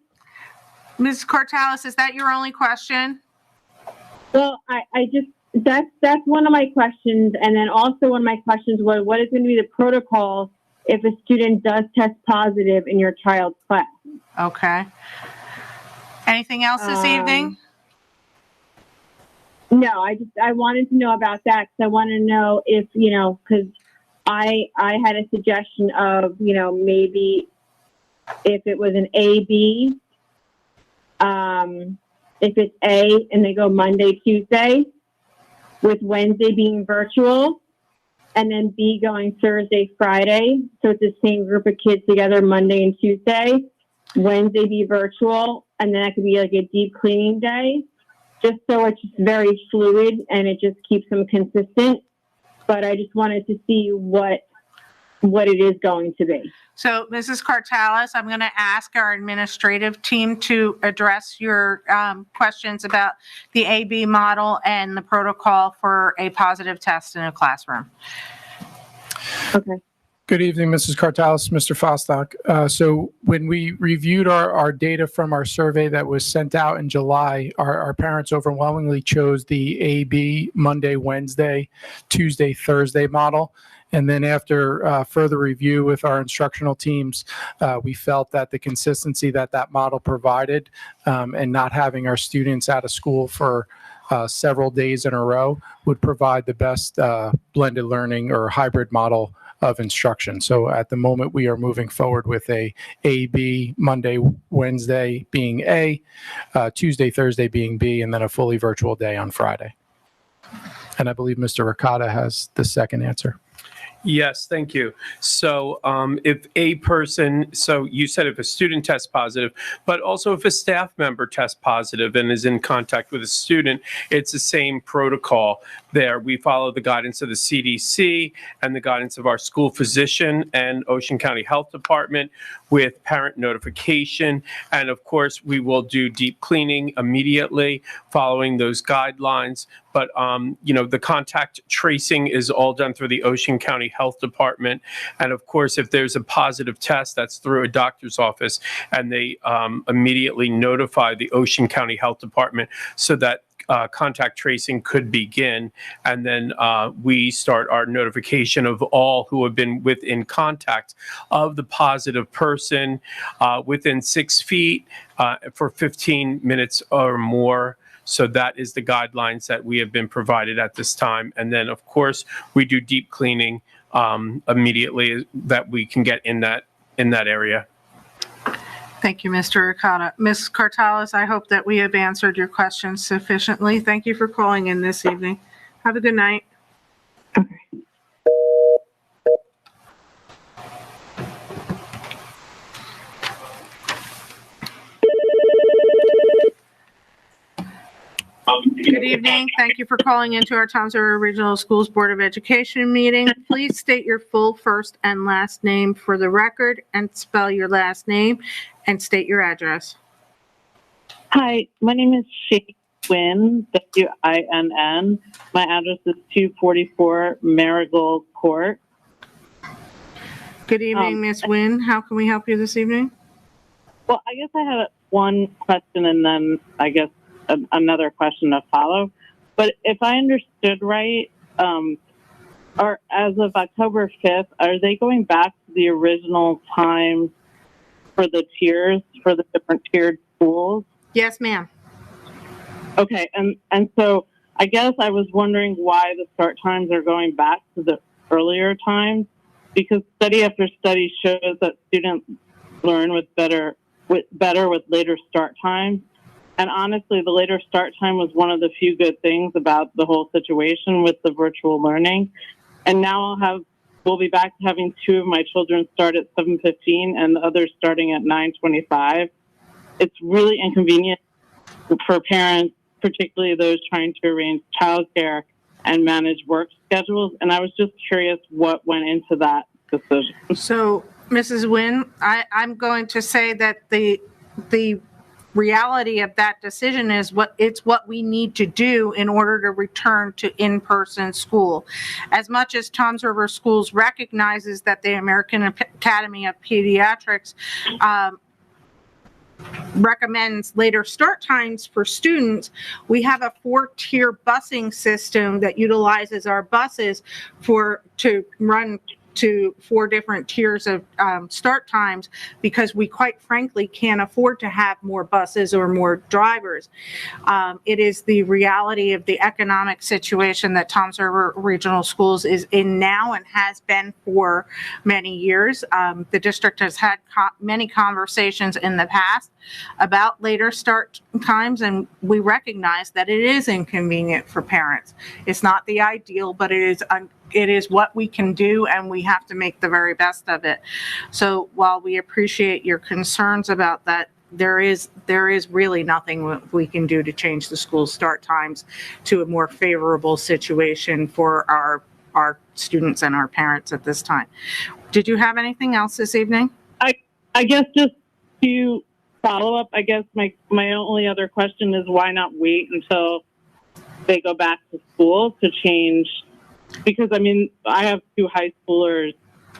Mrs. Cartalis, is that your only question? Well, I just, that's one of my questions. And then also one of my questions was, what is going to be the protocol if a student does test positive in your child's class? Okay. Anything else this evening? No, I wanted to know about that because I want to know if, because I had a suggestion of, maybe if it was an A, B, if it's A and they go Monday, Tuesday, with Wednesday being virtual, and then B going Thursday, Friday. So it's the same group of kids together Monday and Tuesday. Wednesday be virtual, and then that could be like a deep cleaning day, just so it's just very fluid and it just keeps them consistent. But I just wanted to see what it is going to be. So, Mrs. Cartalis, I'm going to ask our administrative team to address your questions about the AB model and the protocol for a positive test in a classroom. Okay. Good evening, Mrs. Cartalis, Mr. Fostock. So when we reviewed our data from our survey that was sent out in July, our parents overwhelmingly chose the AB Monday, Wednesday, Tuesday, Thursday model. And then after further review with our instructional teams, we felt that the consistency that model provided and not having our students out of school for several days in a row would provide the best blended learning or hybrid model of instruction. So at the moment, we are moving forward with a B, Monday, Wednesday being A, Tuesday, Thursday being B, and then a fully virtual day on Friday. And I believe Mr. Ricotta has the second answer. Yes, thank you. So if a person, so you said if a student tests positive, but also if a staff member tests positive and is in contact with a student, it's the same protocol there. We follow the guidance of the CDC and the guidance of our school physician and Ocean County Health Department with parent notification. And of course, we will do deep cleaning immediately following those guidelines. But, the contact tracing is all done through the Ocean County Health Department. And of course, if there's a positive test, that's through a doctor's office, and they immediately notify the Ocean County Health Department so that contact tracing could begin. And then we start our notification of all who have been within contact of the positive person within 6 feet for 15 minutes or more. So that is the guidelines that we have been provided at this time. And then, of course, we do deep cleaning immediately that we can get in that area. Thank you, Mr. Ricotta. Ms. Cartalis, I hope that we have answered your questions sufficiently. Thank you for calling in this evening. Have a good night. Good evening. Thank you for calling into our Toms River Regional Schools Board of Education meeting. Please state your full first and last name for the record and spell your last name and state your address. Hi, my name is Shane Wynn, W-I-N-N. My address is 244 Marigold Court. Good evening, Ms. Wynn. How can we help you this evening? Well, I guess I have one question and then I guess another question to follow. But if I understood right, or as of October 5th, are they going back to the original time for the tiers, for the different tiered schools? Yes, ma'am. Okay, and so I guess I was wondering why the start times are going back to the earlier times, because study after study shows that students learn better with later start times. And honestly, the later start time was one of the few good things about the whole situation with the virtual learning. And now we'll be back to having 2 of my children start at 7:15 and the others starting at 9:25. It's really inconvenient for parents, particularly those trying to arrange childcare and manage work schedules. And I was just curious what went into that decision. So, Mrs. Nguyen, I'm going to say that the reality of that decision is what we need to do in order to return to in-person school. As much as Toms River Schools recognizes that the American Academy of Pediatrics recommends later start times for students, we have a 4-tier busing system that utilizes our buses to run to 4 different tiers of start times, because we quite frankly can't afford to have more buses or more drivers. It is the reality of the economic situation that Toms River Regional Schools is in now and has been for many years. The district has had many conversations in the past about later start times, and we recognize that it is inconvenient for parents. It's not the ideal, but it is what we can do, and we have to make the very best of it. So while we appreciate your concerns about that, there is really nothing we can do to change the school start times to a more favorable situation for our students and our parents at this time. Did you have anything else this evening? I guess just to follow up, I guess my only other question is why not wait until they go back to school to change? Because I mean, I have 2 high schoolers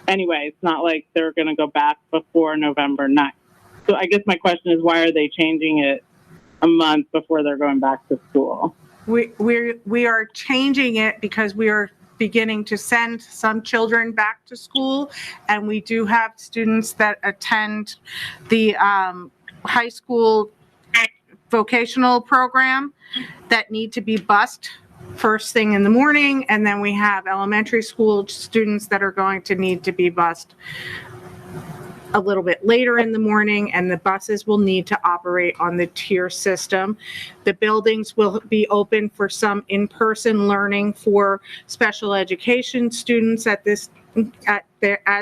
anyway. It's not like they're going to go back before November 9th. So I guess my question is, why are they changing it a month before they're going back to school? We are changing it because we are beginning to send some children back to school, and we do have students that attend the high school vocational program that need to be bused first thing in the morning, and then we have elementary school students that are going to need to be bused a little bit later in the morning, and the buses will need to operate on the tier system. The buildings will be open for some in-person learning for special education students as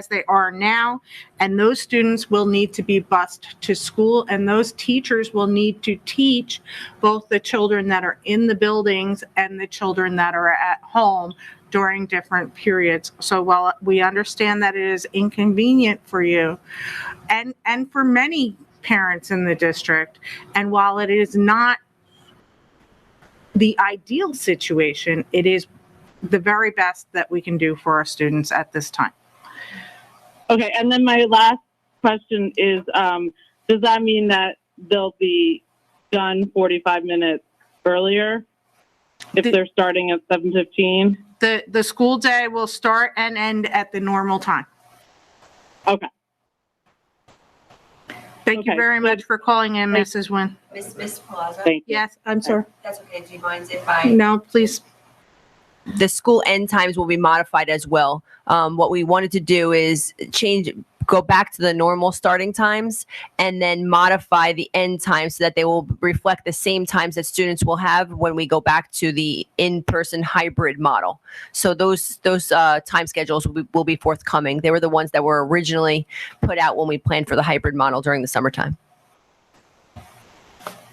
they are now, and those students will need to be bused to school, and those teachers will need to teach both the children that are in the buildings and the children that are at home during different periods. So while we understand that it is inconvenient for you and for many parents in the district, and while it is not the ideal situation, it is the very best that we can do for our students at this time. Okay, and then my last question is, does that mean that they'll be done 45 minutes earlier if they're starting at 7:15? The school day will start and end at the normal time. Okay. Thank you very much for calling in, Mrs. Nguyen. Miss Palazzo? Thank you. Yes, I'm sorry. That's okay. Do you mind if I? No, please. The school end times will be modified as well. What we wanted to do is go back to the normal starting times and then modify the end times so that they will reflect the same times that students will have when we go back to the in-person hybrid model. So those time schedules will be forthcoming. They were the ones that were originally put out when we planned for the hybrid model during the summertime.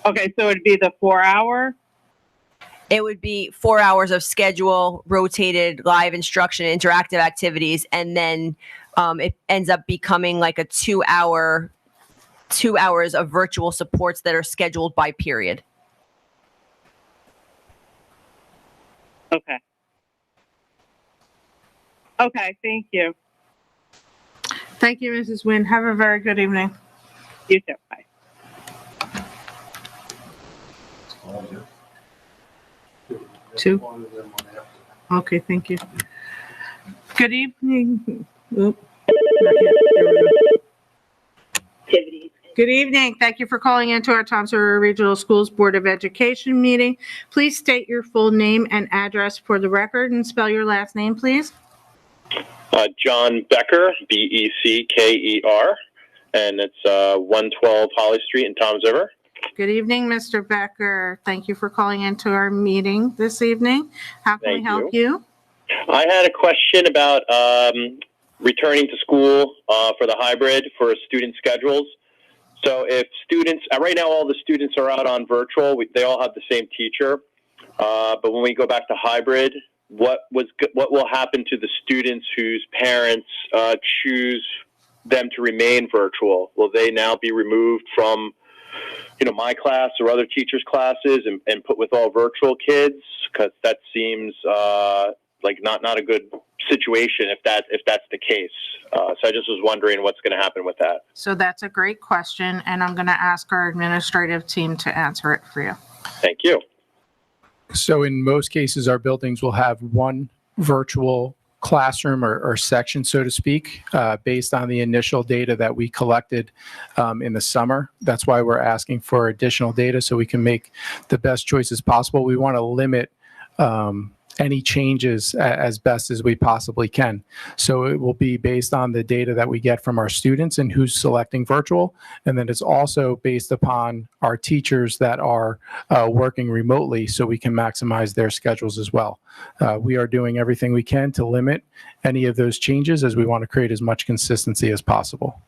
Okay, so it'd be the 4-hour? It would be 4 hours of schedule, rotated live instruction, interactive activities, and then it ends up becoming like a 2 hours of virtual supports that are scheduled by period. Okay. Okay, thank you. Thank you, Mrs. Nguyen. Have a very good evening. You too. Bye. Two? Okay, thank you. Good evening. Oop, not yet. There we go. Good evening. Thank you for calling into our Toms River Regional Schools Board of Education meeting. Please state your full name and address for the record and spell your last name, please. John Becker, Becker, and it's 112 Holly Street in Toms River. Good evening, Mr. Becker. Thank you for calling into our meeting this evening. How can we help you? I had a question about returning to school for the hybrid for student schedules. So if students, right now all the students are out on virtual, they all have the same teacher. But when we go back to hybrid, what will happen to the students whose parents choose them to remain virtual? Will they now be removed from, my class or other teachers' classes and put with all virtual kids? Because that seems like not a good situation if that's the case. So I just was wondering what's going to happen with that. So that's a great question, and I'm going to ask our administrative team to answer it for you. Thank you. So in most cases, our buildings will have one virtual classroom or section, so to speak, based on the initial data that we collected in the summer. That's why we're asking for additional data so we can make the best choices possible. We want to limit any changes as best as we possibly can. So it will be based on the data that we get from our students and who's selecting virtual. And then it's also based upon our teachers that are working remotely so we can maximize their schedules as well. We are doing everything we can to limit any of those changes as we want to create as much consistency as possible.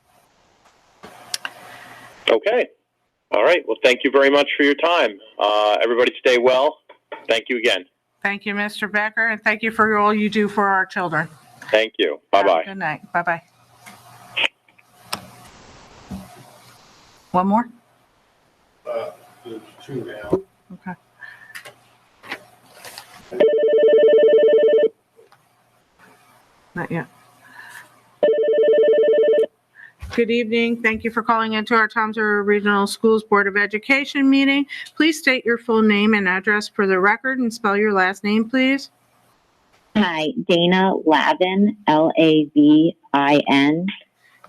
Okay. All right. Well, thank you very much for your time. Everybody stay well. Thank you again. Thank you, Mr. Becker, and thank you for all you do for our children. Thank you. Bye-bye. Good night. Bye-bye. One more? There's two now. Okay. Not yet. Good evening. Thank you for calling into our Toms River Regional Schools Board of Education meeting. Please state your full name and address for the record and spell your last name, please. Hi, Dana Lavin, Lavin.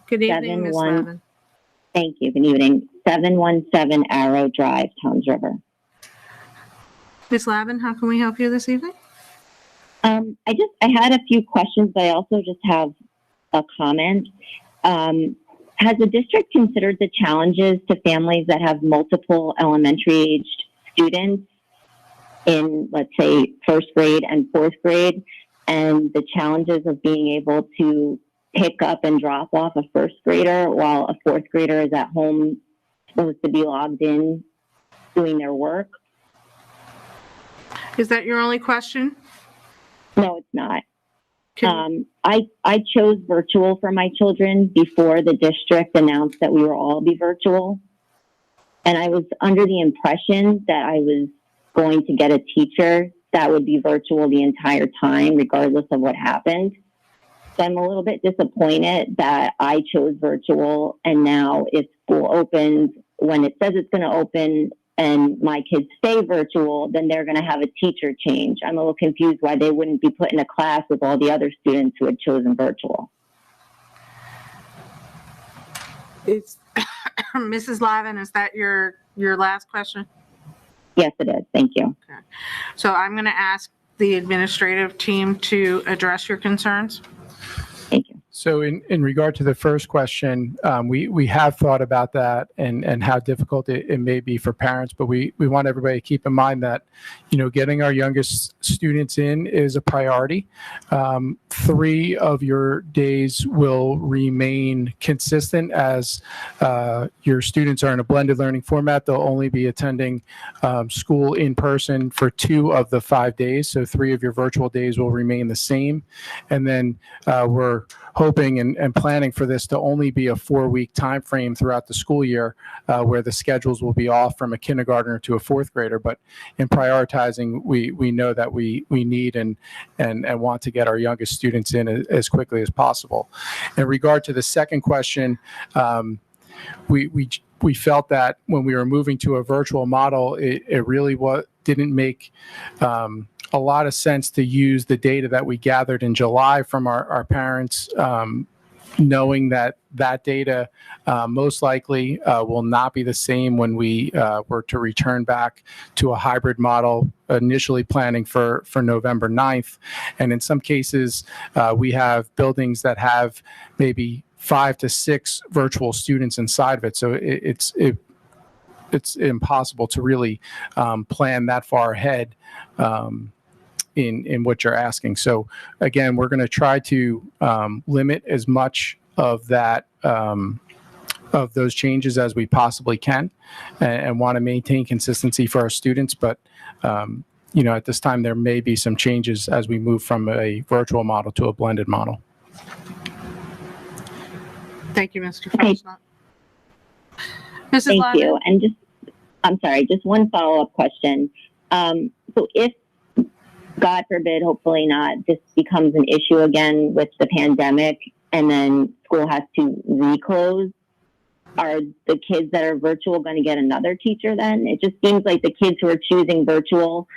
Good evening, Ms. Lavin. Thank you. Good evening. 717 Arrow Drive, Toms River. Ms. Lavin, how can we help you this evening? I had a few questions, but I also just have a comment. Has the district considered the challenges to families that have multiple elementary-aged students in, let's say, first grade and fourth grade, and the challenges of being able to pick up and drop off a first grader while a fourth grader is at home supposed to be logged in doing their work? Is that your only question? No, it's not. I chose virtual for my children before the district announced that we will all be virtual. And I was under the impression that I was going to get a teacher that would be virtual the entire time, regardless of what happened. So I'm a little bit disappointed that I chose virtual, and now if school opens, when it says it's going to open and my kids stay virtual, then they're going to have a teacher change. I'm a little confused why they wouldn't be put in a class with all the other students who had chosen virtual. It's Mrs. Lavin, is that your last question? Yes, it is. Thank you. Okay. So I'm going to ask the administrative team to address your concerns. Thank you. So in regard to the first question, we have thought about that and how difficult it may be for parents, but we want everybody to keep in mind that, getting our youngest students in is a priority. 3 of your days will remain consistent as your students are in a blended learning format. They'll only be attending school in person for 2 of the 5 days. So 3 of your virtual days will remain the same. And then we're hoping and planning for this to only be a 4-week time frame throughout the school year where the schedules will be off from a kindergartner to a 4th grader. But in prioritizing, we know that we need and want to get our youngest students in as quickly as possible. In regard to the second question, we felt that when we were moving to a virtual model, it really didn't make a lot of sense to use the data that we gathered in July from our parents, knowing that data most likely will not be the same when we were to return back to a hybrid model, initially planning for November 9th. And in some cases, we have buildings that have maybe 5 to 6 virtual students inside of it. So it's impossible to really plan that far ahead in what you're asking. So again, we're going to try to limit as much of that of those changes as we possibly can, and want to maintain consistency for our students. But at this time, there may be some changes as we move from a virtual model to a blended model. Thank you, Mr. Felsnut. Mrs. Thank Lavin? you. And I'm sorry, just one follow-up question. So if, God forbid, hopefully not, this becomes an issue again with the pandemic and then school has to reclose, are the kids that are virtual going to get another teacher then? It just seems like the kids who are choosing virtual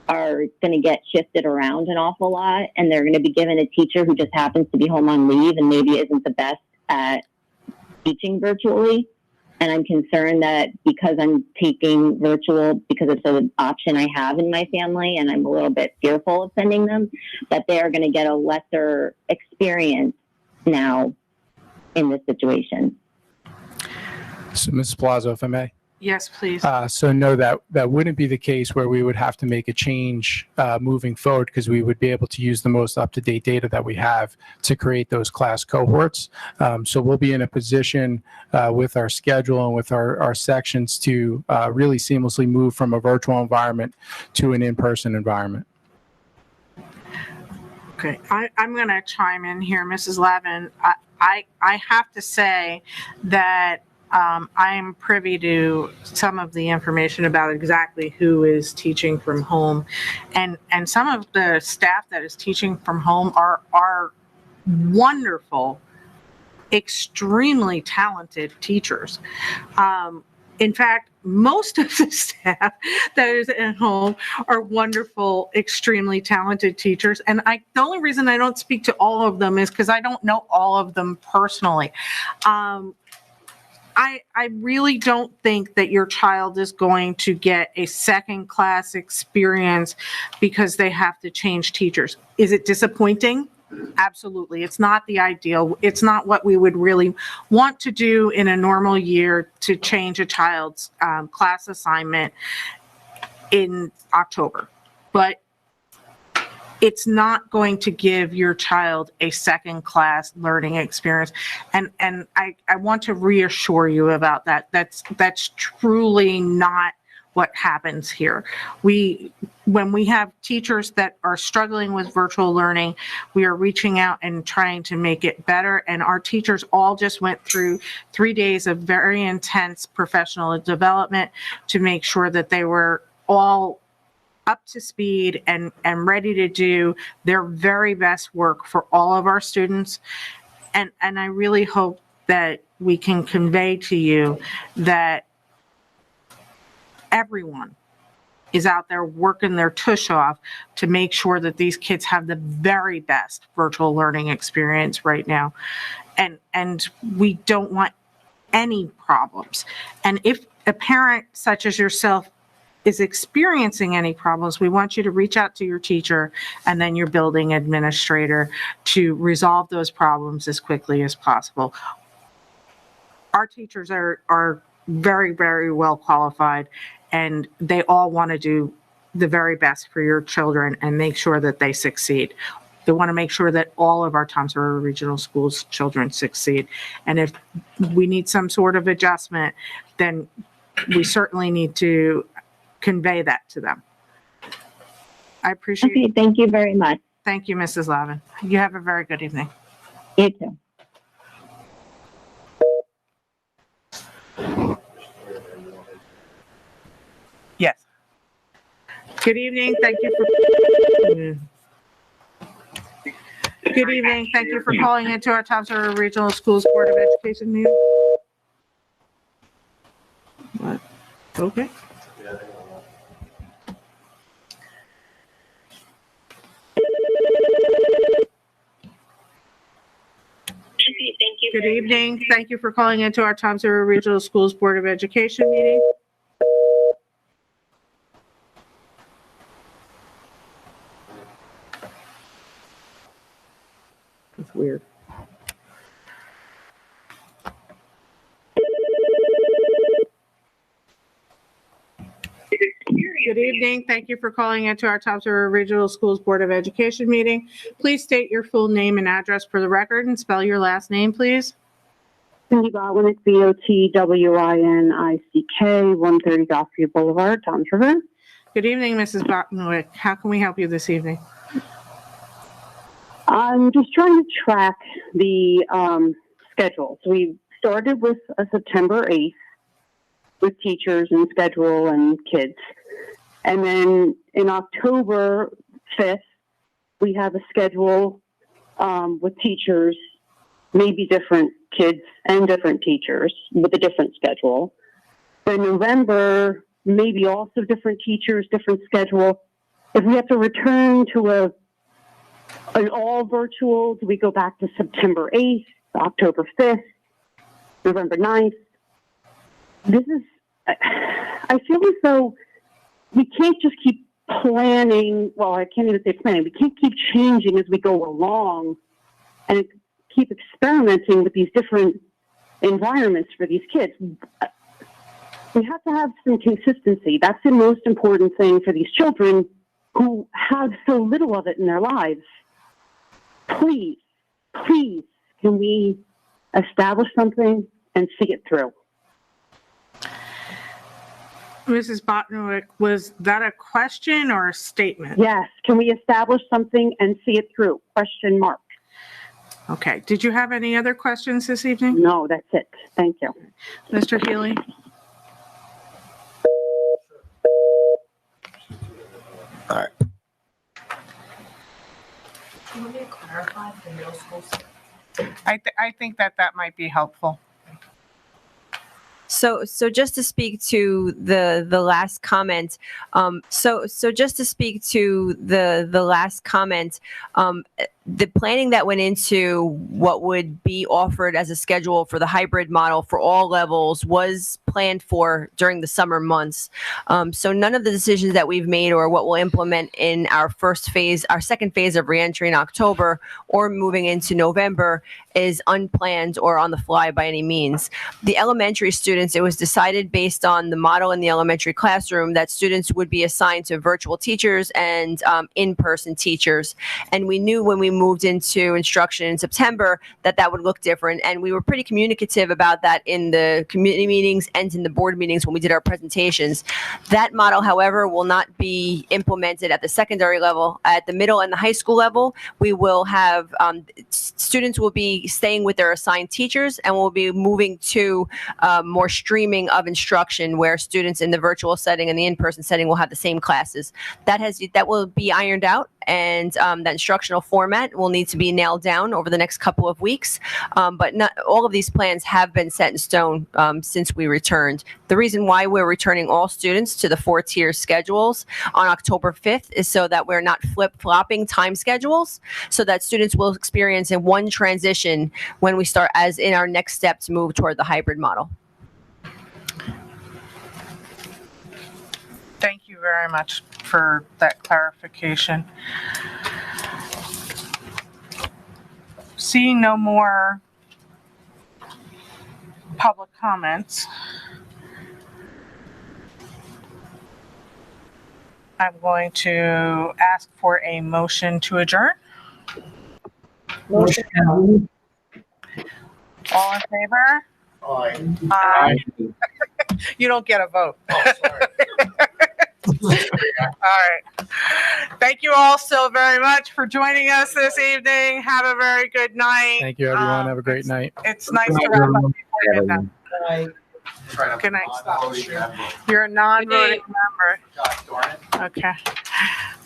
are going to get shifted around an awful lot, and they're going to be given a teacher who just happens to be home on leave and maybe isn't the best at teaching virtually. And I'm concerned that because I'm taking virtual, because it's an option I have in my family, and I'm a little bit fearful of sending them, that they are going to get a lesser experience now in this situation. So, Mrs. Palazzo, if I may. Yes, please. So no, that wouldn't be the case where we would have to make a change moving forward, because we would be able to use the most up-to-date data that we have to create those class cohorts. So we'll be in a position with our schedule and with our sections to really seamlessly move from a virtual environment to an in-person environment. Okay, I'm going to chime in here, Mrs. Lavin. I have to say that I'm privy to some of the information about exactly who is teaching from home, and some of the staff that is teaching from home are wonderful, extremely talented teachers. In fact, most of the staff that is at home are wonderful, extremely talented teachers. And the only reason I don't speak to all of them is because I don't know all of them personally. I really don't think that your child is going to get a second class experience because they have to change teachers. Is it disappointing? Absolutely. It's not the ideal. It's not what we would really want to do in a normal year, to change a child's class assignment in October. But it's not going to give your child a second class learning experience. And I want to reassure you about that. That's truly not what happens here. When we have teachers that are struggling with virtual learning, we are reaching out and trying to make it better. And our teachers all just went through 3 days of very intense professional development to make sure that they were all up to speed and ready to do their very best work for all of our students. And I really hope that we can convey to you that everyone is out there working their tush off to make sure that these kids have the very best virtual learning experience right now. And we don't want any problems. And if a parent such as yourself is experiencing any problems, we want you to reach out to your teacher and then your building administrator to resolve those problems as quickly as possible. Our teachers are very, very well qualified, and they all want to do the very best for your children and make sure that they succeed. They want to make sure that all of our Toms River Regional Schools children succeed. And if we need some sort of adjustment, then we certainly need to convey that to them. I appreciate it. Okay, thank you very much. Thank you, Mrs. Lavin. You have a very good evening. You too. Yes. Good evening. Thank you for Good evening. Thank you for calling into our Toms River Regional Schools Board of Education meeting. What? Okay. Good evening. Thank you for calling into our Toms River Regional Schools Board of Education meeting. It's weird. Good evening. Thank you for calling into our Toms River Regional Schools Board of Education meeting. Please state your full name and address for the record and spell your last name, please. Cindy Botwinick, Botwinick, 130 Goffrey Boulevard, Toms River. Good evening, Mrs. Botwinick. How can we help you this evening? I'm just trying to track the schedule. So we started with a September 8th with teachers and schedule and kids. And then in October 5th, we have a schedule with teachers, maybe different kids and different teachers with a different schedule. Then November, maybe also different teachers, different schedule. If we have to return to an all virtual, do we go back to September 8th, October 5th, November 9th? This is, I feel as though we can't just keep planning. Well, I can't even say planning. We can't keep changing as we go along and keep experimenting with these different environments for these kids. We have to have some consistency. That's the most important thing for these children who have so little of it in their lives. Please, please, can we establish something and see it through? Mrs. Botwinick, was that a question or a statement? Yes. Can we establish something and see it through? Question mark. Okay. Did you have any other questions this evening? No, that's it. Thank you. Mr. Healy? All right. Do you want me to clarify the middle school? I think that might be helpful. So just to speak to the last comment, the planning that went into what would be offered as a schedule for the hybrid model for all levels was planned for during the summer months. So none of the decisions that we've made or what we'll implement in our second phase of reentry in October or moving into November is unplanned or on the fly by any means. The elementary students, it was decided based on the model in the elementary classroom that students would be assigned to virtual teachers and in-person teachers. And we knew when we moved into instruction in September that would look different. And we were pretty communicative about that in the community meetings and in the board meetings when we did our presentations. That model, however, will not be implemented at the secondary level. At the middle and the high school level, we will have students will be staying with their assigned teachers, and we'll be moving to more streaming of instruction where students in the virtual setting and the in-person setting will have the same classes. That will be ironed out, and that instructional format will need to be nailed down over the next couple of weeks. But not all of these plans have been set in stone since we returned. The reason why we're returning all students to the 4-tier schedules on October 5th is so that we're not flip-flopping time schedules, so that students will experience in one transition when we start as in our next step to move toward the hybrid model. Thank you very much for that clarification. Seeing no more public comments, I'm going to ask for a motion to adjourn. Motion. All in favor? Aye. Aye. You don't get a vote. Oh, sorry. All right. Thank you all so very much for joining us this evening. Have a very good night. Thank you, everyone. Have a great night. It's nice to wrap up before you get done. Good night. You're a non-voting member. Okay.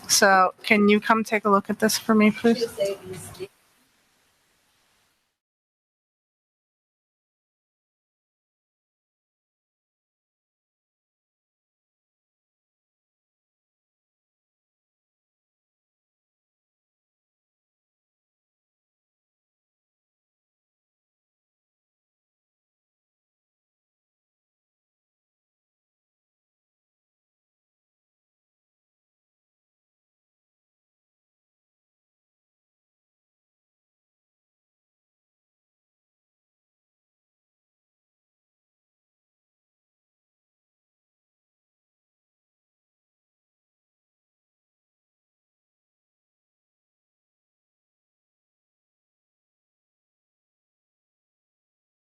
So can you come take a look at this for me, please?